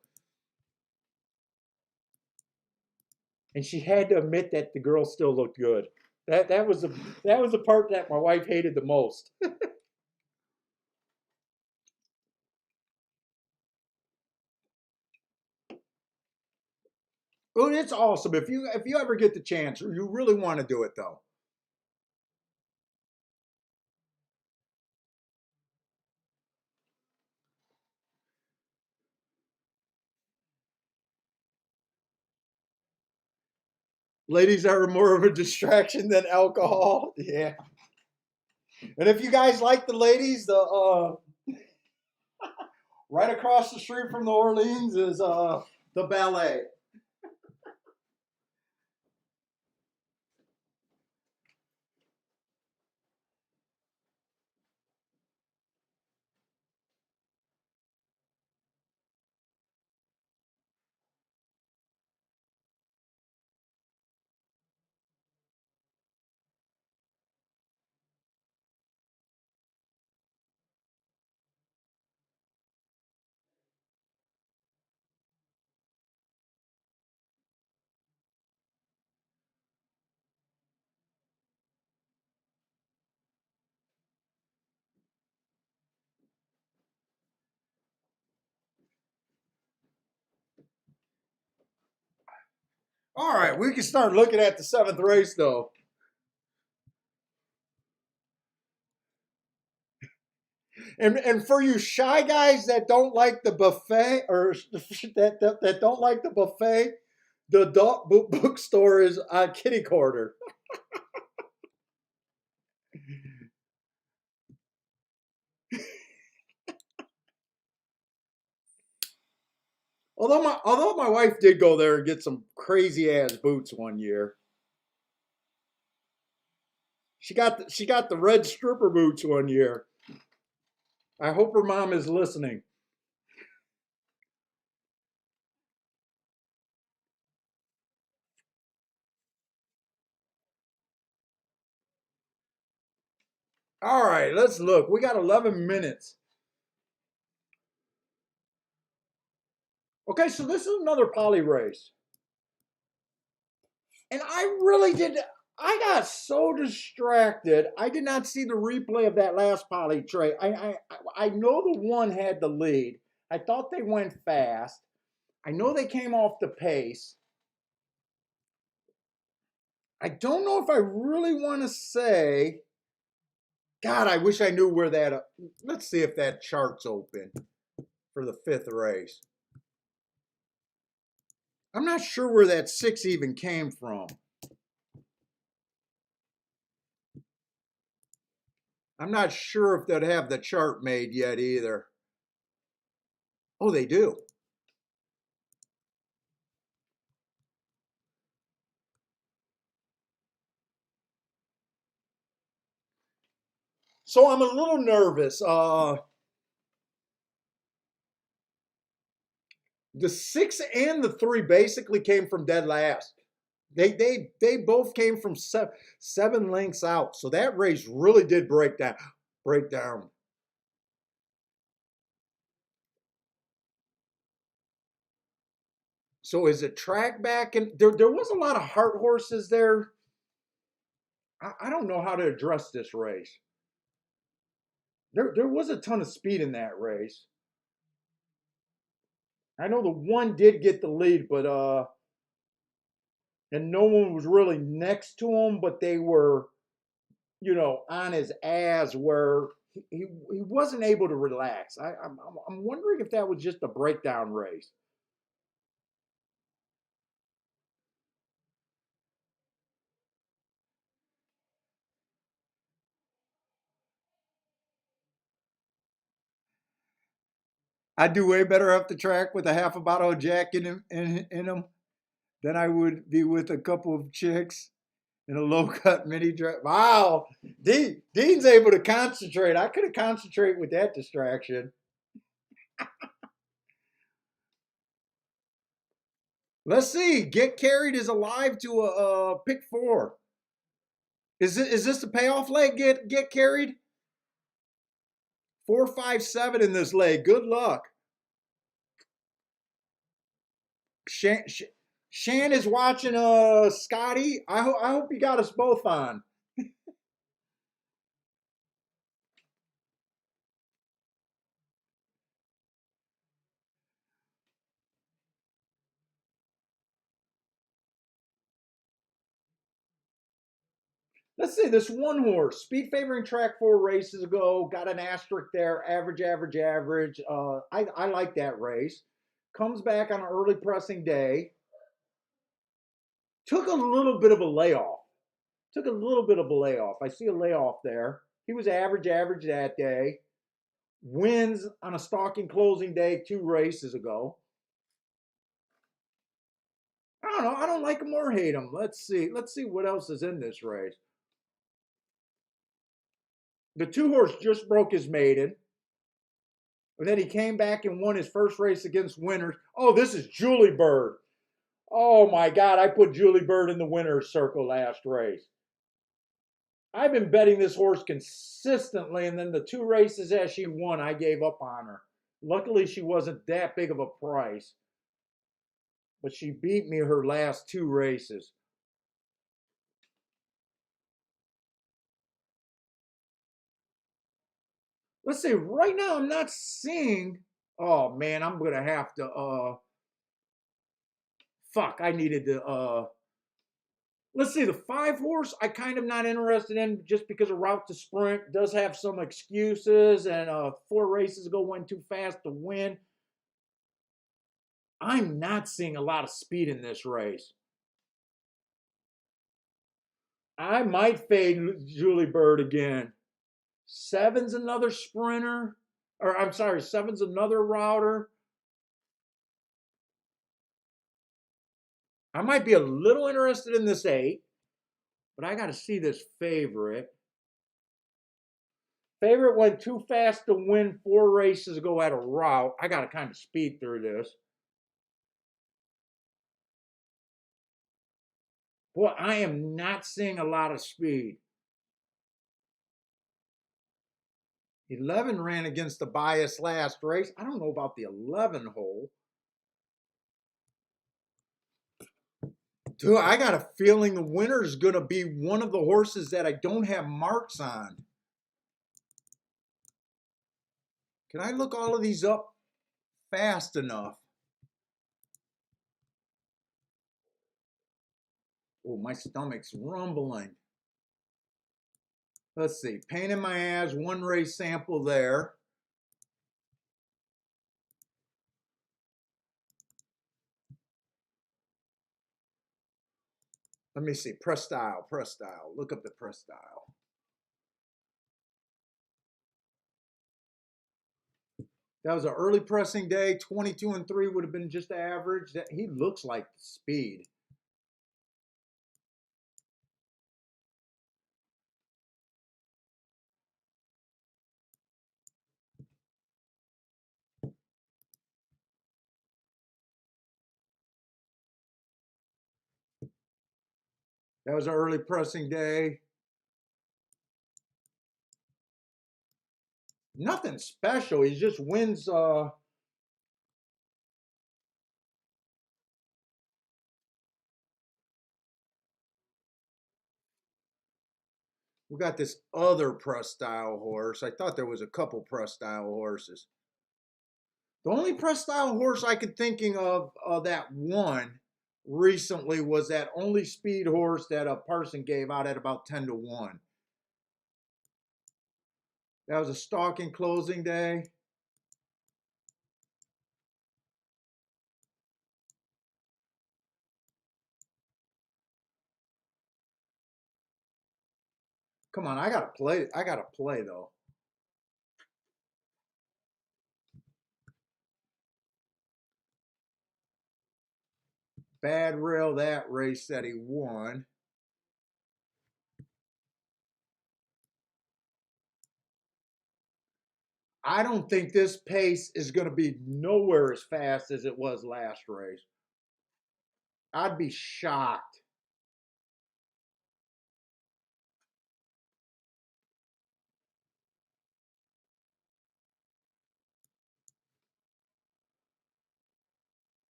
A: And she had to admit that the girl still looked good. That was the part that my wife hated the most. Oh, it's awesome. If you ever get the chance, you really want to do it though. Ladies are more of a distraction than alcohol. Yeah. And if you guys like the ladies, the right across the street from the Orleans is the ballet. All right, we can start looking at the seventh race though. And for you shy guys that don't like the buffet or that don't like the buffet, the adult bookstore is a kitty corner. Although my wife did go there and get some crazy ass boots one year. She got the red stripper boots one year. I hope her mom is listening. All right, let's look. We got 11 minutes. Okay, so this is another poly race. And I really did. I got so distracted. I did not see the replay of that last Polytrac. I know the one had the lead. I thought they went fast. I know they came off the pace. I don't know if I really want to say. God, I wish I knew where that. Let's see if that chart's open for the fifth race. I'm not sure where that 6 even came from. I'm not sure if they'd have the chart made yet either. Oh, they do. So I'm a little nervous. The 6 and the 3 basically came from dead last. They both came from seven lengths out. So that race really did break down. So is it track back? And there was a lot of heart horses there. I don't know how to address this race. There was a ton of speed in that race. I know the one did get the lead, but and no one was really next to him, but they were, on his ass where he wasn't able to relax. I'm wondering if that was just a breakdown race. I'd do way better off the track with a half a bottle of Jack in him than I would be with a couple of chicks in a low cut mini dress. Wow, Dean's able to concentrate. I could have concentrated with that distraction. Let's see. Get Carried is alive to a pick four. Is this the payoff leg? Get Carried. 4, 5, 7 in this leg. Good luck. Shan is watching Scotty. I hope you got us both on. Let's see this one horse, speed favoring track 4 races ago, got an asterisk there, average, average, average. I like that race. Comes back on an early pressing day. Took a little bit of a layoff. Took a little bit of a layoff. I see a layoff there. He was average, average that day. Wins on a stalking closing day 2 races ago. I don't know. I don't like him or hate him. Let's see. Let's see what else is in this race. The 2 horse just broke his maiden. And then he came back and won his first race against winners. Oh, this is Julie Bird. Oh my God, I put Julie Bird in the winner's circle last race. I've been betting this horse consistently, and then the 2 races that she won, I gave up on her. Luckily, she wasn't that big of a price, but she beat me her last 2 races. Let's see, right now I'm not seeing. Oh man, I'm gonna have to fuck, I needed to let's see, the 5 horse I kind of not interested in just because of route to sprint does have some excuses, and 4 races ago went too fast to win. I'm not seeing a lot of speed in this race. I might fade Julie Bird again. Seven's another sprinter, or I'm sorry, seven's another router. I might be a little interested in this 8, but I got to see this favorite. Favorite went too fast to win 4 races ago at a route. I got to kind of speed through this. Boy, I am not seeing a lot of speed. 11 ran against the bias last race. I don't know about the 11 hole. Dude, I got a feeling the winner is going to be one of the horses that I don't have marks on. Can I look all of these up fast enough? Oh, my stomach's rumbling. Let's see. Pain in my ass, 1 race sample there. Let me see. Press style, press style. Look up the press style. That was an early pressing day. 22 and 3 would have been just average. He looks like speed. That was an early pressing day. Nothing special. He just wins. We got this other press style horse. I thought there was a couple press style horses. The only press style horse I could thinking of that won recently was that only speed horse that a person gave out at about 10-1. That was a stalking closing day. Come on, I gotta play. I gotta play though. Bad rail that race that he won. I don't think this pace is going to be nowhere as fast as it was last race. I'd be shocked.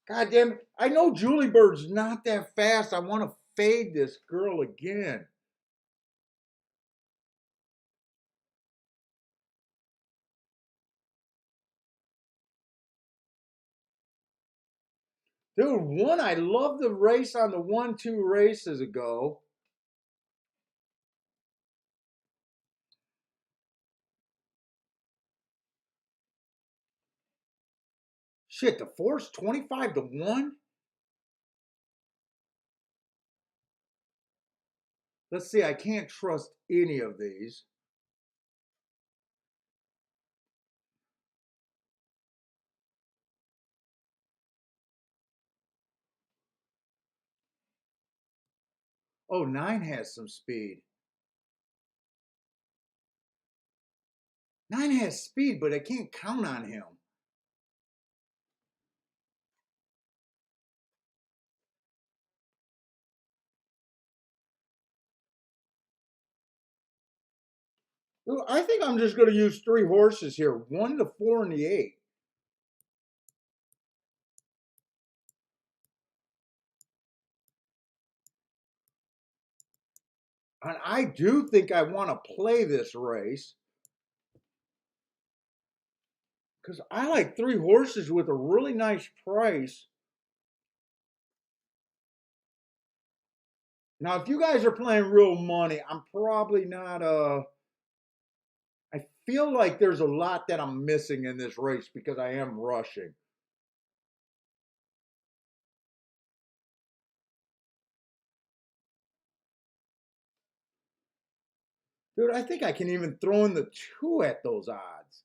A: God damn it. I know Julie Bird's not that fast. I want to fade this girl again. Dude, one, I love the race on the 1-2 races ago. Shit, the four's 25-1? Let's see, I can't trust any of these. Oh, 9 has some speed. 9 has speed, but I can't count on him. I think I'm just going to use 3 horses here, 1, the 4, and the 8. And I do think I want to play this race because I like 3 horses with a really nice price. Now, if you guys are playing real money, I'm probably not. I feel like there's a lot that I'm missing in this race because I am rushing. Dude, I think I can even throw in the 2 at those odds.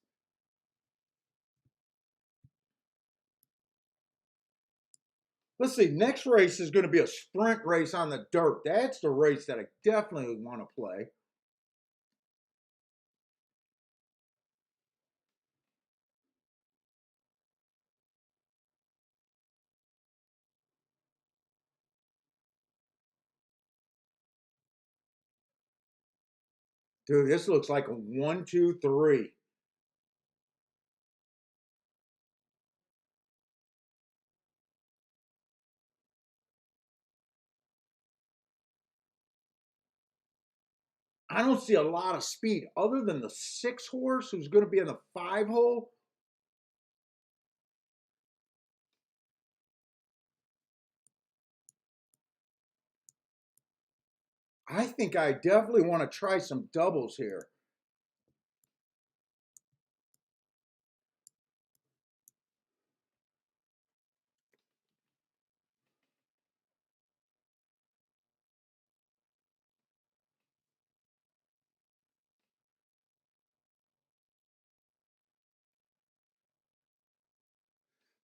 A: Let's see, next race is going to be a sprint race on the dirt. That's the race that I definitely want to play. Dude, this looks like a 1-2-3. I don't see a lot of speed other than the 6 horse who's going to be in the 5 hole. I think I definitely want to try some doubles here.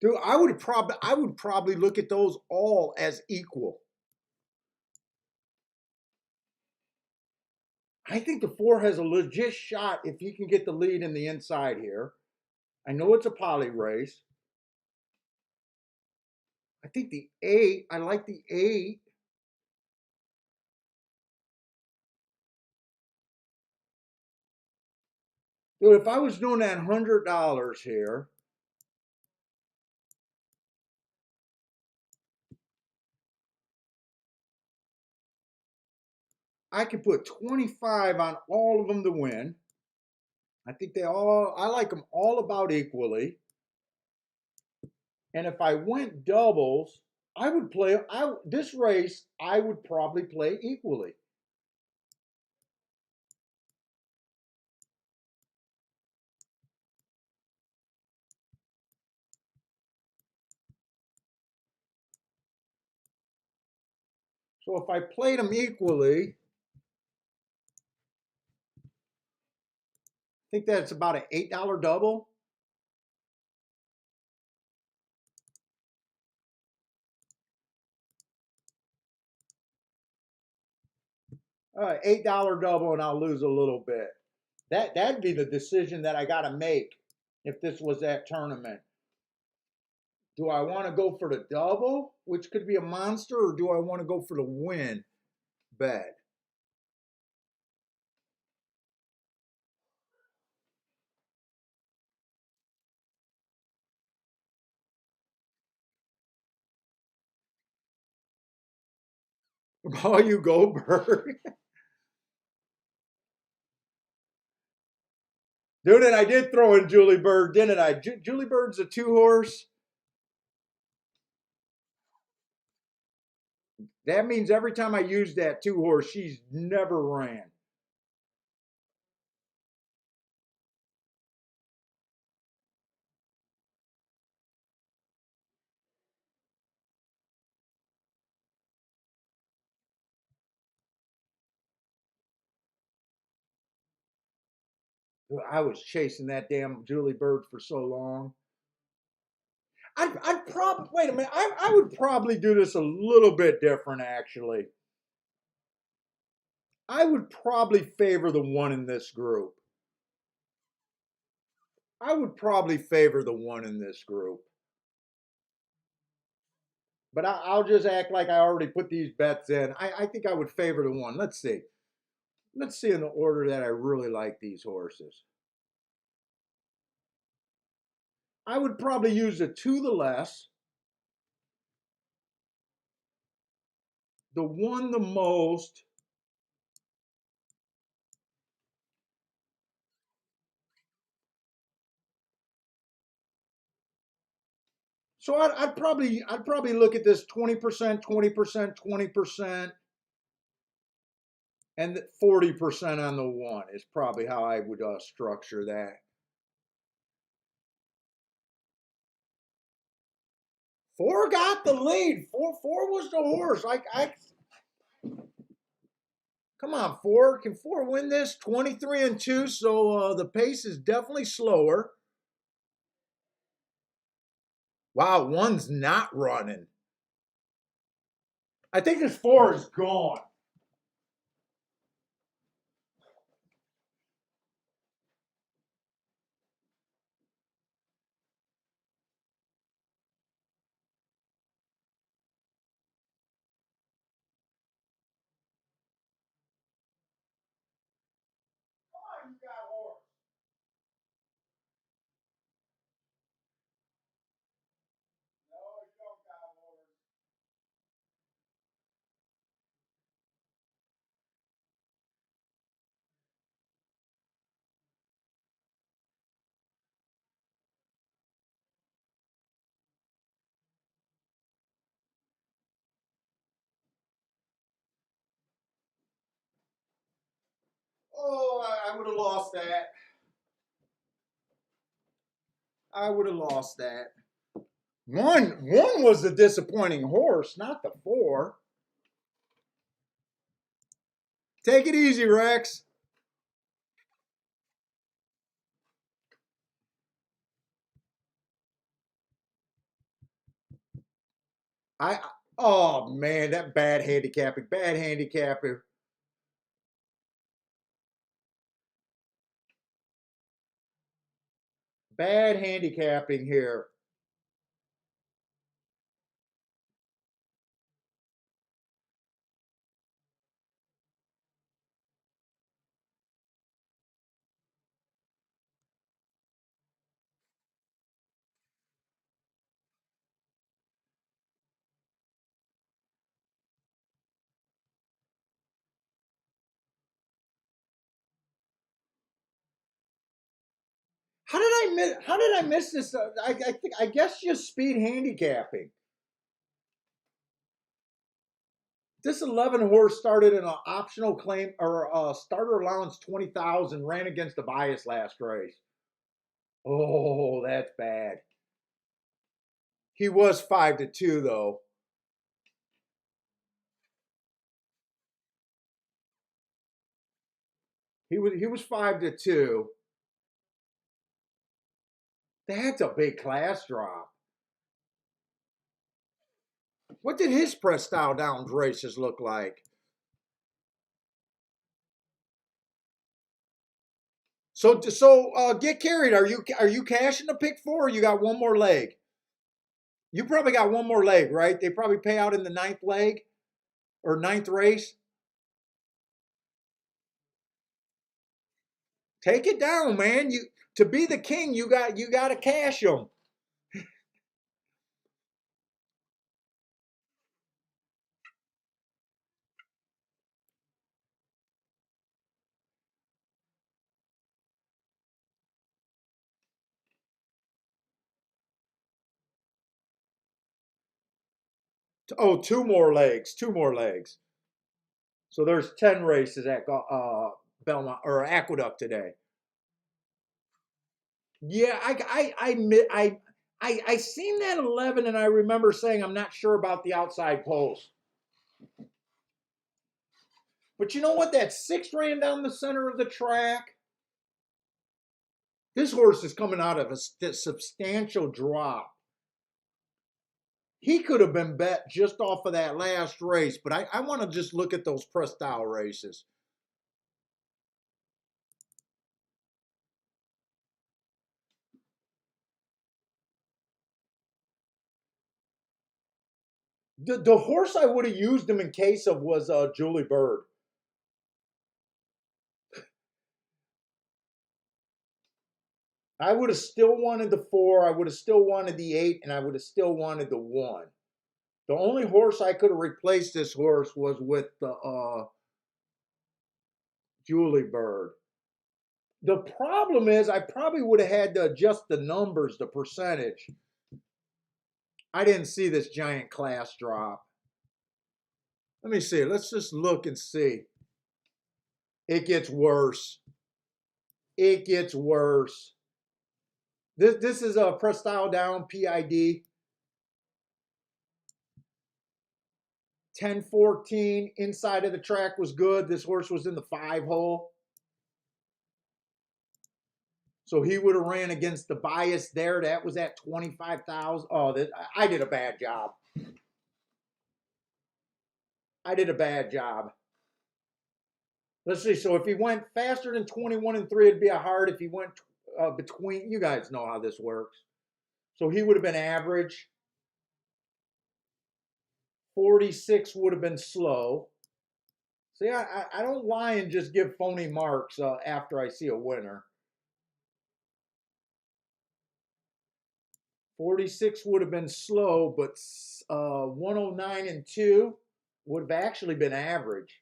A: Dude, I would probably look at those all as equal. I think the 4 has a legit shot if he can get the lead in the inside here. I know it's a poly race. I think the 8, I like the 8. Dude, if I was doing that $100 here, I could put 25 on all of them to win. I think I like them all about equally. And if I went doubles, I would play, this race, I would probably play equally. So if I played them equally, I think that's about an $8 double. $8 double, and I'll lose a little bit. That'd be the decision that I got to make if this was that tournament. Do I want to go for the double, which could be a monster, or do I want to go for the win bet? Oh, you go, Bird. Dude, and I did throw in Julie Bird, didn't I? Julie Bird's a 2-horse. That means every time I use that 2-horse, she's never ran. I was chasing that damn Julie Bird for so long. I'd probably, wait a minute, I would probably do this a little bit different, actually. I would probably favor the one in this group. I would probably favor the one in this group. But I'll just act like I already put these bets in. I think I would favor the one. Let's see. Let's see in the order that I really like these horses. I would probably use the 2 the less, the 1 the most, so I'd probably look at this 20%, 20%, 20%, and 40% on the 1 is probably how I would structure that. 4 got the lead. Four was the horse. Come on, 4. Can 4 win this? 23-2. So the pace is definitely slower. Wow, 1's not running. I think this 4 is gone. Come on, you got horse. No, you don't got horse. Oh, I would have lost that. I would have lost that. One was the disappointing horse, not the 4. Take it easy, Rex. I oh man, that bad handicapping. Bad handicapping here. How did I miss this? I guess just speed handicapping. This 11 horse started in an optional claim or starter allowance 20,000. Ran against the bias last race. Oh, that's bad. He was 5-2 though. He was 5-2. That's a big class drop. What did his press style downs races look like? So get carried. Are you cashing the pick four? Or you got one more leg. You probably got one more leg, right? They probably pay out in the ninth leg or ninth race. Take it down, man. You to be the king, you got to cash them. Oh, two more legs. So there's 10 races at Belmont or Aqueduct today. Yeah, I seen that 11 and I remember saying I'm not sure about the outside post. But you know what? That 6 ran down the center of the track. This horse is coming out of a substantial drop. He could have been bet just off of that last race, but I want to just look at those press style races. The horse I would have used him in case of was Julie Bird. I would have still wanted the 4, I would have still wanted the 8, and I would have still wanted the 1. The only horse I could have replaced this horse was with the Julie Bird. The problem is I probably would have had to adjust the numbers, the percentage. I didn't see this giant class drop. Let me see. Let's just look and see. It gets worse. It gets worse. This is a press style down PID. 10-14 inside of the track was good. This horse was in the 5 hole. So he would have ran against the bias there. That was at 25,000. Oh, I did a bad job. I did a bad job. Let's see. So if he went faster than 21-3, it'd be a hard. If he went between, you guys know how this works. So he would have been average. 46 would have been slow. See, I don't lie and just give phony marks after I see a winner. 46 would have been slow, but 109-2 would have actually been average.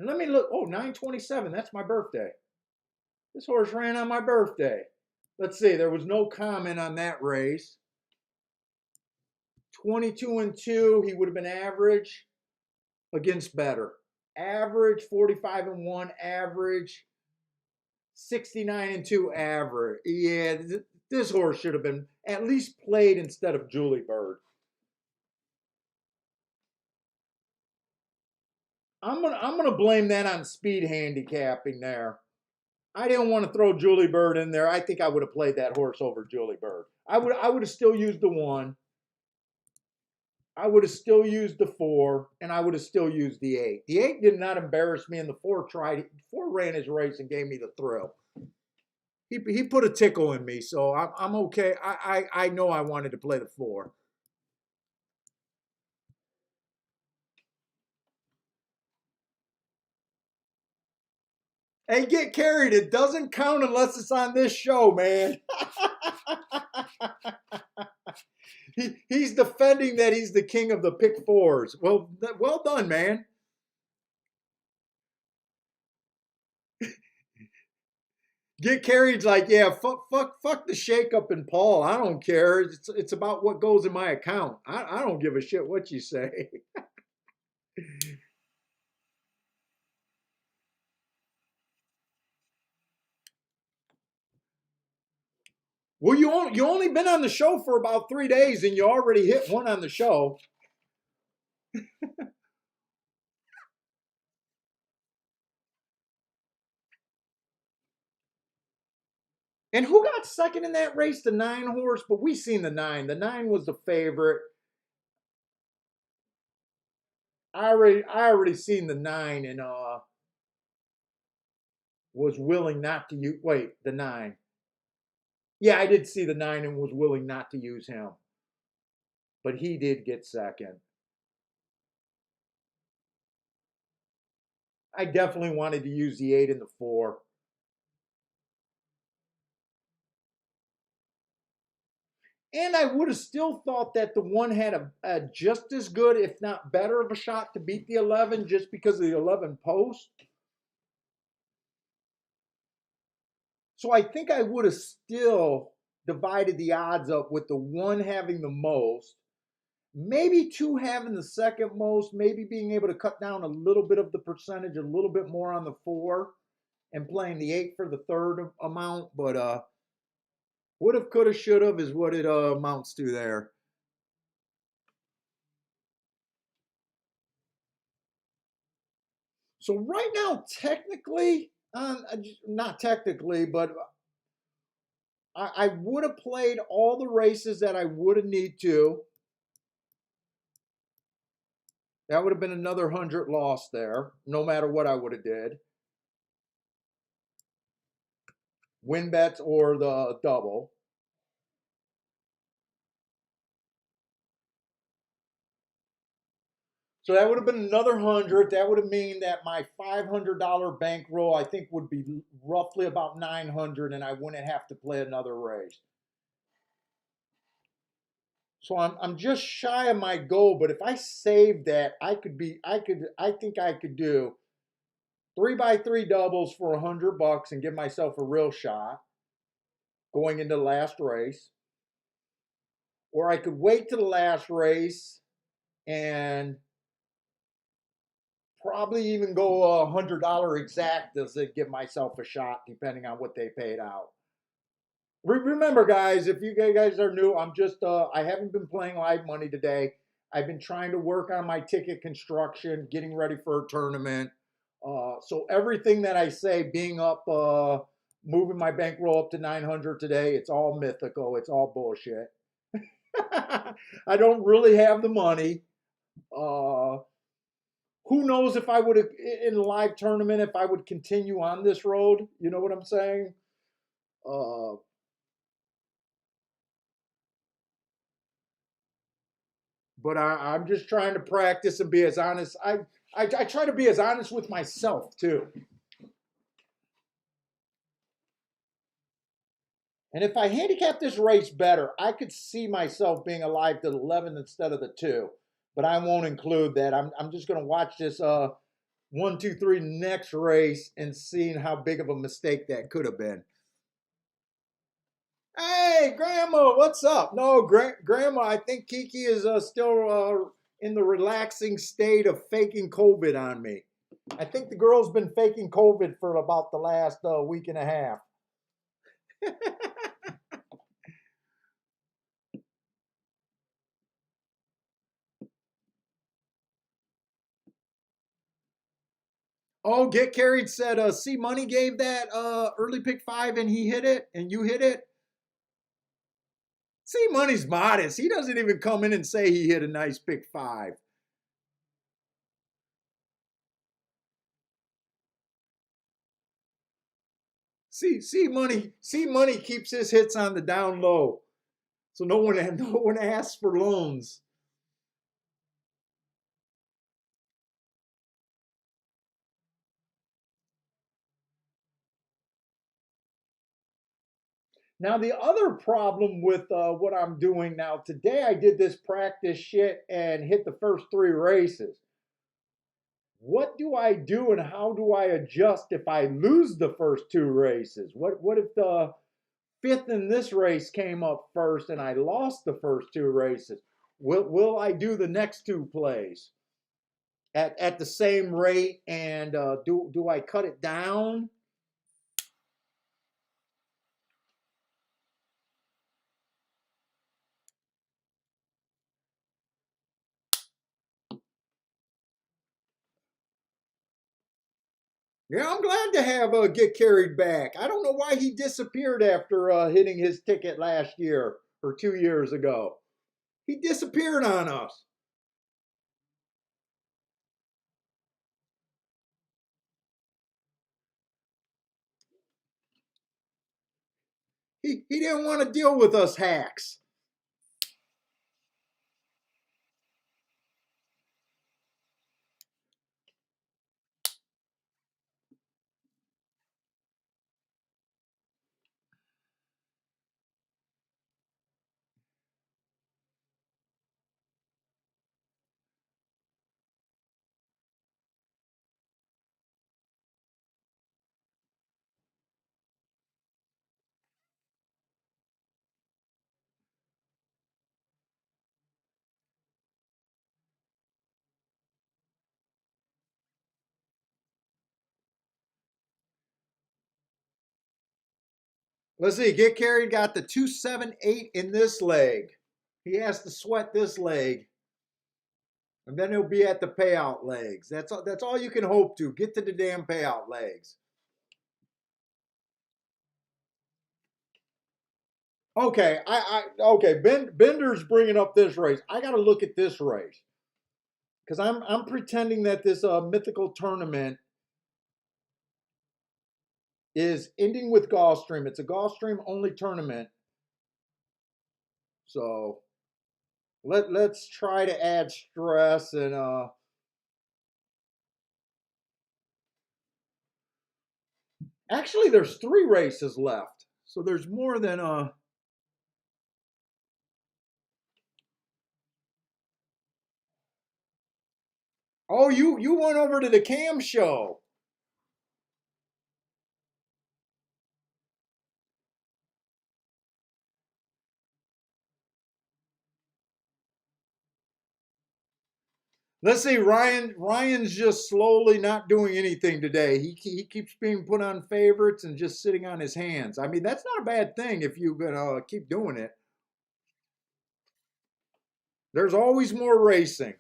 A: And let me look. Oh, 927. That's my birthday. This horse ran on my birthday. Let's see. There was no comment on that race. 22-2. He would have been average against better. Average 45-1. Average 69-2. Average. Yeah, this horse should have been at least played instead of Julie Bird. I'm gonna blame that on speed handicapping there. I didn't want to throw Julie Bird in there. I think I would have played that horse over Julie Bird. I would have still used the 1. I would have still used the 4, and I would have still used the 8. The 8 did not embarrass me, and the 4 ran his race and gave me the thrill. He put a tickle in me, so I'm okay. I know I wanted to play the 4. Hey, get carried. It doesn't count unless it's on this show, man. He's defending that he's the king of the pick 4s. Well done, man. Get carried like, yeah, fuck the shakeup in Paul. I don't care. It's about what goes in my account. I don't give a shit what you say. Well, you only been on the show for about 3 days, and you already hit one on the show. And who got second in that race? The 9 horse, but we seen the 9. The 9 was the favorite. I already seen the 9 and was willing not to use. Wait, the 9. Yeah, I did see the 9 and was willing not to use him, but he did get second. I definitely wanted to use the 8 and the 4. And I would have still thought that the 1 had a just as good, if not better, of a shot to beat the 11 just because of the 11 post. So I think I would have still divided the odds up with the 1 having the most, maybe 2 having the second most, maybe being able to cut down a little bit of the percentage, a little bit more on the 4, and playing the 8 for the third amount. But would have, could have, should have is what it amounts to there. So right now, technically, not technically, but I would have played all the races that I would have need to. That would have been another 100 lost there, no matter what I would have did. Win bets or the double. So that would have been another 100. That would have mean that my $500 bankroll, I think, would be roughly about 900, and I wouldn't have to play another race. So I'm just shy of my goal, but if I save that, I think I could do 3x3 doubles for $100 and give myself a real shot going into the last race. Or I could wait to the last race and probably even go $100 exactas to give myself a shot, depending on what they paid out. Remember, guys, if you guys are new, I haven't been playing live money today. I've been trying to work on my ticket construction, getting ready for a tournament. So everything that I say, being up, moving my bankroll up to 900 today, it's all mythical. It's all bullshit. I don't really have the money. Uh, who knows if I would have, in a live tournament, if I would continue on this road? You know what I'm saying? Uh, but I'm just trying to practice and be as honest. I try to be as honest with myself too. And if I handicap this race better, I could see myself being alive to the 11 instead of the 2. But I won't include that. I'm just going to watch this 1, 2, 3 next race and seeing how big of a mistake that could have been. Hey, Grandma, what's up? No, Grandma, I think Kiki is still in the relaxing state of faking COVID on me. I think the girl's been faking COVID for about the last week and a half. Oh, Get Carried said C Money gave that early pick 5 and he hit it and you hit it. C Money's modest. He doesn't even come in and say he hit a nice pick 5. C Money keeps his hits on the down low. So no one asks for loans. Now, the other problem with what I'm doing now, today I did this practice shit and hit the first 3 races. what do I do and how do I adjust if I lose the first two races? What if the fifth in this race came up first and I lost the first two races? Will I do the next two plays at the same rate, and do I cut it down? Yeah, I'm glad to have Get Carried back. I don't know why he disappeared after hitting his ticket last year or 2 years ago. He disappeared on us. He didn't want to deal with us hacks. Let's see. Get Carried got the 278 in this leg. He has to sweat this leg, and then he'll be at the payout legs. That's all you can hope to get to the damn payout legs. Okay, okay. Bender's bringing up this race. I got to look at this race because I'm pretending that this mythical tournament is ending with Gulfstream. It's a Gulfstream only tournament, so let's try to add stress and actually there's three races left, so there's more than oh, you went over to the Cam show. Let's see, Ryan's just slowly not doing anything today. He keeps being put on favorites and just sitting on his hands. I mean, that's not a bad thing if you're gonna keep doing it. There's always more racing.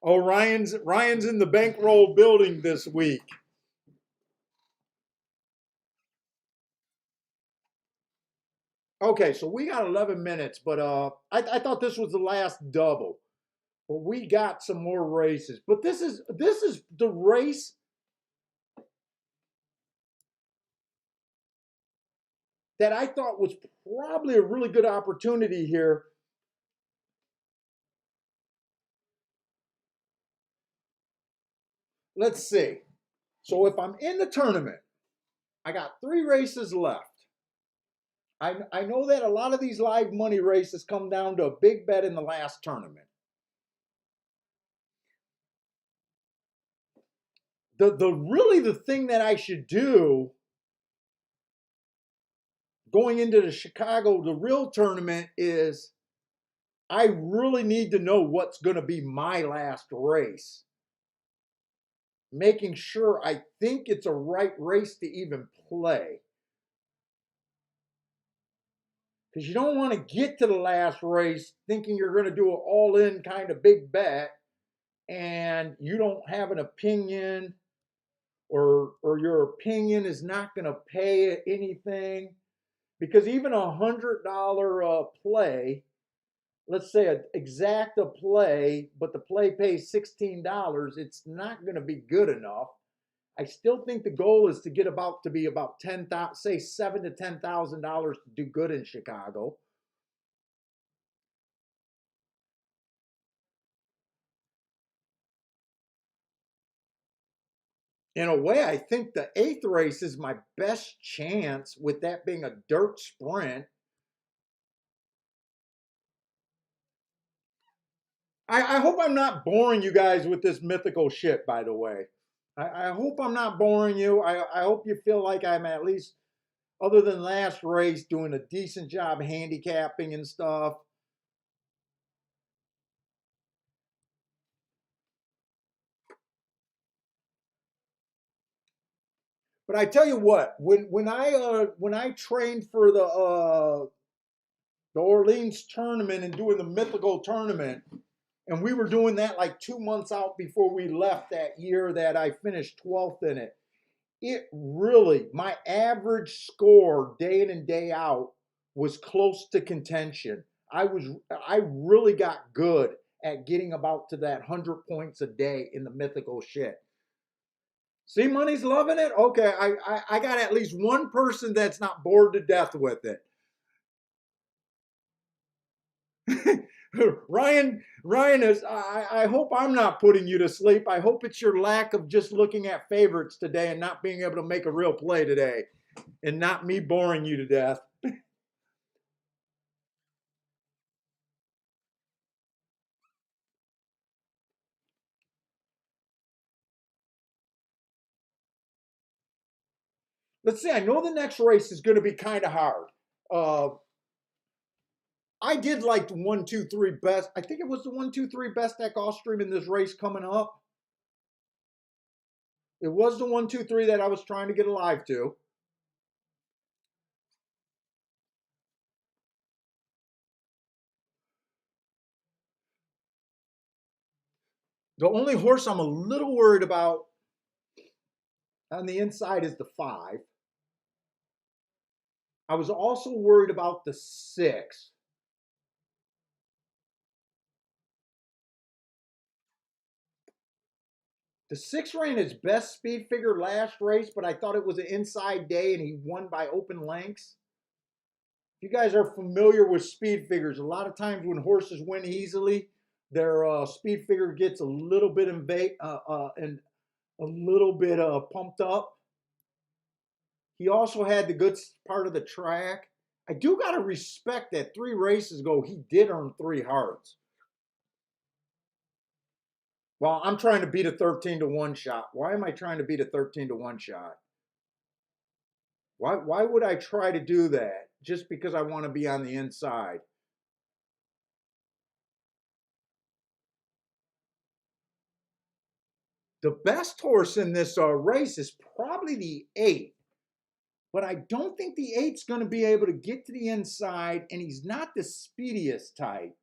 A: Oh, Ryan's in the bankroll building this week. Okay, so we got 11 minutes, but I thought this was the last double. But we got some more races. But this is the race that I thought was probably a really good opportunity here. Let's see. So if I'm in the tournament, I got three races left. I know that a lot of these live money races come down to a big bet in the last tournament. The thing that I should do going into the Chicago, the real tournament, is I really need to know what's going to be my last race. Making sure I think it's a right race to even play. Because you don't want to get to the last race thinking you're going to do an all in kind of big bet and you don't have an opinion, or your opinion is not going to pay anything. Because even $100 play, let's say an exacta play, but the play pays $16, it's not going to be good enough. I still think the goal is to get about to be about 10,000, say $7,000 to do good in Chicago. In a way, I think the 8th race is my best chance, with that being a dirt sprint. I hope I'm not boring you guys with this mythical shit, by the way. I hope I'm not boring you. I hope you feel like I'm at least, other than last race, doing a decent job handicapping and stuff. But I tell you what, when I trained for the Orleans tournament and doing the mythical tournament, and we were doing that like 2 months out before we left that year that I finished 12th in it. It really, my average score day in and day out was close to contention. I really got good at getting about to that 100 points a day in the mythical shit. See, Money's loving it. Okay, I got at least one person that's not bored to death with it. Ryan is. I hope I'm not putting you to sleep. I hope it's your lack of just looking at favorites today and not being able to make a real play today, and not me boring you to death. Let's see. I know the next race is going to be kind of hard. Uh, I did like the 1, 2, 3 best. I think it was the 1, 2, 3 best deck off stream in this race coming up. It was the 1, 2, 3 that I was trying to get alive to. The only horse I'm a little worried about on the inside is the 5. I was also worried about the 6. The 6 ran his best speed figure last race, but I thought it was an inside day and he won by open lengths. If you guys are familiar with speed figures, a lot of times when horses win easily, their speed figure gets a little bit and a little bit pumped up. He also had the good part of the track. I do got to respect that 3 races ago, he did earn 3 hearts. Well, I'm trying to beat a 13-1 shot. Why am I trying to beat a 13-1 shot? Why would I try to do that just because I want to be on the inside? The best horse in this race is probably the 8, but I don't think the 8's going to be able to get to the inside, and he's not the speediest type.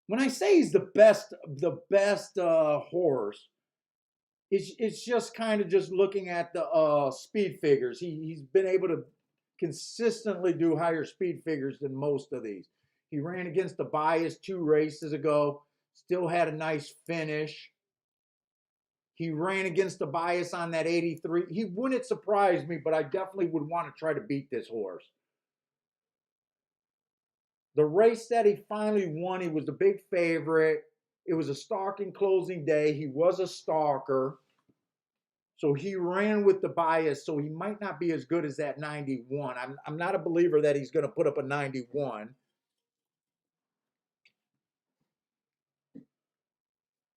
A: When I say he's the best horse, it's just kind of just looking at the speed figures. He's been able to consistently do higher speed figures than most of these. He ran against the bias 2 races ago, still had a nice finish. He ran against the bias on that 83. He wouldn't surprise me, but I definitely would want to try to beat this horse. The race that he finally won, he was the big favorite. It was a stalking closing day. He was a stalker. So he ran with the bias, so he might not be as good as that 91. I'm not a believer that he's going to put up a 91.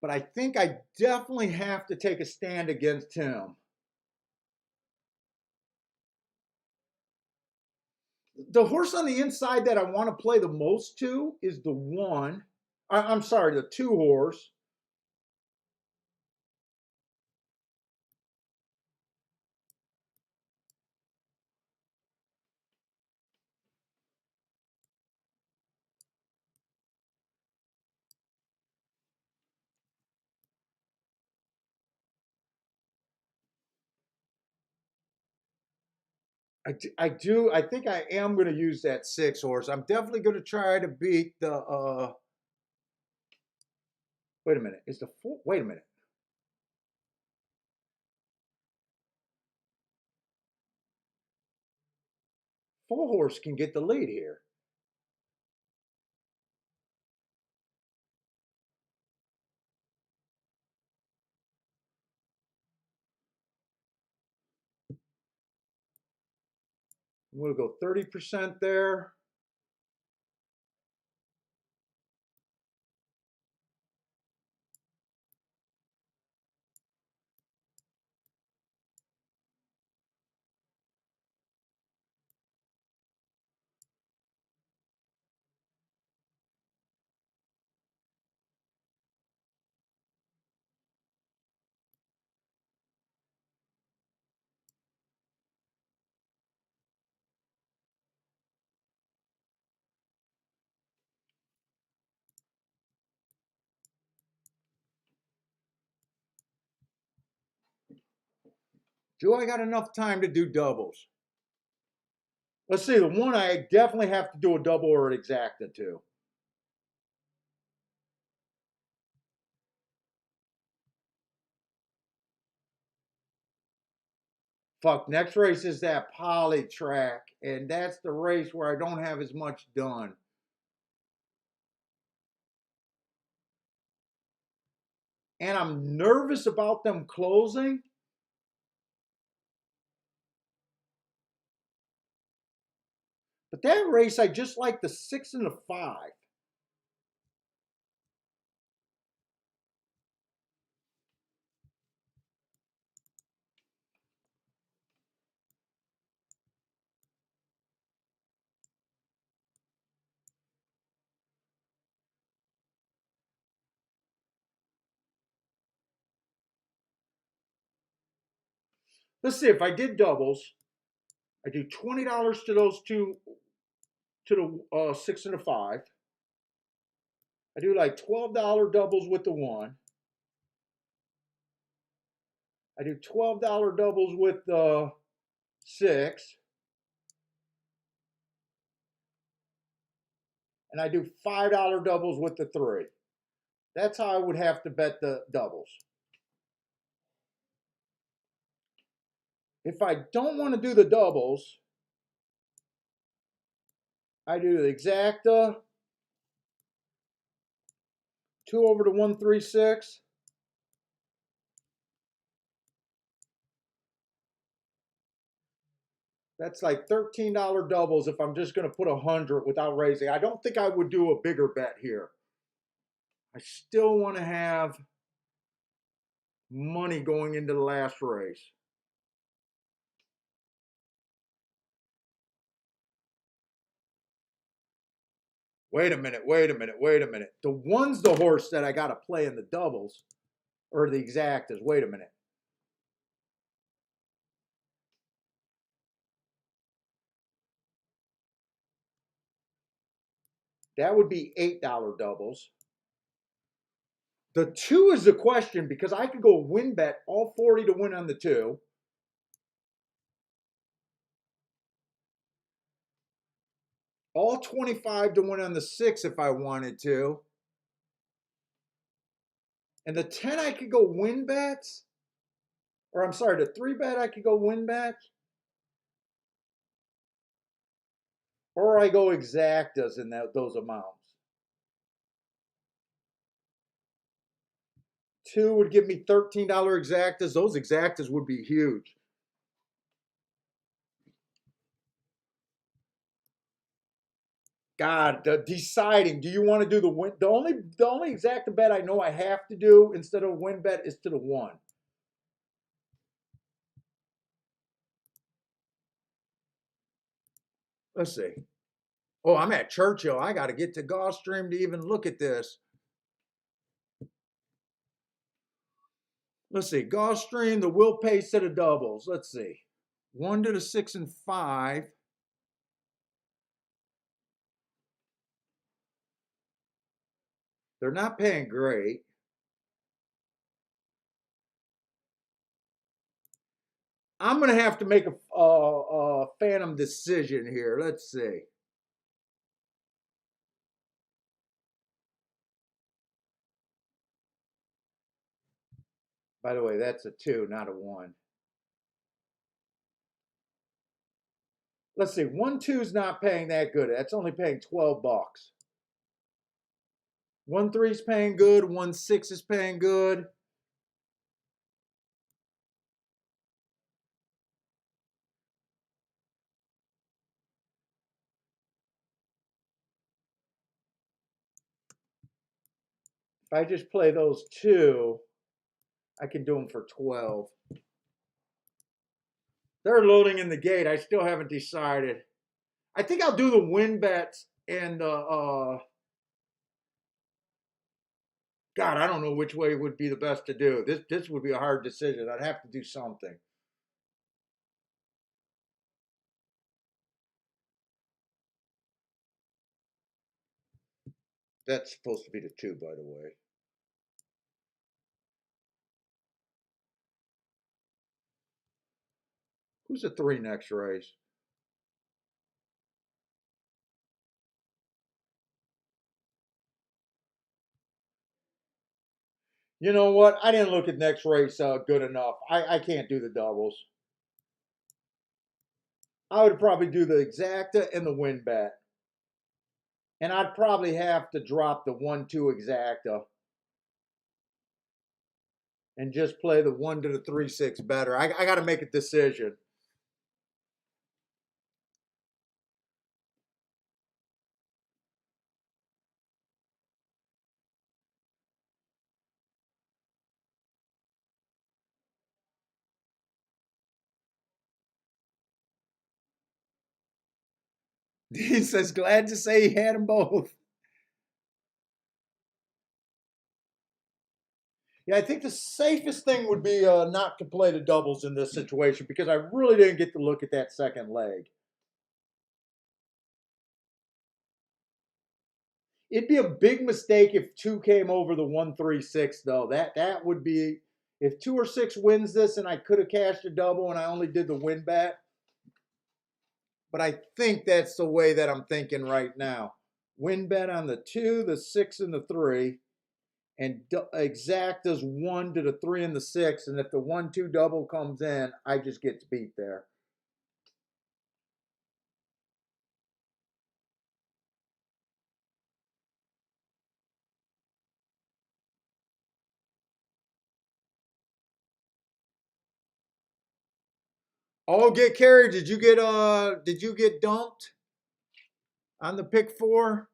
A: But I think I definitely have to take a stand against him. The horse on the inside that I want to play the most to is the 1. I'm sorry, the 2 horse. I think I am going to use that 6 horse. I'm definitely going to try to beat the, wait a minute, is the 4, wait a minute. 4 horse can get the lead here. We'll go 30% there. Do I got enough time to do doubles? Let's see, the one I definitely have to do a double or an exacta to. Fuck, next race is that Polytrac, and that's the race where I don't have as much done. And I'm nervous about them closing. But that race, I just like the 6 and the 5. Let's see, if I did doubles, I do $20 to those two, to the 6 and the 5. I do like $12 doubles with the 1. I do $12 doubles with the 6. And I do $5 doubles with the 3. That's how I would have to bet the doubles. If I don't want to do the doubles, I do the exacta, 2 over to 136. That's like $13 doubles if I'm just going to put 100 without raising. I don't think I would do a bigger bet here. I still want to have money going into the last race. Wait a minute. The one's the horse that I got to play in the doubles or the exactas. Wait a minute. That would be $8 doubles. The 2 is the question because I could go win bet all 40 to win on the 2. All 25 to win on the 6 if I wanted to. And the 10 I could go win bets. Or I'm sorry, the 3 bet I could go win bets. Or I go exactas in those amounts. 2 would give me $13 exactas. Those exactas would be huge. God, deciding, do you want to do the win? The only exacta bet I know I have to do instead of win bet is to the 1. Let's see. Oh, I'm at Churchill. I got to get to Gulfstream to even look at this. Let's see. Gulfstream, the will pay set of doubles. Let's see. 1 to the 6 and 5. They're not paying great. I'm going to have to make a phantom decision here. Let's see. By the way, that's a 2, not a 1. Let's see. 1 2 is not paying that good. That's only paying 12 bucks. 1 3 is paying good. 1 6 is paying good. I just play those two, I can do them for 12. They're loading in the gate. I still haven't decided. I think I'll do the win bets and God, I don't know which way would be the best to do. This would be a hard decision. I'd have to do something. That's supposed to be the two, by the way. Who's the three next race? You know what? I didn't look at next race good enough. I can't do the doubles. I would probably do the exacta and the win bet. And I'd probably have to drop the 1-2 exacta and just play the 1 to the 3-6 better. I got to make a decision. He says, glad to say he had them both. Yeah, I think the safest thing would be not to play the doubles in this situation because I really didn't get to look at that second leg. It'd be a big mistake if two came over the 1-3-6 though. That would be if 2 or 6 wins this and I could have cashed a double and I only did the win bet. But I think that's the way that I'm thinking right now. Win bet on the 2, the 6, and the 3, and exactas 1 to the 3 and the 6. And if the 1-2 double comes in, I just get beat there. Oh, get carried. Did you get dumped on the pick 4?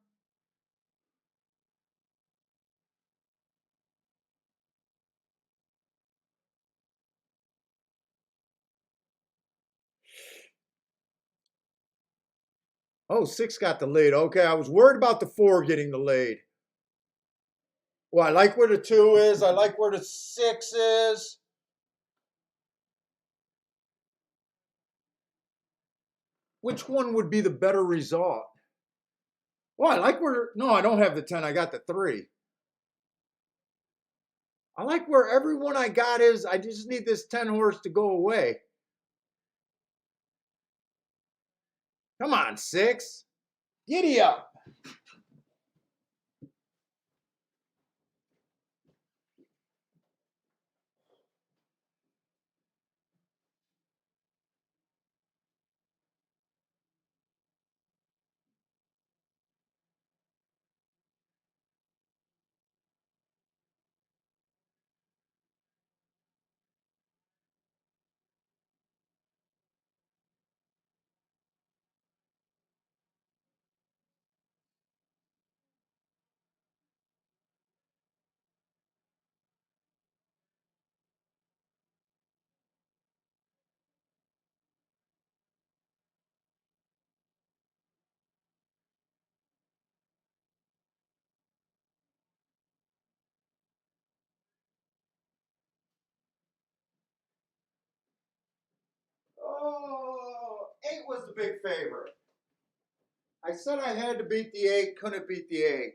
A: Oh, 6 got the lead. Okay, I was worried about the 4 getting the lead. Well, I like where the 2 is. I like where the 6 is. Which one would be the better result? Well, I like where, no, I don't have the 10. I got the 3. I like where everyone I got is. I just need this 10 horse to go away. Come on, 6. Giddy up. Oh, 8 was the big favorite. I said I had to beat the 8, couldn't beat the 8.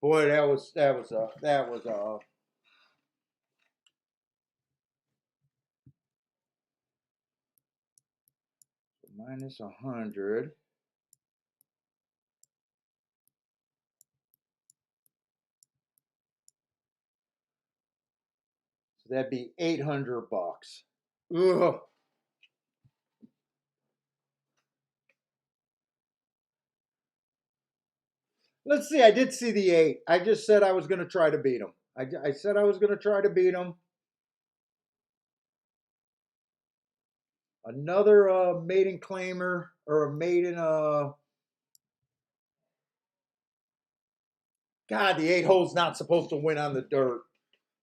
A: Boy, that was minus 100. So that'd be $800. Ugh. Let's see. I did see the 8. I just said I was going to try to beat him. I said I was going to try to beat him. Another maiden claimer or a maiden. God, the 8-hole's not supposed to win on the dirt.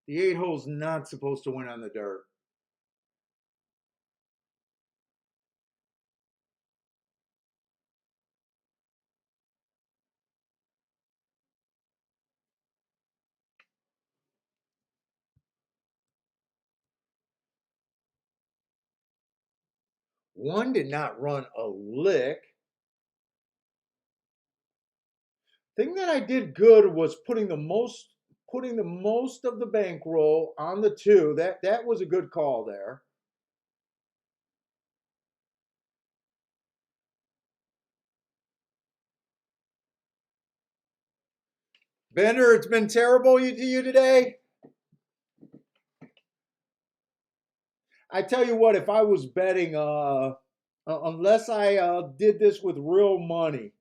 A: The 8-hole's not supposed to win on the dirt. One did not run a lick. Thing that I did good was putting the most of the bankroll on the 2. That was a good call there. Bender, it's been terrible to you today. I tell you what, if I was betting, unless I did this with real money,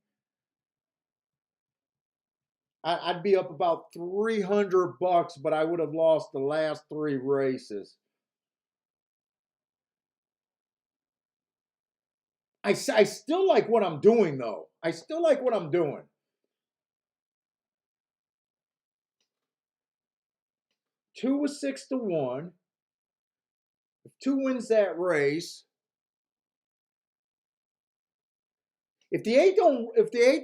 A: I'd be up about $300, but I would have lost the last 3 races. I still like what I'm doing, though. I still like what I'm doing. 2 was 6-1. If 2 wins that race, if the 8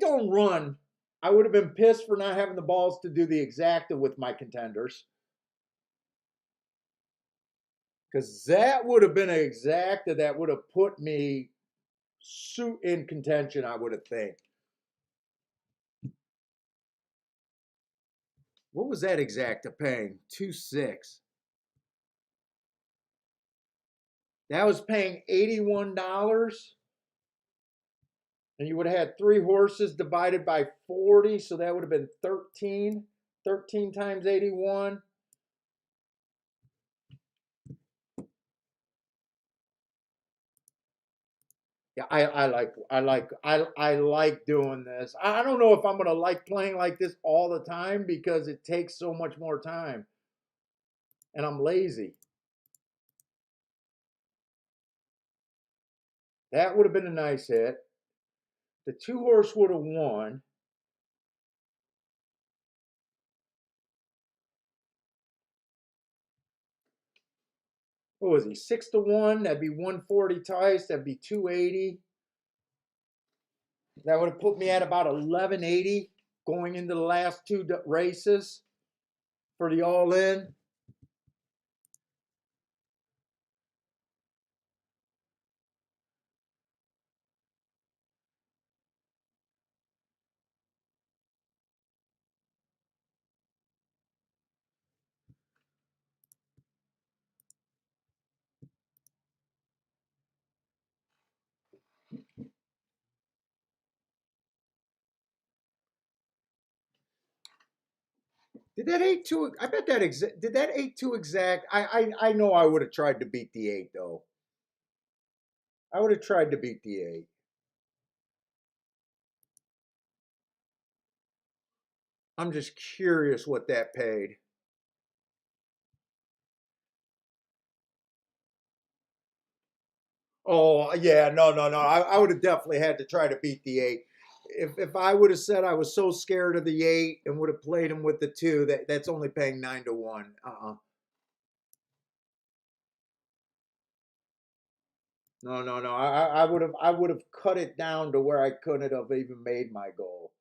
A: don't run, I would have been pissed for not having the balls to do the exacta with my contenders. Because that would have been an exacta that would have put me in contention, I would have think. What was that exacta paying? 2.6. That was paying $81. And you would have had 3 horses divided by 40, so that would have been 13. 13 times 81. Yeah, I like doing this. I don't know if I'm gonna like playing like this all the time because it takes so much more time. And I'm lazy. That would have been a nice hit. The 2-horse would have won. What was he? 6-1. That'd be 140 twice. That'd be 280. That would have put me at about 1180 going into the last 2 races for the all-in. Did that 8 too? I bet that did that 8 too exact? I know I would have tried to beat the 8 though. I would have tried to beat the 8. I'm just curious what that paid. Oh yeah, no. I would have definitely had to try to beat the 8. If I would have said I was so scared of the 8 and would have played him with the 2, that's only paying 9-1. No. I would have cut it down to where I couldn't have even made my goal.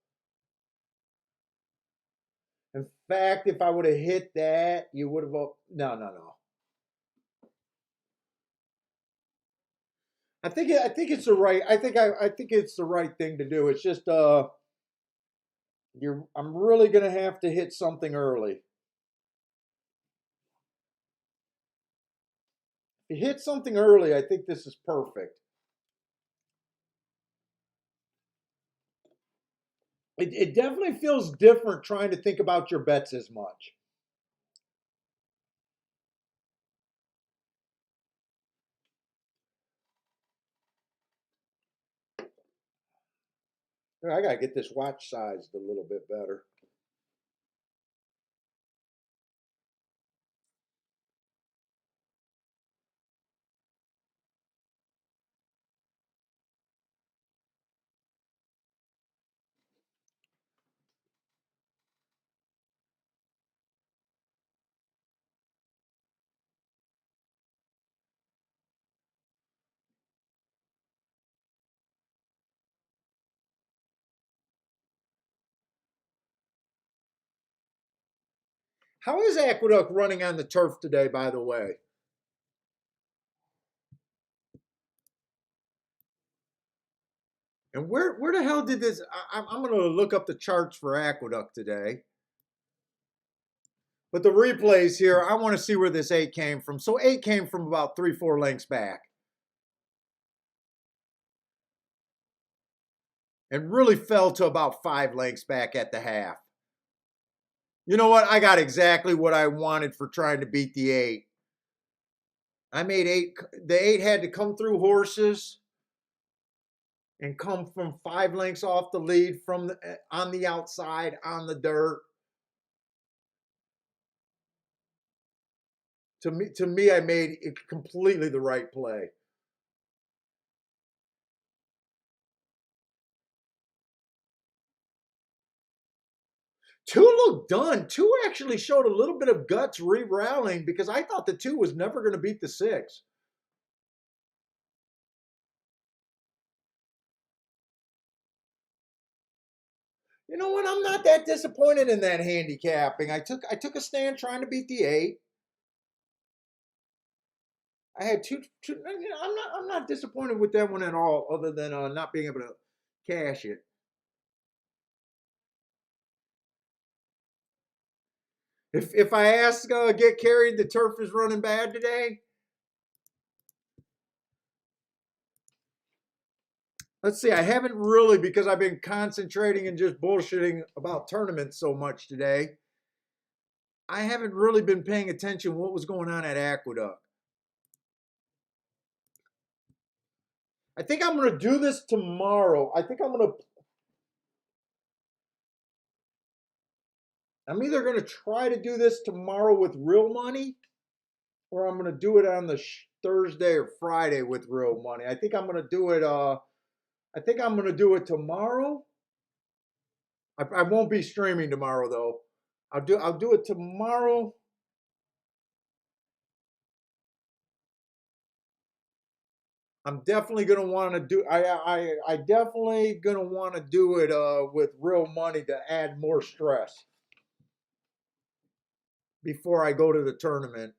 A: In fact, if I would have hit that, you would have no. I think it's the right I think it's the right thing to do. It's just I'm really gonna have to hit something early. If you hit something early, I think this is perfect. It definitely feels different trying to think about your bets as much. I gotta get this watch sized a little bit better. How is Aqueduct running on the turf today, by the way? And where the hell did this? I'm going to look up the charts for Aqueduct today. But the replays here, I want to see where this 8 came from. So 8 came from about 3-4 lengths back. And really fell to about 5 lengths back at the half. You know what? I got exactly what I wanted for trying to beat the 8. I made 8. The 8 had to come through horses and come from 5 lengths off the lead from on the outside on the dirt. To me, I made it completely the right play. Two looked done. Two actually showed a little bit of guts re-rallying because I thought the 2 was never going to beat the 6. You know what? I'm not that disappointed in that handicapping. I took a stand trying to beat the 8. I had two. You know, I'm not disappointed with that one at all, other than not being able to cash it. If I ask get carried, the turf is running bad today. Let's see. I haven't really, because I've been concentrating and just bullshitting about tournaments so much today. I haven't really been paying attention what was going on at Aqueduct. I think I'm going to do this tomorrow. I'm either going to try to do this tomorrow with real money, or I'm going to do it on the Thursday or Friday with real money. I think I'm going to do it. I think I'm going to do it tomorrow. I won't be streaming tomorrow though. I'll do it tomorrow. I'm definitely going to want to do. I definitely going to want to do it with real money to add more stress before I go to the tournament.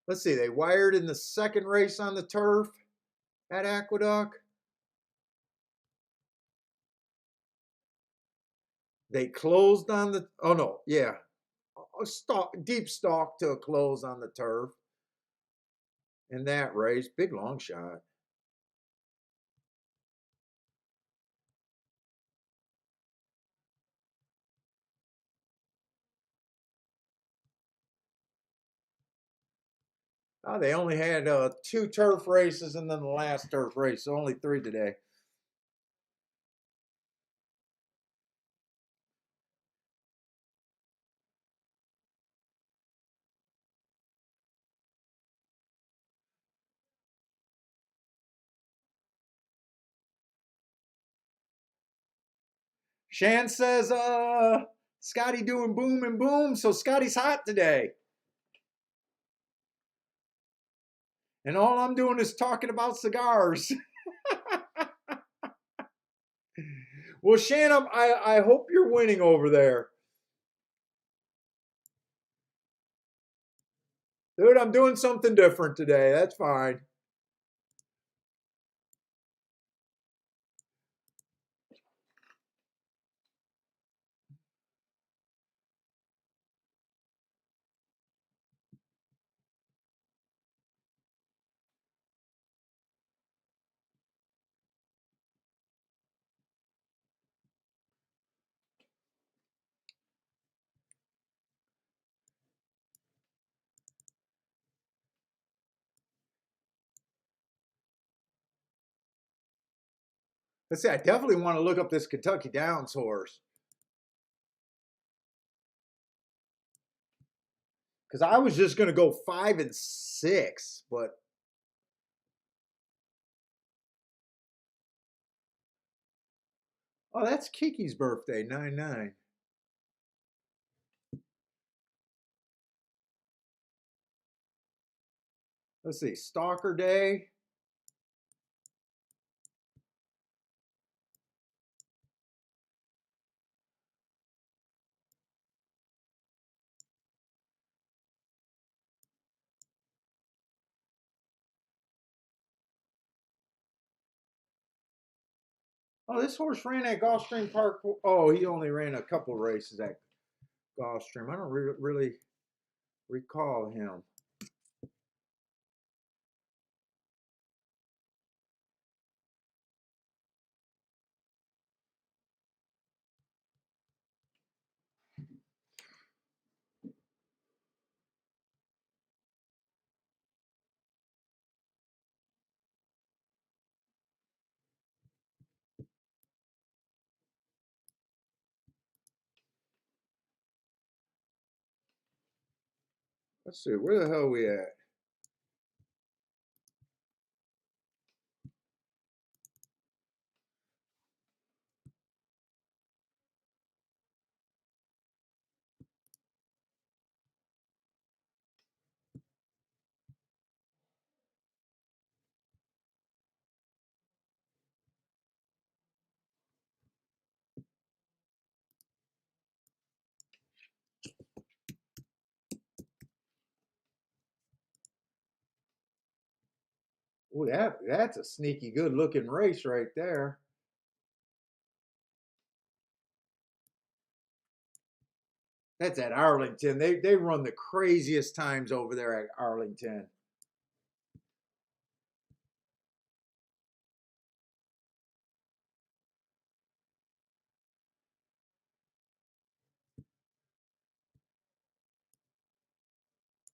A: Let's see. They wired in the second race on the turf at Aqueduct. They closed on the. Oh no, yeah, deep stalk to a close on the turf in that race. Big long shot. Oh, they only had 2 turf races and then the last turf race, so only 3 today. Shan says, Scotty doing boom and boom, so Scotty's hot today. And all I'm doing is talking about cigars. Well, Shan, I hope you're winning over there. Dude, I'm doing something different today. That's fine. Let's see, I definitely want to look up this Kentucky Downs horse. Because I was just going to go 5 and 6, but oh, that's Kiki's birthday, 9-9. Let's see, Stalker Day. Oh, this horse ran at Gulfstream Park. Oh, he only ran a couple races at Gulfstream. I don't really recall him. Let's see, where the hell are we at? Oh, that's a sneaky good looking race right there. That's at Arlington. They run the craziest times over there at Arlington.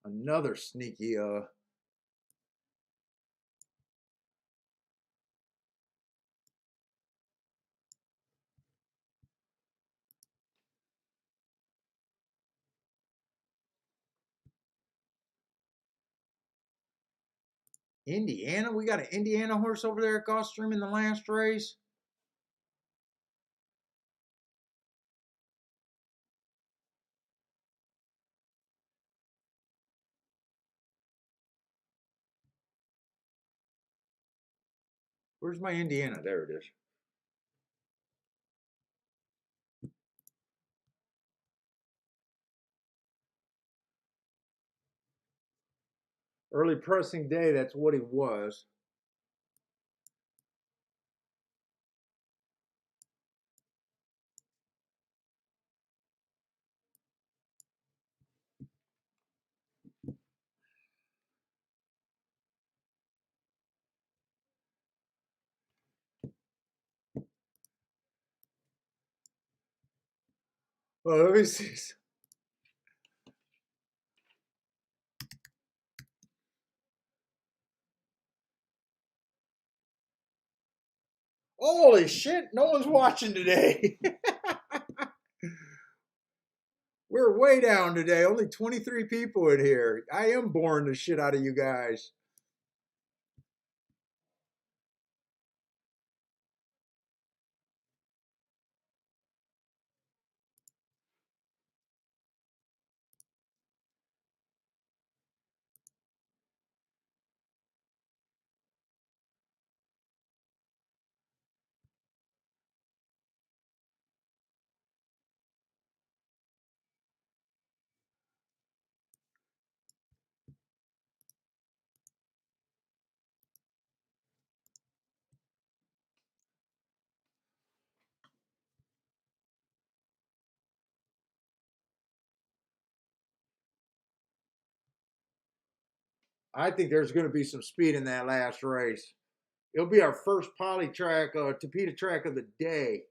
A: Another sneaky Indiana. We got an Indiana horse over there at Gulfstream in the last race. Where's my Indiana? There it is. Early pressing day, that's what he was. Well, let me see. Holy shit, no one's watching today. We're way down today. Only 23 people in here. I am boring the shit out of you guys. I think there's going to be some speed in that last race. It'll be our first Polytrac, Tapeta track of the day.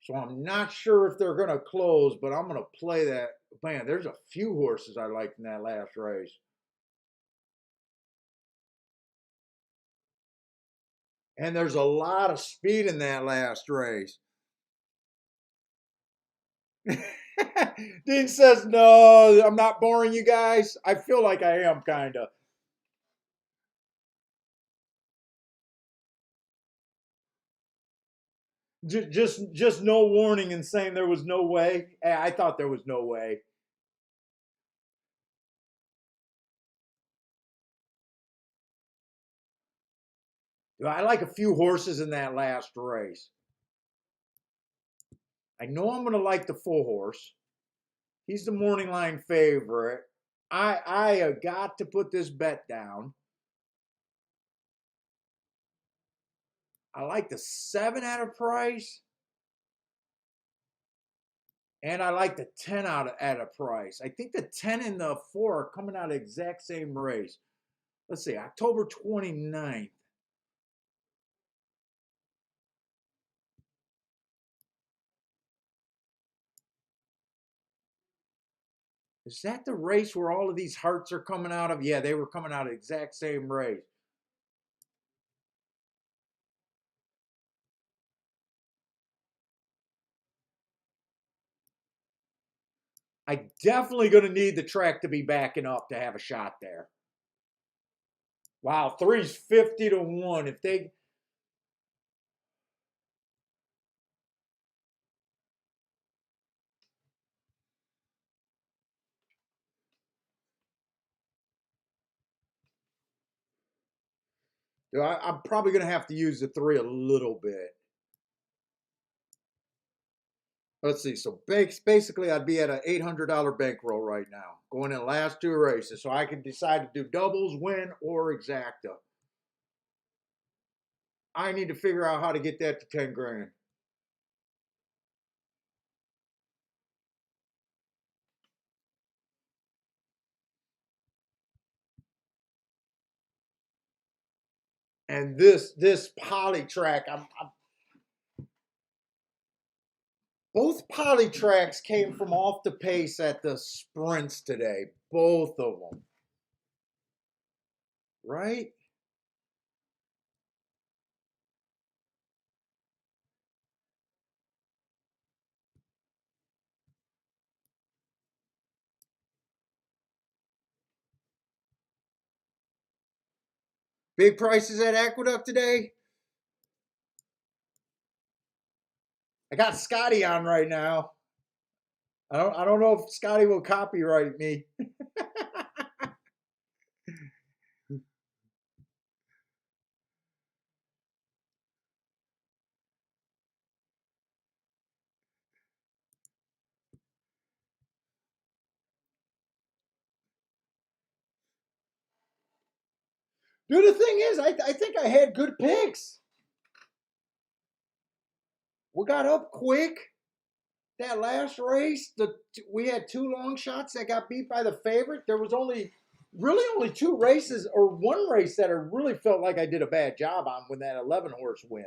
A: So I'm not sure if they're going to close, but I'm going to play that. Man, there's a few horses I liked in that last race. And there's a lot of speed in that last race. Dean says, no, I'm not boring you guys. I feel like I am, kind of. Just no warning and saying there was no way. I thought there was no way. I like a few horses in that last race. I know I'm going to like the full horse. He's the morning line favorite. I got to put this bet down. I like the 7 at a price. And I like the 10 at a price. I think the 10 and the 4 are coming out of the exact same race. Let's see, October 29th. Is that the race where all of these hearts are coming out of? Yeah, they were coming out of the exact same race. I definitely going to need the track to be backing up to have a shot there. Wow, 3's 50 to 1. If they I'm probably going to have to use the 3 a little bit. Let's see. So basically, I'd be at an $800 bankroll right now, going in the last 2 races. So I can decide to do doubles, win, or exacta. I need to figure out how to get that to 10 grand. And this Polytrac, both Polytracs came from off the pace at the sprints today. Both of them. Right? Big prices at Aqueduct today. I got Scotty on right now. I don't know if Scotty will copyright me. Dude, the thing is, I think I had good picks. We got up quick. That last race, we had 2 long shots that got beat by the favorite. There was really only 2 races, or 1 race that I really felt like I did a bad job on when that 11 horse win.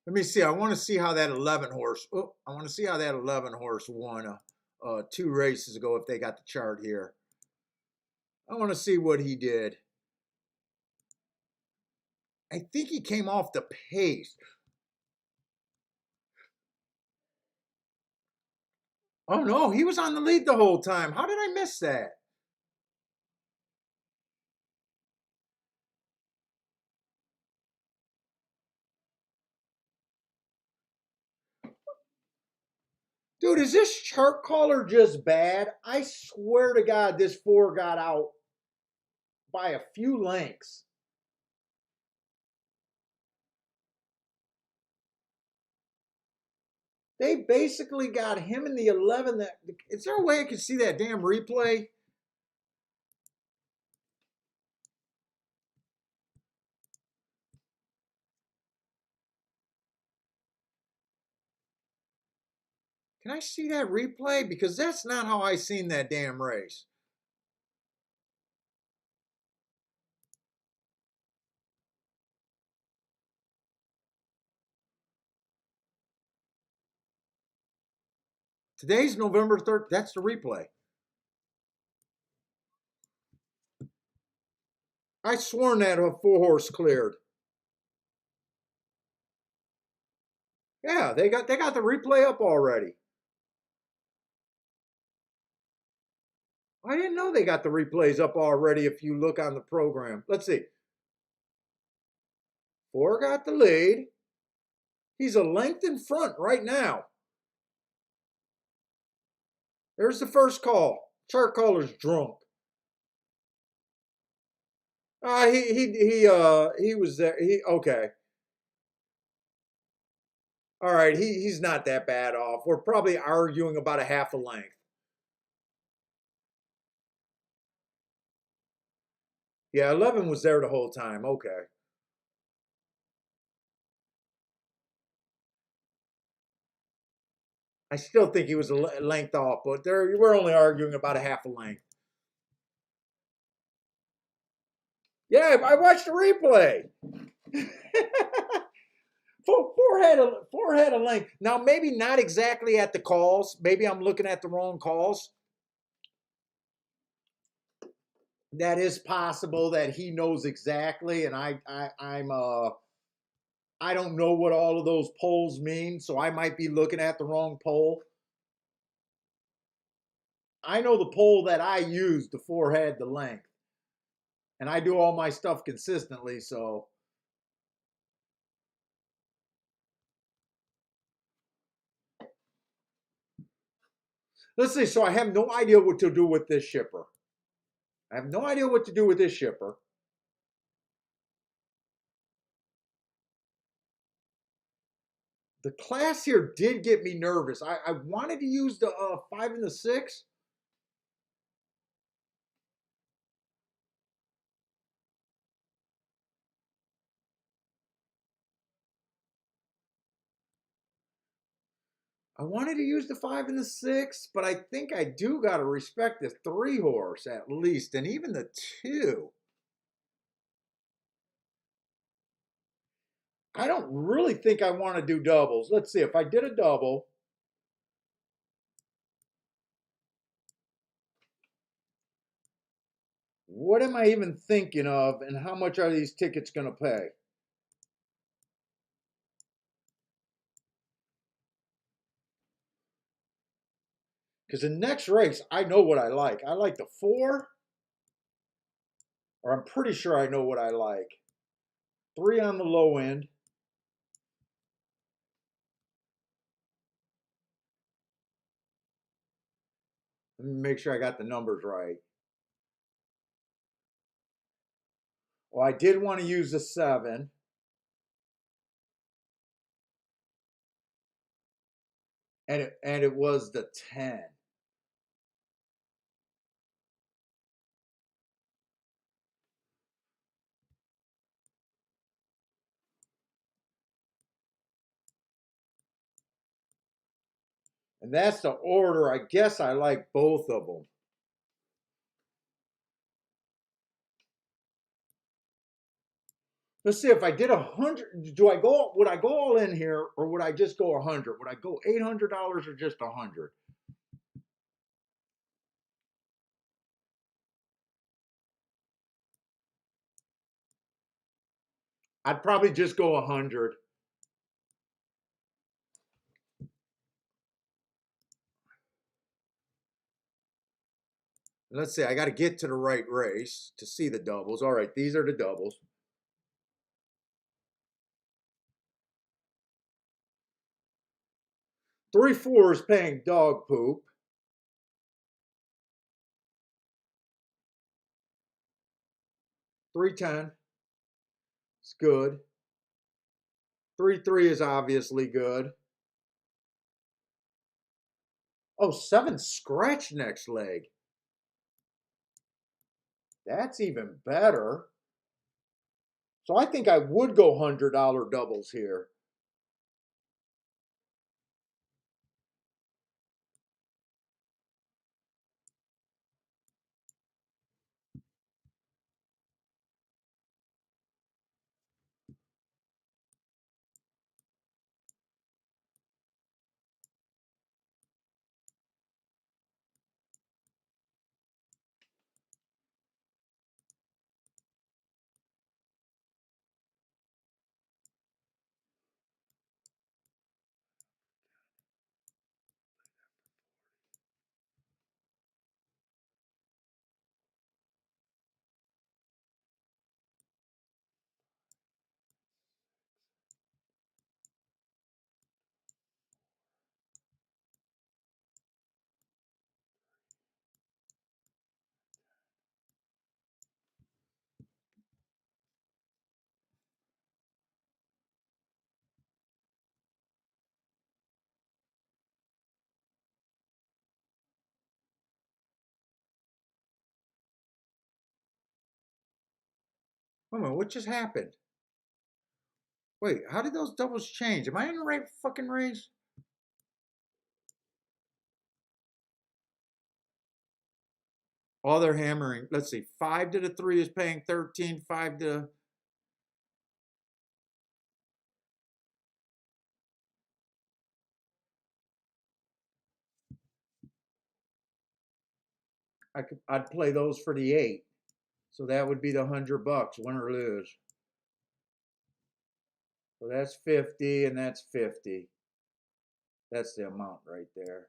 A: Let me see. I want to see how that 11 horse. Oh, I want to see how that 11 horse won 2 races ago. If they got the chart here, I want to see what he did. I think he came off the pace. Oh no, he was on the lead the whole time. How did I miss that? Dude, is this chart caller just bad? I swear to God, this 4 got out by a few lengths. They basically got him in the 11. Is there a way I can see that damn replay? Can I see that replay? Because that's not how I seen that damn race. Today's November 3rd. That's the replay. I sworn that a 4 horse cleared. Yeah, they got the replay up already. I didn't know they got the replays up already if you look on the program. Let's see. Four got the lead. He's a length in front right now. There's the first call. Chart caller's drunk. He was there. Okay. All right, he's not that bad off. We're probably arguing about a half a length. Yeah, 11 was there the whole time. Okay. I still think he was a length off, but we're only arguing about a half a length. Yeah, I watched the replay. Four had a length. Now, maybe not exactly at the calls. Maybe I'm looking at the wrong calls. That is possible that he knows exactly, and I don't know what all of those polls mean, so I might be looking at the wrong poll. I know the poll that I used, the four had the length, and I do all my stuff consistently, so. Let's see, so I have no idea what to do with this shipper. I have no idea what to do with this shipper. The class here did get me nervous. I wanted to use the 5 and the 6. I wanted to use the 5 and the 6, but I think I do got to respect the 3 horse at least, and even the 2. I don't really think I want to do doubles. Let's see, if I did a double, what am I even thinking of, and how much are these tickets going to pay? Because the next race, I know what I like. I like the 4, or I'm pretty sure I know what I like. 3 on the low end. Let me make sure I got the numbers right. Well, I did want to use the 7. And it was the 10. And that's the order. I guess I like both of them. Let's see, if I did 100, would I go all in here, or would I just go 100? Would I go $800 or just 100? I'd probably just go 100. Let's see, I got to get to the right race to see the doubles. All right, these are the doubles. Three four is paying dog poop. 310. It's good. 3-3 is obviously good. Oh, 7 scratch next leg. That's even better. So I think I would go $100 doubles here. Wait a minute, what just happened? Wait, how did those doubles change? Am I in the right fucking race? Oh, they're hammering. Let's see. 5 to the 3 is paying 13. 5 to. I'd play those for the 8. So that would be the $100, win or lose. So that's 50 and that's 50. That's the amount right there.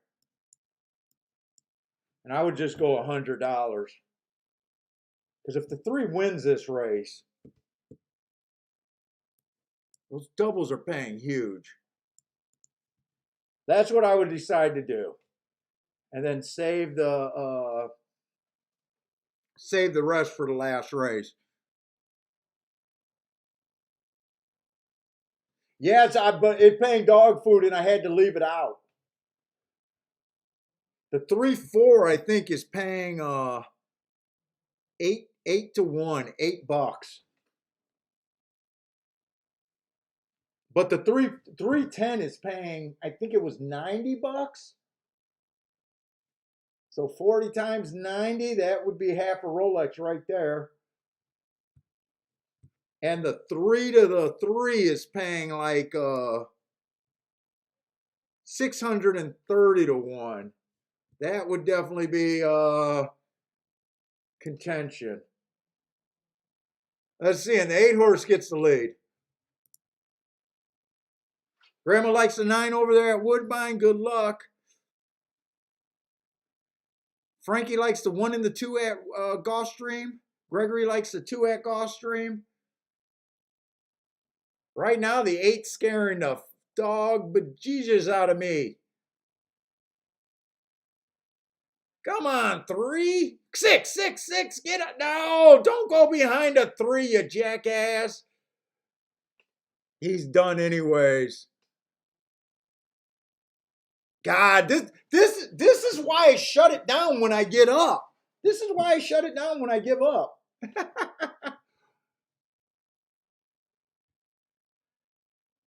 A: And I would just go $100. Because if the 3 wins this race, those doubles are paying huge. That's what I would decide to do. And then save the rest for the last race. Yeah, but it's paying dog food and I had to leave it out. The 3-4 I think is paying 8 to 1, $8. But the 310 is paying, I think it was $90. So 40 times 90, that would be half a Rolex right there. And the 3 to the 3 is paying like 630 to 1. That would definitely be contention. Let's see, and the 8 horse gets the lead. Grandma likes the 9 over there at Woodbine. Good luck. Frankie likes the 1 and the 2 at Gulfstream. Gregory likes the 2 at Gulfstream. Right now, the 8's scaring the dog bejesus out of me. Come on, 3, 6, 6, 6. Get it. No, don't go behind a 3, you jackass. He's done anyways. God, this is why I shut it down when I get up. This is why I shut it down when I give up.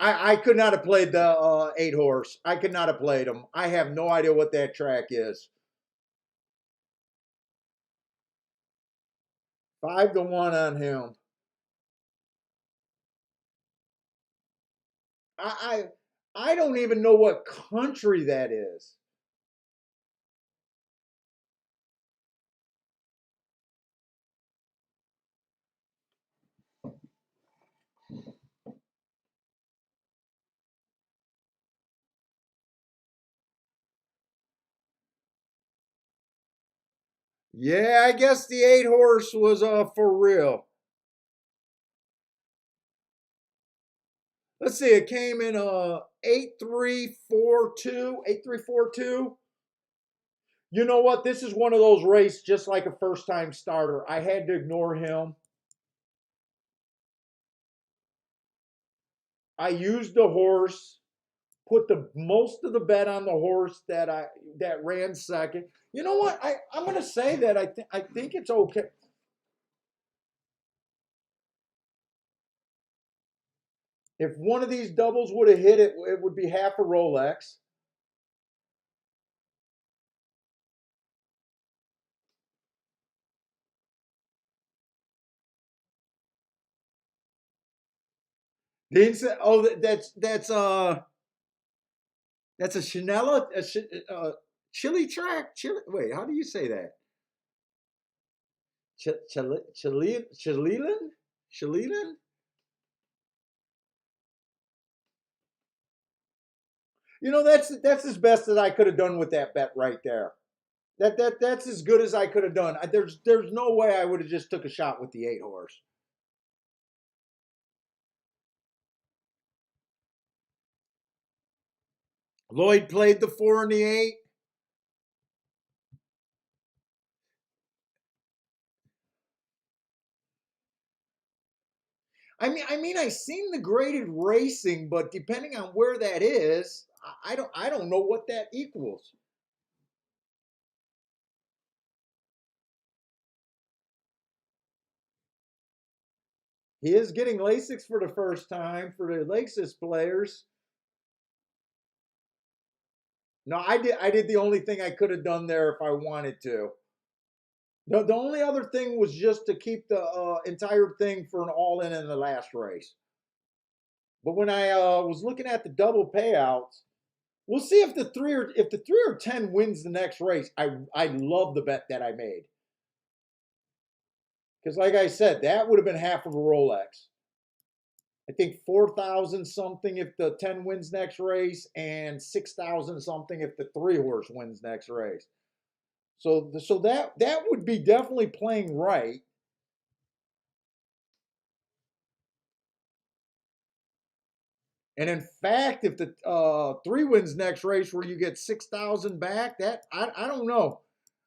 A: I could not have played the 8 horse. I could not have played him. I have no idea what that track is. 5 to 1 on him. I don't even know what country that is. Yeah, I guess the 8 horse was for real. Let's see, it came in 8342, 8342. You know what? This is one of those races just like a first time starter. I had to ignore him. I used the horse, put the most of the bet on the horse that ran second. You know what? I'm going to say that I think it's okay. If one of these doubles would have hit it, it would be half a Rolex. Dean said, "Oh, that's a Chanel, chili track. Chili. Wait, how do you say that? Chililan? Chililan? You know, that's as best as I could have done with that bet right there. That's as good as I could have done. There's no way I would have just took a shot with the 8 horse. Lloyd played the 4 and the 8. I mean, I seen the graded racing, but depending on where that is, I don't know what that equals. He is getting LASIX for the first time for the LASIX players. No, I did the only thing I could have done there if I wanted to. The only other thing was just to keep the entire thing for an all-in in the last race. But when I was looking at the double payouts, we'll see if the 3 or 10 wins the next race. I love the bet that I made. Because like I said, that would have been half of a Rolex. I think 4,000 something if the 10 wins next race, and 6,000 something if the 3 horse wins next race. So that would be definitely playing right. And in fact, if the 3 wins next race where you get 6,000 back, that I don't know.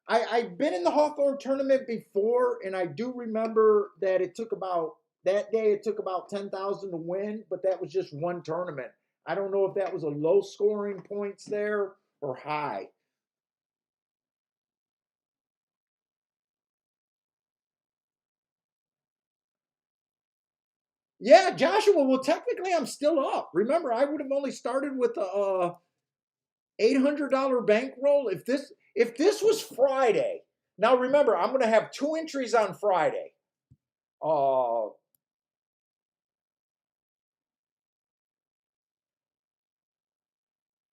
A: I've been in the Hawthorne tournament before, and I do remember that it took about that day. It took about 10,000 to win, but that was just one tournament. I don't know if that was a low scoring points there or high. Yeah, Joshua. Well, technically, I'm still up. Remember, I would have only started with a $800 bankroll if this was Friday. Now remember, I'm going to have 2 entries on Friday. Uh,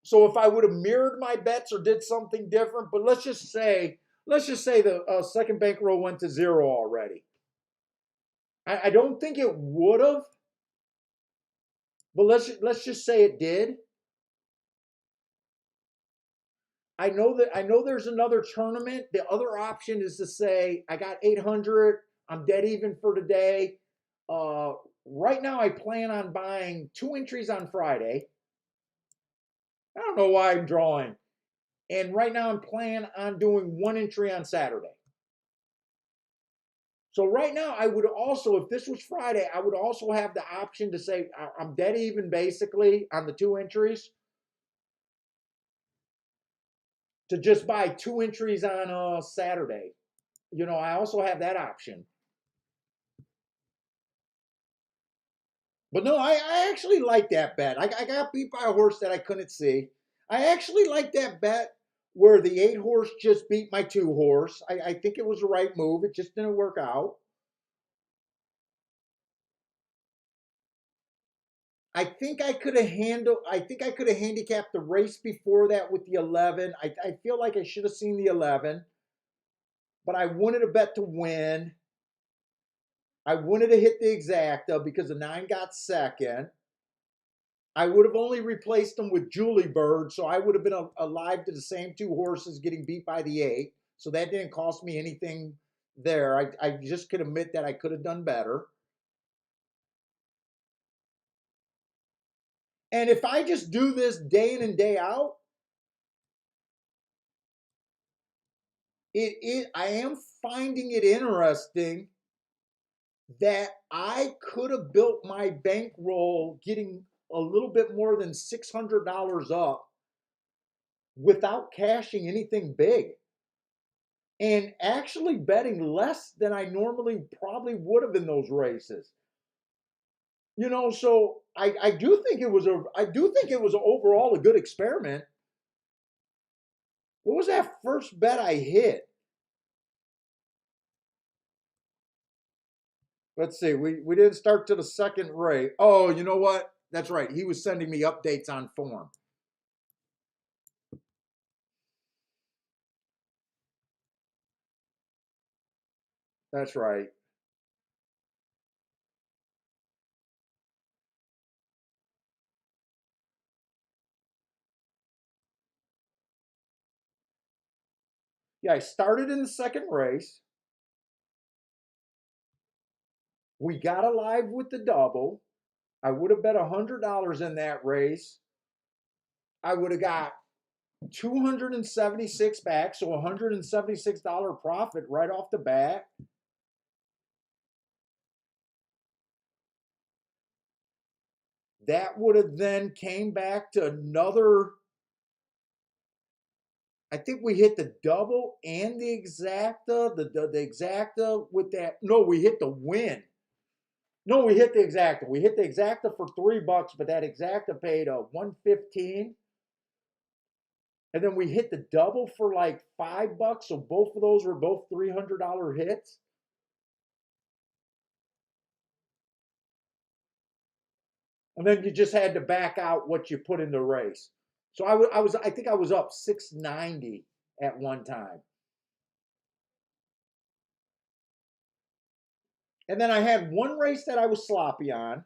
A: so if I would have mirrored my bets or did something different, but let's just say the second bankroll went to zero already. I don't think it would have, but let's just say it did. I know there's another tournament. The other option is to say I got 800. I'm dead even for today. Uh, right now, I plan on buying 2 entries on Friday. I don't know why I'm drawing. And right now, I'm planning on doing 1 entry on Saturday. So right now, I would also, if this was Friday, I would also have the option to say I'm dead even basically on the 2 entries to just buy 2 entries on Saturday. I also have that option. But no, I actually like that bet. I got beat by a horse that I couldn't see. I actually like that bet where the 8 horse just beat my 2 horse. I think it was the right move. It just didn't work out. I think I could have handicapped the race before that with the 11. I feel like I should have seen the 11, but I wanted a bet to win. I wanted to hit the exacta because the 9 got second. I would have only replaced them with Julie Bird, so I would have been alive to the same 2 horses getting beat by the 8. So that didn't cost me anything there. I just could admit that I could have done better. And if I just do this day in and day out, I am finding it interesting that I could have built my bankroll getting a little bit more than $600 up without cashing anything big and actually betting less than I normally probably would have in those races. So I do think it was overall a good experiment. What was that first bet I hit? Let's see. We didn't start to the second race. Oh, you know what? That's right. He was sending me updates on form. That's right. Yeah, I started in the second race. We got alive with the double. I would have bet $100 in that race. I would have got 276 back, so $176 profit right off the bat. That would have then came back to another. I think we hit the double and the exacta, the exacta with that. No, we hit the win. No, we hit the exacta. We hit the exacta for $3, but that exacta paid 115. And then we hit the double for like $5. So both of those were both $300 hits. And then you just had to back out what you put in the race. So I think I was up 690 at one time. And then I had one race that I was sloppy on.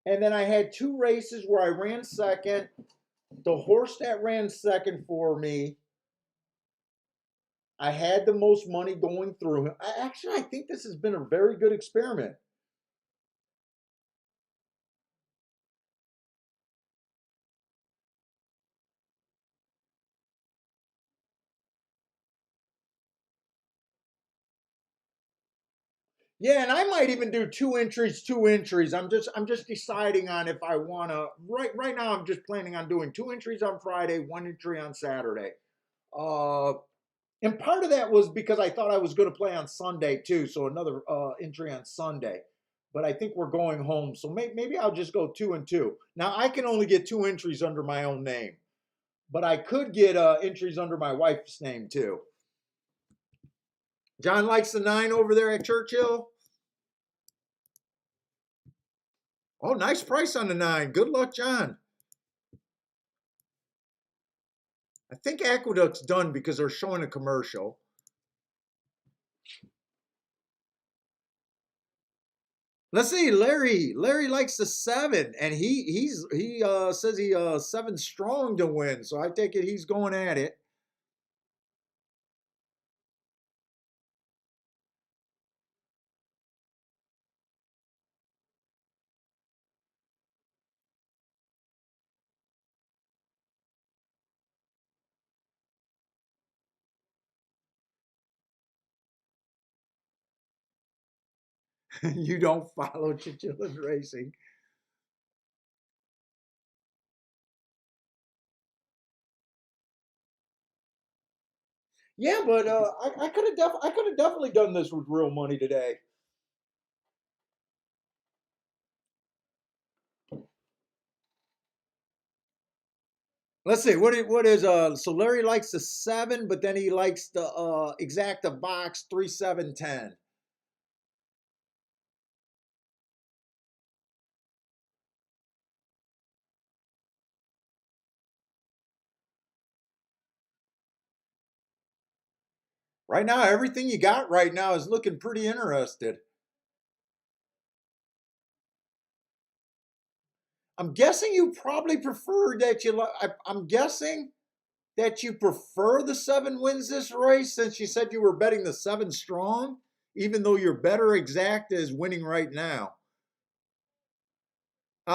A: And then I had two races where I ran second. The horse that ran second for me, I had the most money going through him. I think this has been a very good experiment. Yeah, and I might even do two entries, two entries. I'm just deciding on if I want to. Right now, I'm just planning on doing two entries on Friday, one entry on Saturday. Uh, and part of that was because I thought I was going to play on Sunday too, so another entry on Sunday. But I think we're going home, so maybe I'll just go two and two. Now I can only get two entries under my own name, but I could get entries under my wife's name too. John likes the 9 over there at Churchill. Oh, nice price on the 9. Good luck, John. I think Aqueduct's done because they're showing a commercial. Let's see, Larry. Larry likes the 7, and he says he 7 strong to win. So I take it he's going at it. You don't follow Chinchillas Racing. Yeah, but I could have I could have definitely done this with real money today. Let's see what is so Larry likes the 7, but then he likes the exacta box 3710. Right now, everything you got right now is looking pretty interested. I'm guessing you probably prefer that I'm guessing that you prefer the 7 wins this race since you said you were betting the 7 strong, even though your better exacta is winning right now.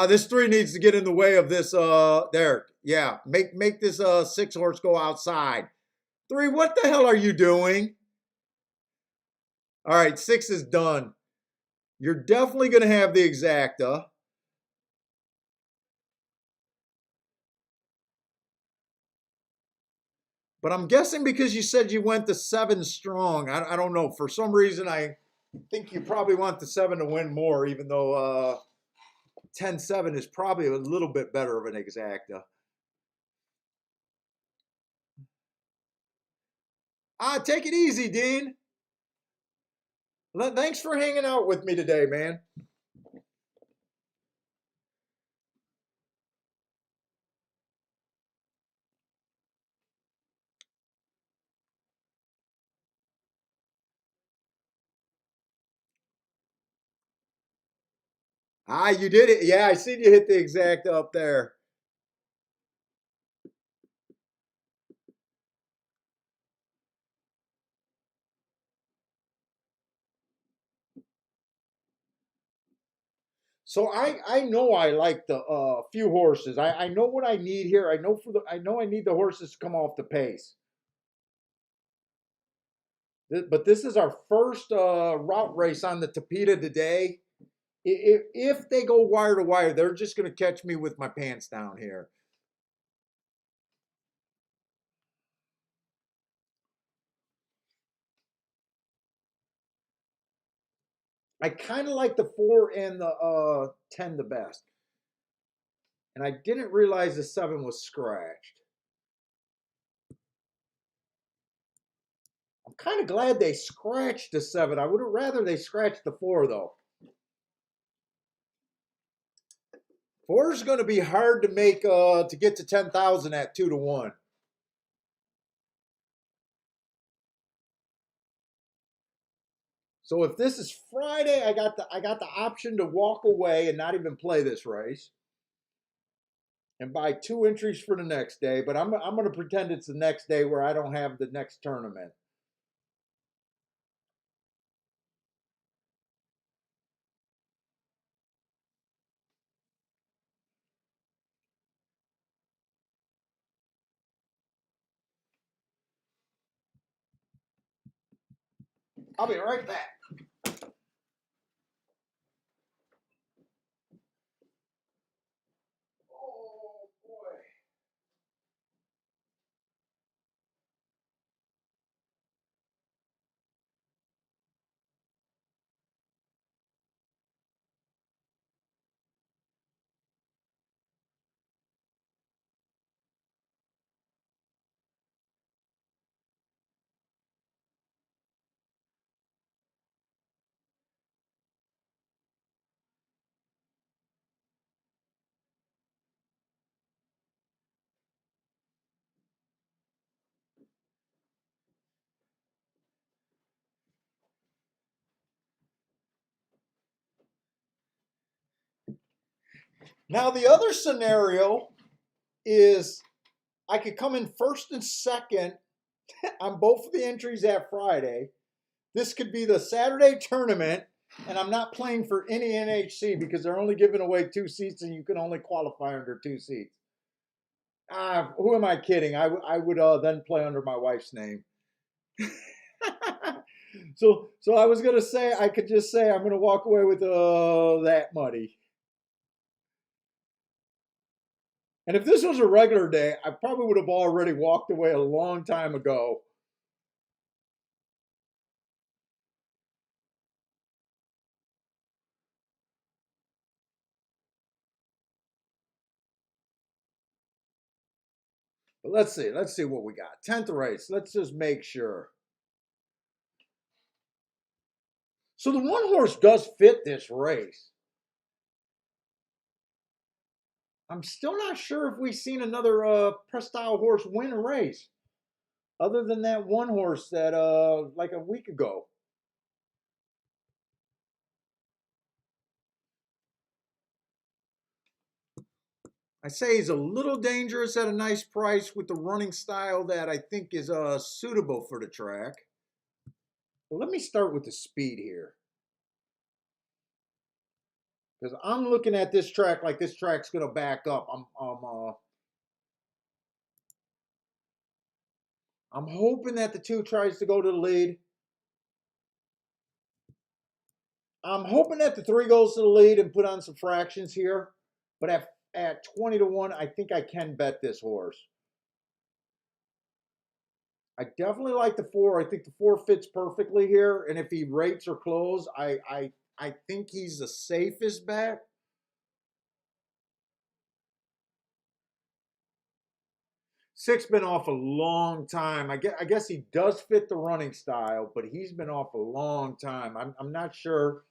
A: This 3 needs to get in the way of this. There, yeah, make this 6 horse go outside. 3, what the hell are you doing? All right, 6 is done. You're definitely going to have the exacta. But I'm guessing because you said you went the 7 strong. I don't know. For some reason, I think you probably want the 7 to win more, even though 10-7 is probably a little bit better of an exacta. Take it easy, Dean. Thanks for hanging out with me today, man. You did it. Yeah, I seen you hit the exacta up there. So I know I like the few horses. I know what I need here. I know I need the horses to come off the pace. But this is our first route race on the Tapeta today. If they go wire to wire, they're just going to catch me with my pants down here. I kind of like the 4 and the 10 the best. And I didn't realize the 7 was scratched. I'm kind of glad they scratched the 7. I would have rather they scratched the 4 though. 4 is going to be hard to make to get to 10,000 at 2 to 1. So if this is Friday, I got the option to walk away and not even play this race and buy 2 entries for the next day. But I'm going to pretend it's the next day where I don't have the next tournament. I'll be right back. Oh boy. Now the other scenario is I could come in first and second on both of the entries at Friday. This could be the Saturday tournament, and I'm not playing for any NHC because they're only giving away 2 seats, and you can only qualify under 2 seats. Who am I kidding? I would then play under my wife's name. So I was gonna say I could just say I'm gonna walk away with that money. And if this was a regular day, I probably would have already walked away a long time ago. But let's see what we got. 10th race. Let's just make sure. So the 1 horse does fit this race. I'm still not sure if we've seen another press style horse win a race, other than that 1 horse that like a week ago. I say he's a little dangerous at a nice price with the running style that I think is suitable for the track. But let me start with the speed here. Because I'm looking at this track like this track's going to back up. I'm hoping that the 2 tries to go to the lead. I'm hoping that the 3 goes to the lead and put on some fractions here. But at 20 to 1, I think I can bet this horse. I definitely like the 4. I think the 4 fits perfectly here. And if he rates or close, I think he's the safest bet. 6 been off a long time. I guess he does fit the running style, but he's been off a long time. I'm not sure,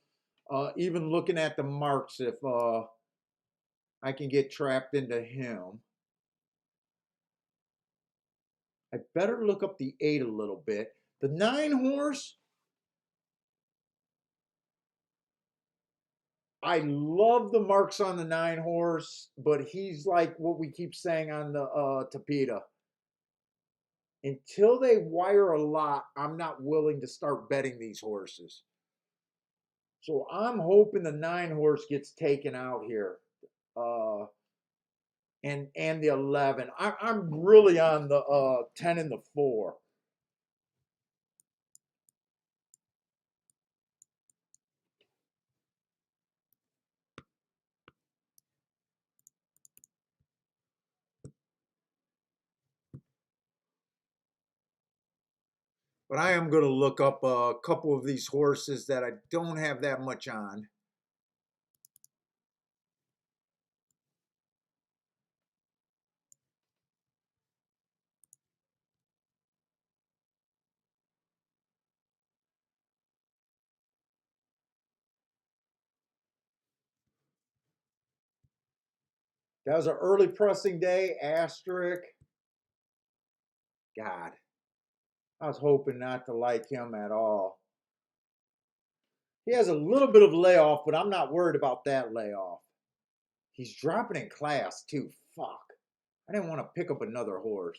A: even looking at the marks, if I can get trapped into him. I better look up the 8 a little bit. The 9 horse, I love the marks on the 9 horse, but he's like what we keep saying on the Tapeta. Until they wire a lot, I'm not willing to start betting these horses. So I'm hoping the 9 horse gets taken out here. Uh, and the 11. I'm really on the 10 and the 4. But I am going to look up a couple of these horses that I don't have that much on. That was an early pressing day, asterisk. God, I was hoping not to like him at all. He has a little bit of layoff, but I'm not worried about that layoff. He's dropping in class too. Fuck. I didn't want to pick up another horse.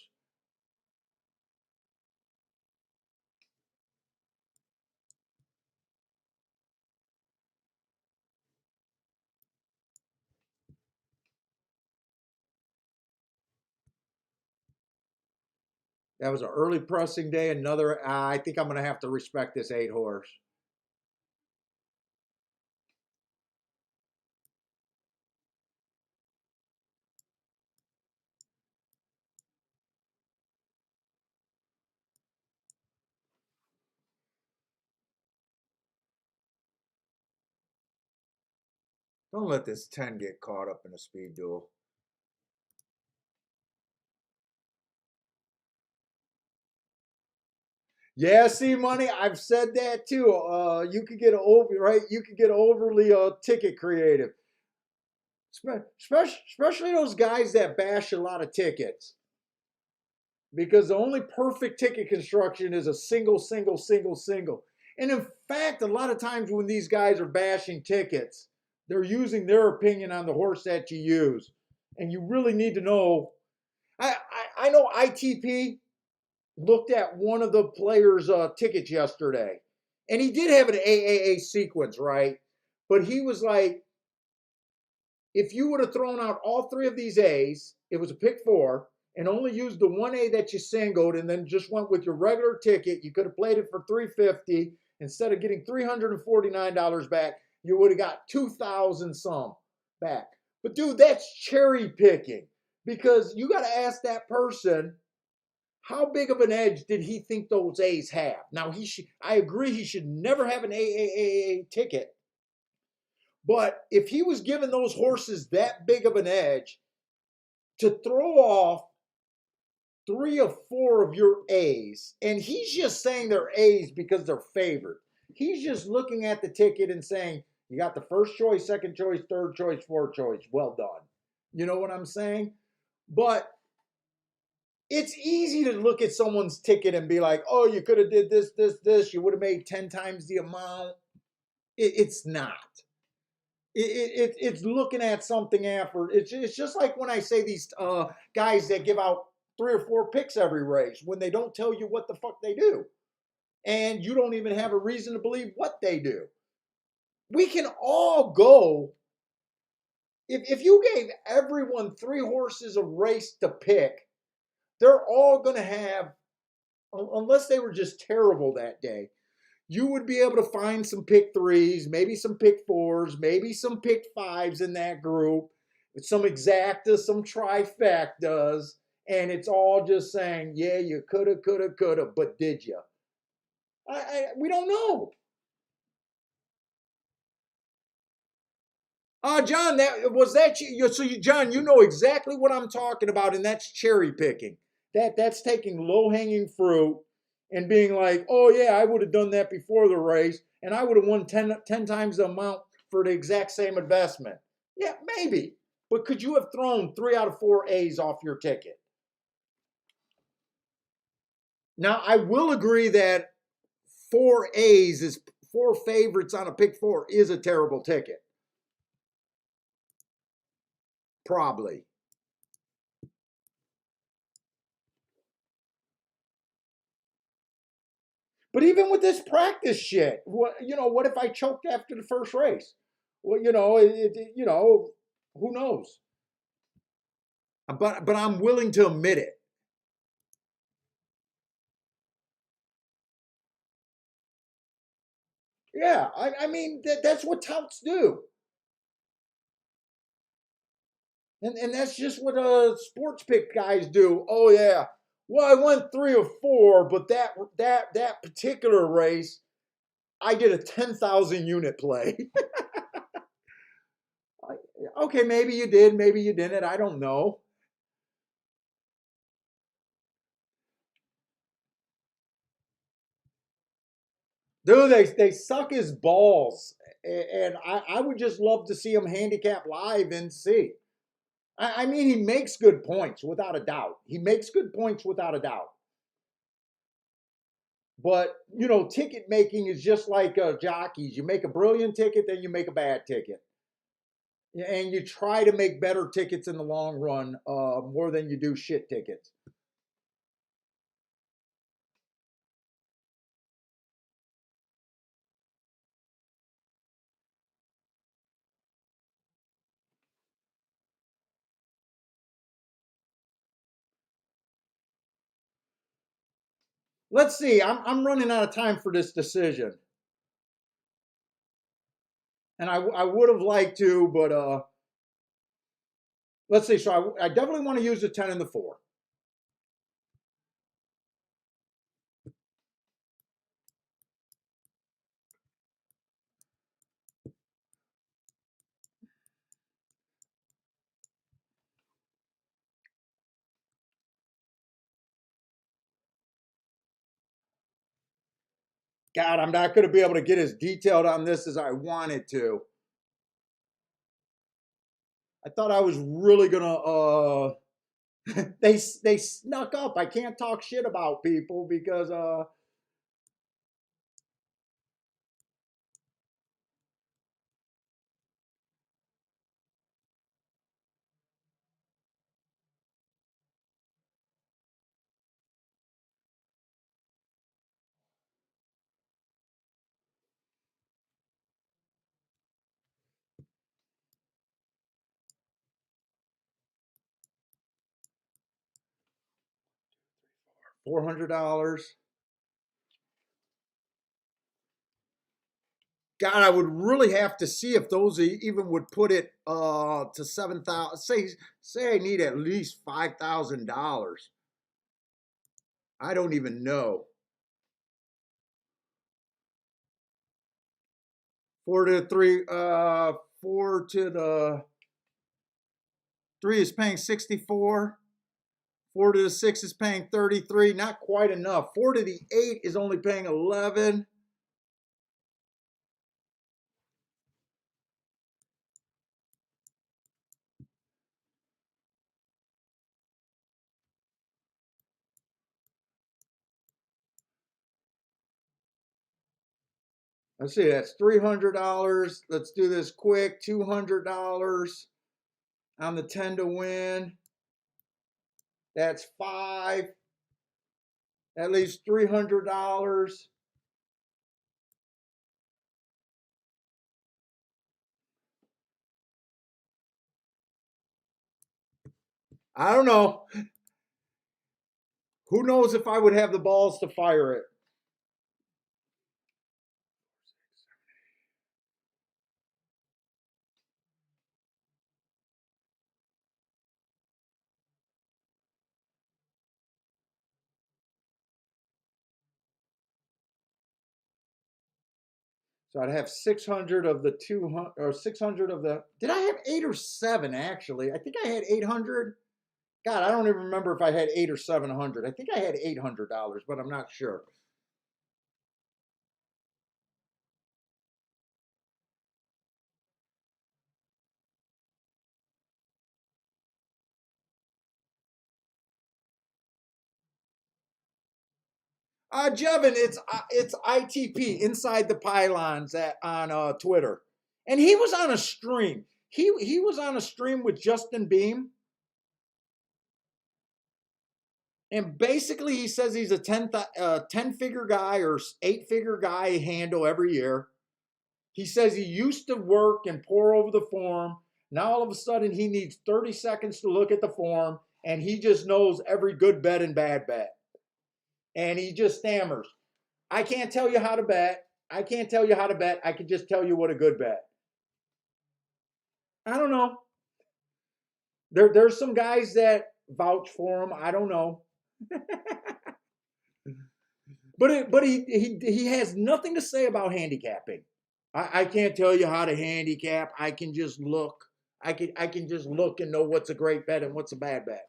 A: That was an early pressing day. Another, I think I'm going to have to respect this 8 horse. Don't let this 10 get caught up in a speed duel. Yeah, see, money. I've said that too. You could get over right. You could get overly ticket creative, especially those guys that bash a lot of tickets. Because the only perfect ticket construction is a single, single, single, single. And in fact, a lot of times when these guys are bashing tickets, they're using their opinion on the horse that you use, and you really need to know. I know ITP looked at one of the players' tickets yesterday, and he did have an AAA sequence, right? But he was like, if you would have thrown out all 3 of these A's, it was a pick 4, and only used the 1A that you singled, and then just went with your regular ticket, you could have played it for $350 instead of getting $349 back. You would have got 2,000 some back. But dude, that's cherry picking, because you got to ask that person, how big of an edge did he think those A's have? Now I agree he should never have an AAA ticket. But if he was given those horses that big of an edge, to throw off 3 or 4 of your A's, and he's just saying they're A's because they're favored. He's just looking at the ticket and saying, you got the first choice, second choice, third choice, fourth choice. Well done. You know what I'm saying? But it's easy to look at someone's ticket and be like, oh, you could have did this, this, this. You would have made 10 times the amount. It's not. It's looking at something after. It's just like when I say these guys that give out 3 or 4 picks every race when they don't tell you what the fuck they do. And you don't even have a reason to believe what they do. We can all go. If you gave everyone 3 horses a race to pick, they're all going to have, unless they were just terrible that day, you would be able to find some pick 3s, maybe some pick 4s, maybe some pick 5s in that group, some exactas, some trifectas, and it's all just saying, yeah, you coulda, but did you? We don't know. John, that you? So John, you know exactly what I'm talking about, and that's cherry picking. That's taking low hanging fruit and being like, oh yeah, I would have done that before the race, and I would have won 10 times the amount for the exact same investment. Yeah, maybe, but could you have thrown 3 out of 4 A's off your ticket? Now, I will agree that 4 A's is 4 favorites on a pick 4 is a terrible ticket. Probably. But even with this practice shit, what if I choked after the first race? Well, who knows? But I'm willing to admit it. Yeah, I mean that's what touts do, and that's just what sports pick guys do. Oh yeah, Well, I went 3 or 4, but that particular race, I did a 10,000 unit play. Okay, maybe you did, maybe you didn't. I don't know. Dude, they suck his balls, and I would just love to see him handicap live and see. I mean, he makes good points without a doubt. He makes good points without a doubt. But you know, ticket making is just like jockeys. You make a brilliant ticket, then you make a bad ticket, and you try to make better tickets in the long run, more than you do shit tickets. Let's see. I'm running out of time for this decision, and I would have liked to, but let's see. So I definitely want to use the 10 and the 4. God, I'm not going to be able to get as detailed on this as I wanted to. I thought I was really gonna. They snuck up. I can't talk shit about people because $400. God, I would really have to see if those even would put it to 7,000. Say I need at least $5,000. I don't even know. Four to the three, 4 to the 3 is paying 64. 4 to the 6 is paying 33. Not quite enough. 4 to the 8 is only paying 11. Let's see, that's $300. Let's do this quick. $200 on the 10 to win. That's 5. That leaves $300. I don't know. Who knows if I would have the balls to fire it? So I'd have 600 of the 200, or 600 of the. Did I have 8 or 7 actually? I think I had 800. God, I don't even remember if I had 8 or 700. I think I had $800, but I'm not sure. Jevin, it's ITP inside the pylons on Twitter, and he was on a stream. He was on a stream with Justin Beam, and basically he says he's a 10 figure guy or 8 figure guy handle every year. He says he used to work and pour over the form. Now all of a sudden he needs 30 seconds to look at the form, and he just knows every good bet and bad bet, and he just stammers. I can't tell you how to bet. I can't tell you how to bet. I can just tell you what a good bet. I don't know. There's some guys that vouch for him. I don't know. But he has nothing to say about handicapping. I can't tell you how to handicap. I can just look. I can just look and know what's a great bet and what's a bad bet.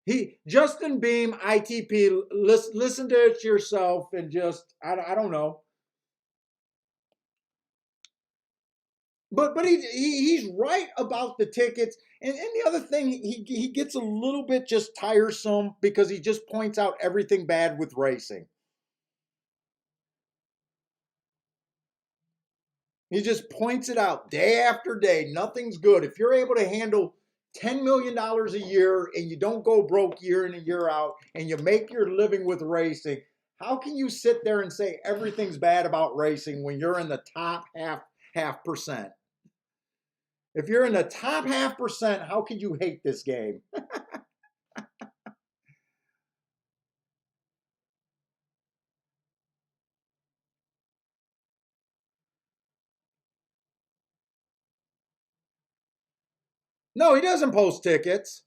A: He Justin Beam ITP. Listen to it yourself and just I don't know. But he's right about the tickets. And the other thing, he gets a little bit just tiresome because he just points out everything bad with racing. He just points it out day after day. Nothing's good. If you're able to handle $10 million a year and you don't go broke year in and year out and you make your living with racing, how can you sit there and say everything's bad about racing when you're in the top half percent? If you're in the top half percent, how could you hate this game? No, he doesn't post tickets.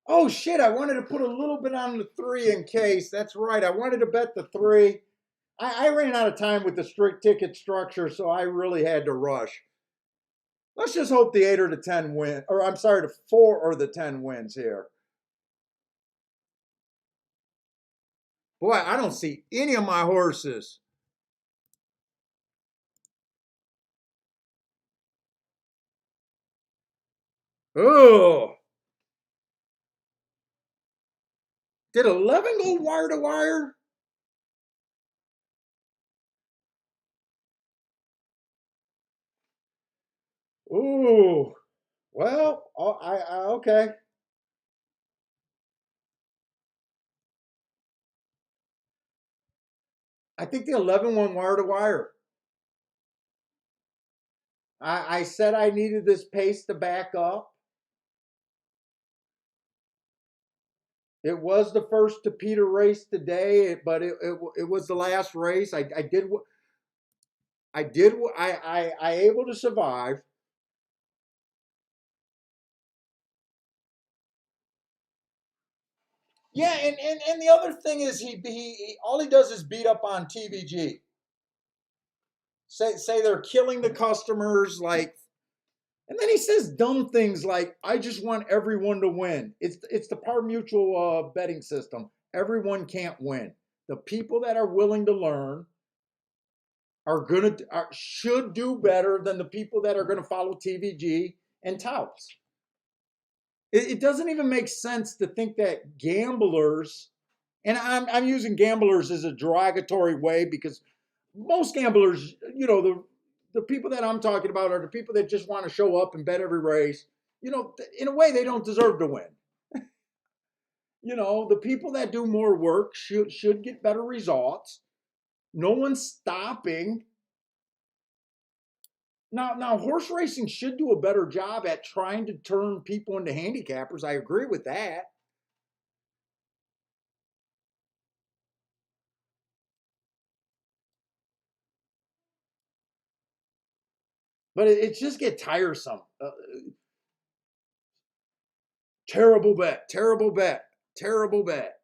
A: Oh shit, I wanted to put a little bit on the three in case. That's right. I wanted to bet the three. I ran out of time with the strict ticket structure, so I really had to rush. Let's just hope the 8 or the 10 win, or I'm sorry, the 4 or the 10 wins here. Boy, I don't see any of my horses. Oh, did 11 go wire to wire? Ooh, well, okay. I think the 11 went wire to wire. I said I needed this pace to back up. It was the first to Peter race today, but it was the last race. I able to survive. Yeah, and the other thing is he all he does is beat up on TVG. Say they're killing the customers, like, and then he says dumb things like, "I just want everyone to win." It's the par mutual betting system. Everyone can't win. The people that are willing to learn should do better than the people that are gonna follow TVG and touts. It doesn't even make sense to think that gamblers, and I'm using gamblers as a derogatory way because most gamblers, the people that I'm talking about are the people that just want to show up and bet every race. In a way, they don't deserve to win. The people that do more work should get better results. No one's stopping. Now, horse racing should do a better job at trying to turn people into handicappers. I agree with that. But it just get tiresome. Terrible bet, terrible bet, terrible bet.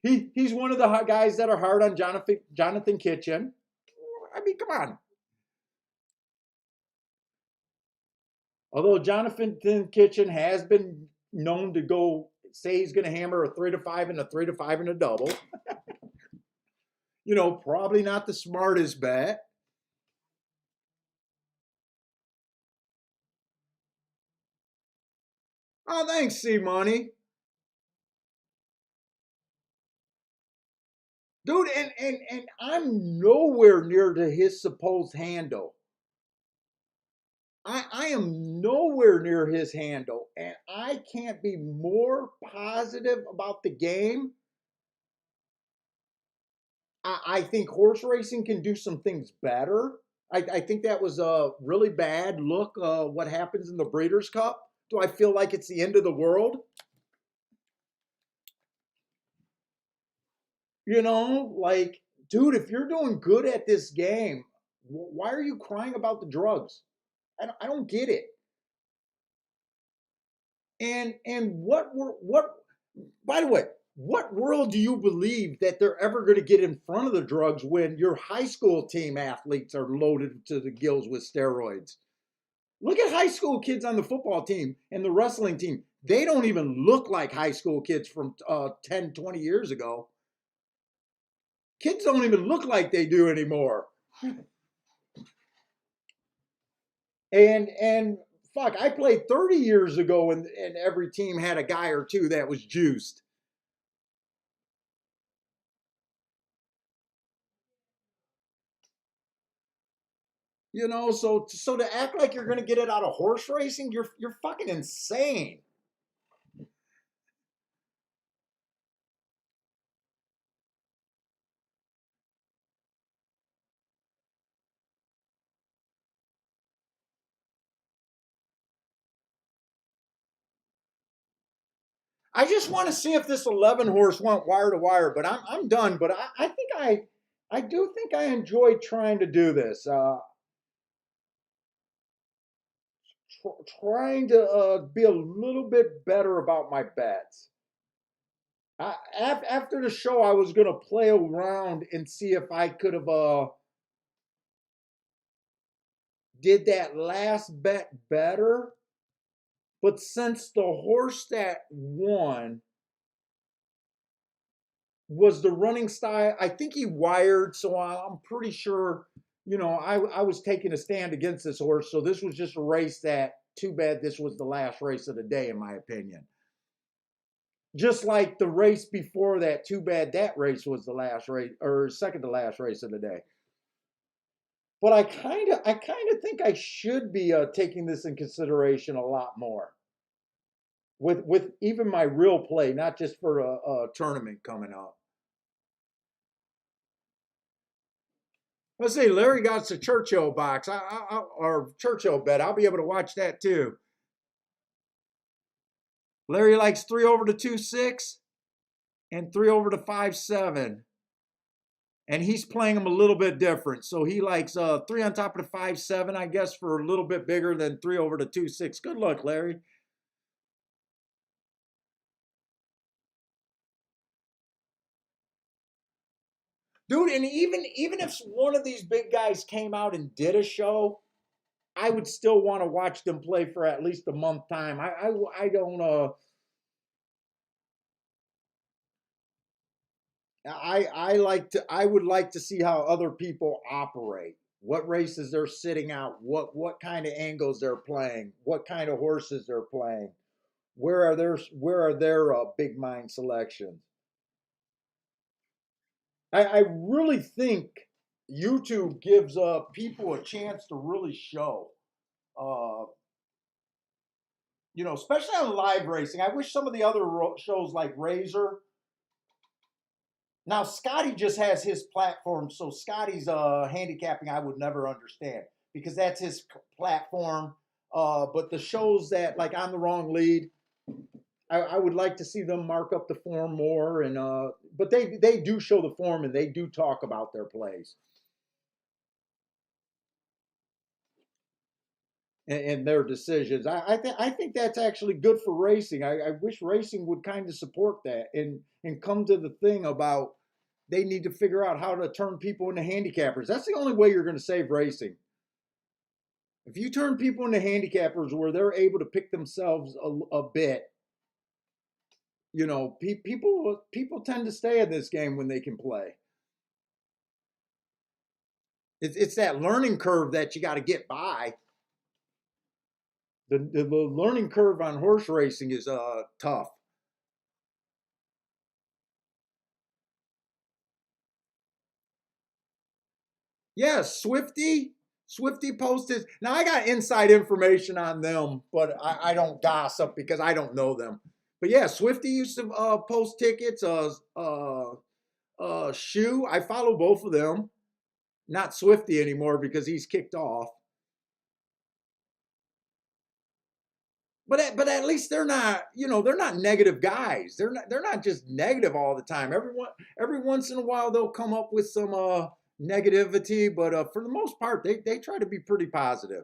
A: He's one of the guys that are hard on Jonathan Kitchen. I mean, come on. Although Jonathan Kitchen has been known to go say he's going to hammer a 3-5 and a 3-5 and a double. Probably not the smartest bet. Oh, thanks, C Money. Dude, and I'm nowhere near to his supposed handle. I am nowhere near his handle, and I can't be more positive about the game. I think horse racing can do some things better. I think that was a really bad look. What happens in the Breeders' Cup? Do I feel like it's the end of the world? Like, dude, if you're doing good at this game, why are you crying about the drugs? I don't get it. And what by the way, what world do you believe that they're ever going to get in front of the drugs when your high school team athletes are loaded to the gills with steroids? Look at high school kids on the football team and the wrestling team. They don't even look like high school kids from 10, 20 years ago. Kids don't even look like they do anymore. And fuck, I played 30 years ago and every team had a guy or two that was juiced. You know, so to act like you're going to get it out of horse racing, you're fucking insane. I just want to see if this 11 horse went wire to wire, but I'm done. But I think I do think I enjoy trying to do this. Trying to be a little bit better about my bets. After the show, I was gonna play around and see if I could have did that last bet better. But since the horse that won was the running style, I think he wired, so I'm pretty sure. You know, I was taking a stand against this horse, so this was just a race that. Too bad this was the last race of the day, in my opinion. Just like the race before that, too bad that race was the last race or second to last race of the day. But I kind of think I should be taking this in consideration a lot more with even my real play, not just for a tournament coming up. Let's see, Larry got the Churchill box, or Churchill bet. I'll be able to watch that too. Larry likes 3/2 6 and 3/5 7. And he's playing them a little bit different. So he likes 3 on top of the 5 7, I guess, for a little bit bigger than 3/2 6. Good luck, Larry. Dude, and even if one of these big guys came out and did a show, I would still want to watch them play for at least a month time. I don't I would like to see how other people operate. What races they're sitting out, what kind of angles they're playing, what kind of horses they're playing. Where are their big mind selections? I really think YouTube gives people a chance to really show. Uh, especially on live racing. I wish some of the other shows like Razor. Now Scotty just has his platform, so Scotty's handicapping I would never understand because that's his platform. But the shows that like on the wrong lead, I would like to see them mark up the form more, and but they do show the form and they do talk about their plays and their decisions. I think that's actually good for racing. I wish racing would kind of support that and come to the thing about they need to figure out how to turn people into handicappers. That's the only way you're going to save racing. If you turn people into handicappers where they're able to pick themselves a bit, people tend to stay in this game when they can play. It's that learning curve that you got to get by. The learning curve on horse racing is tough. Yeah, Swifty posted. Now I got inside information on them, but I don't gossip because I don't know them. But yeah, Swifty used to post tickets. Shoe. I follow both of them. Not Swifty anymore because he's kicked off. But at least they're not, they're not negative guys. They're not just negative all the time. Every once in a while they'll come up with some negativity, but for the most part they try to be pretty positive.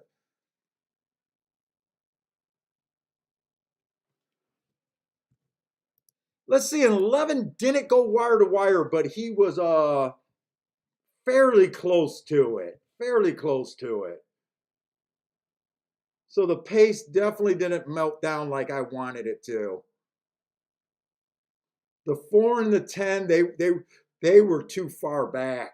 A: Let's see, an 11 didn't go wire to wire, but he was fairly close to it. Fairly close to it. So the pace definitely didn't melt down like I wanted it to. The 4 and the 10, they were too far back.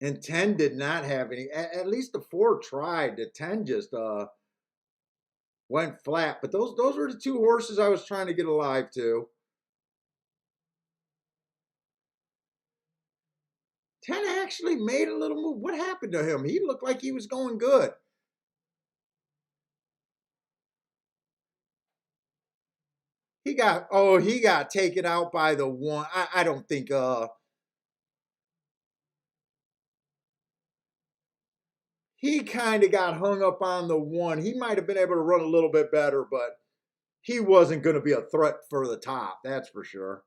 A: And 10 did not have any. At least the 4 tried. The 10 just went flat. But those were the 2 horses I was trying to get alive to. 10 actually made a little move. What happened to him? He looked like he was going good. He got taken out by the 1. I don't think he kind of got hung up on the 1. He might have been able to run a little bit better, but he wasn't going to be a threat for the top, that's for sure.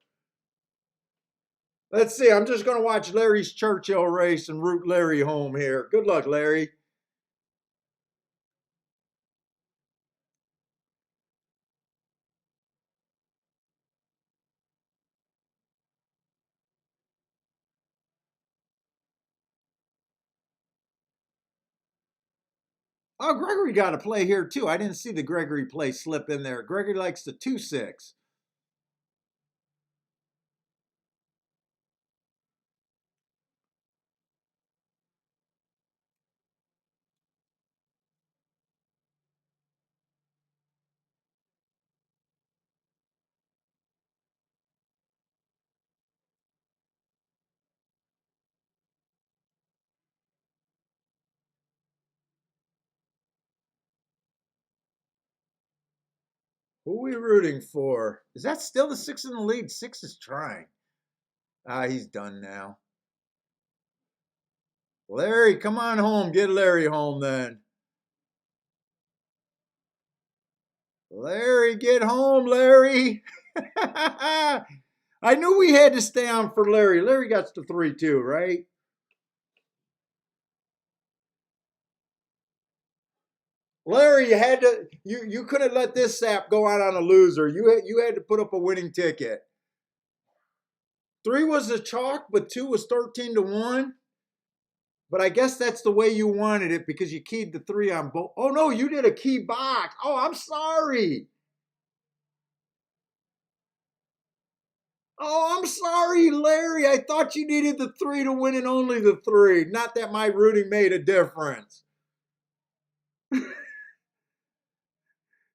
A: Let's see. I'm just going to watch Larry's Churchill race and root Larry home here. Good luck, Larry. Oh, Gregory got a play here too. I didn't see the Gregory play slip in there. Gregory likes the 2-6. Who are we rooting for? Is that still the 6 in the lead? 6 is trying. He's done now. Larry, come on home. Get Larry home then. Larry, get home, Larry. I knew we had to stay on for Larry. Larry got to 3-2, right? Larry, you couldn't let this sap go out on a loser. You had to put up a winning ticket. 3 was the chalk, but 2 was 13-1. But I guess that's the way you wanted it because you keyed the 3 on both. Oh no, you did a key box. Oh, I'm sorry. Oh, I'm sorry, Larry. I thought you needed the 3 to win and only the 3. Not that my rooting made a difference.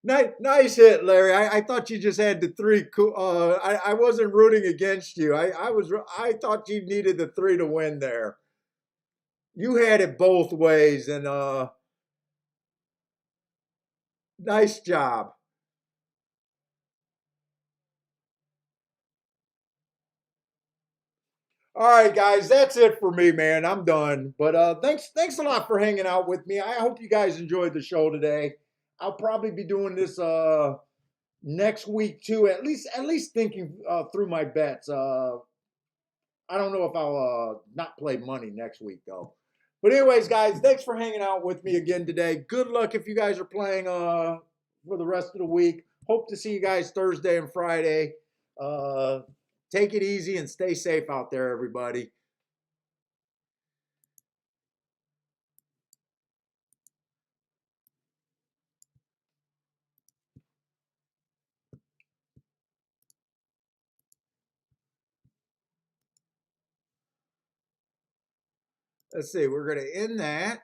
A: Nice hit, Larry. I thought you just had the 3. I wasn't rooting against you. I thought you needed the 3 to win there. You had it both ways, and nice job. All right, guys, that's it for me, man. I'm done. But thanks a lot for hanging out with me. I hope you guys enjoyed the show today. I'll probably be doing this next week too. At least thinking through my bets. I don't know if I'll not play money next week though. But anyways, guys, thanks for hanging out with me again today. Good luck if you guys are playing for the rest of the week. Hope to see you guys Thursday and Friday. Uh, Take it easy and stay safe out there, everybody. Let's see, we're going to end that.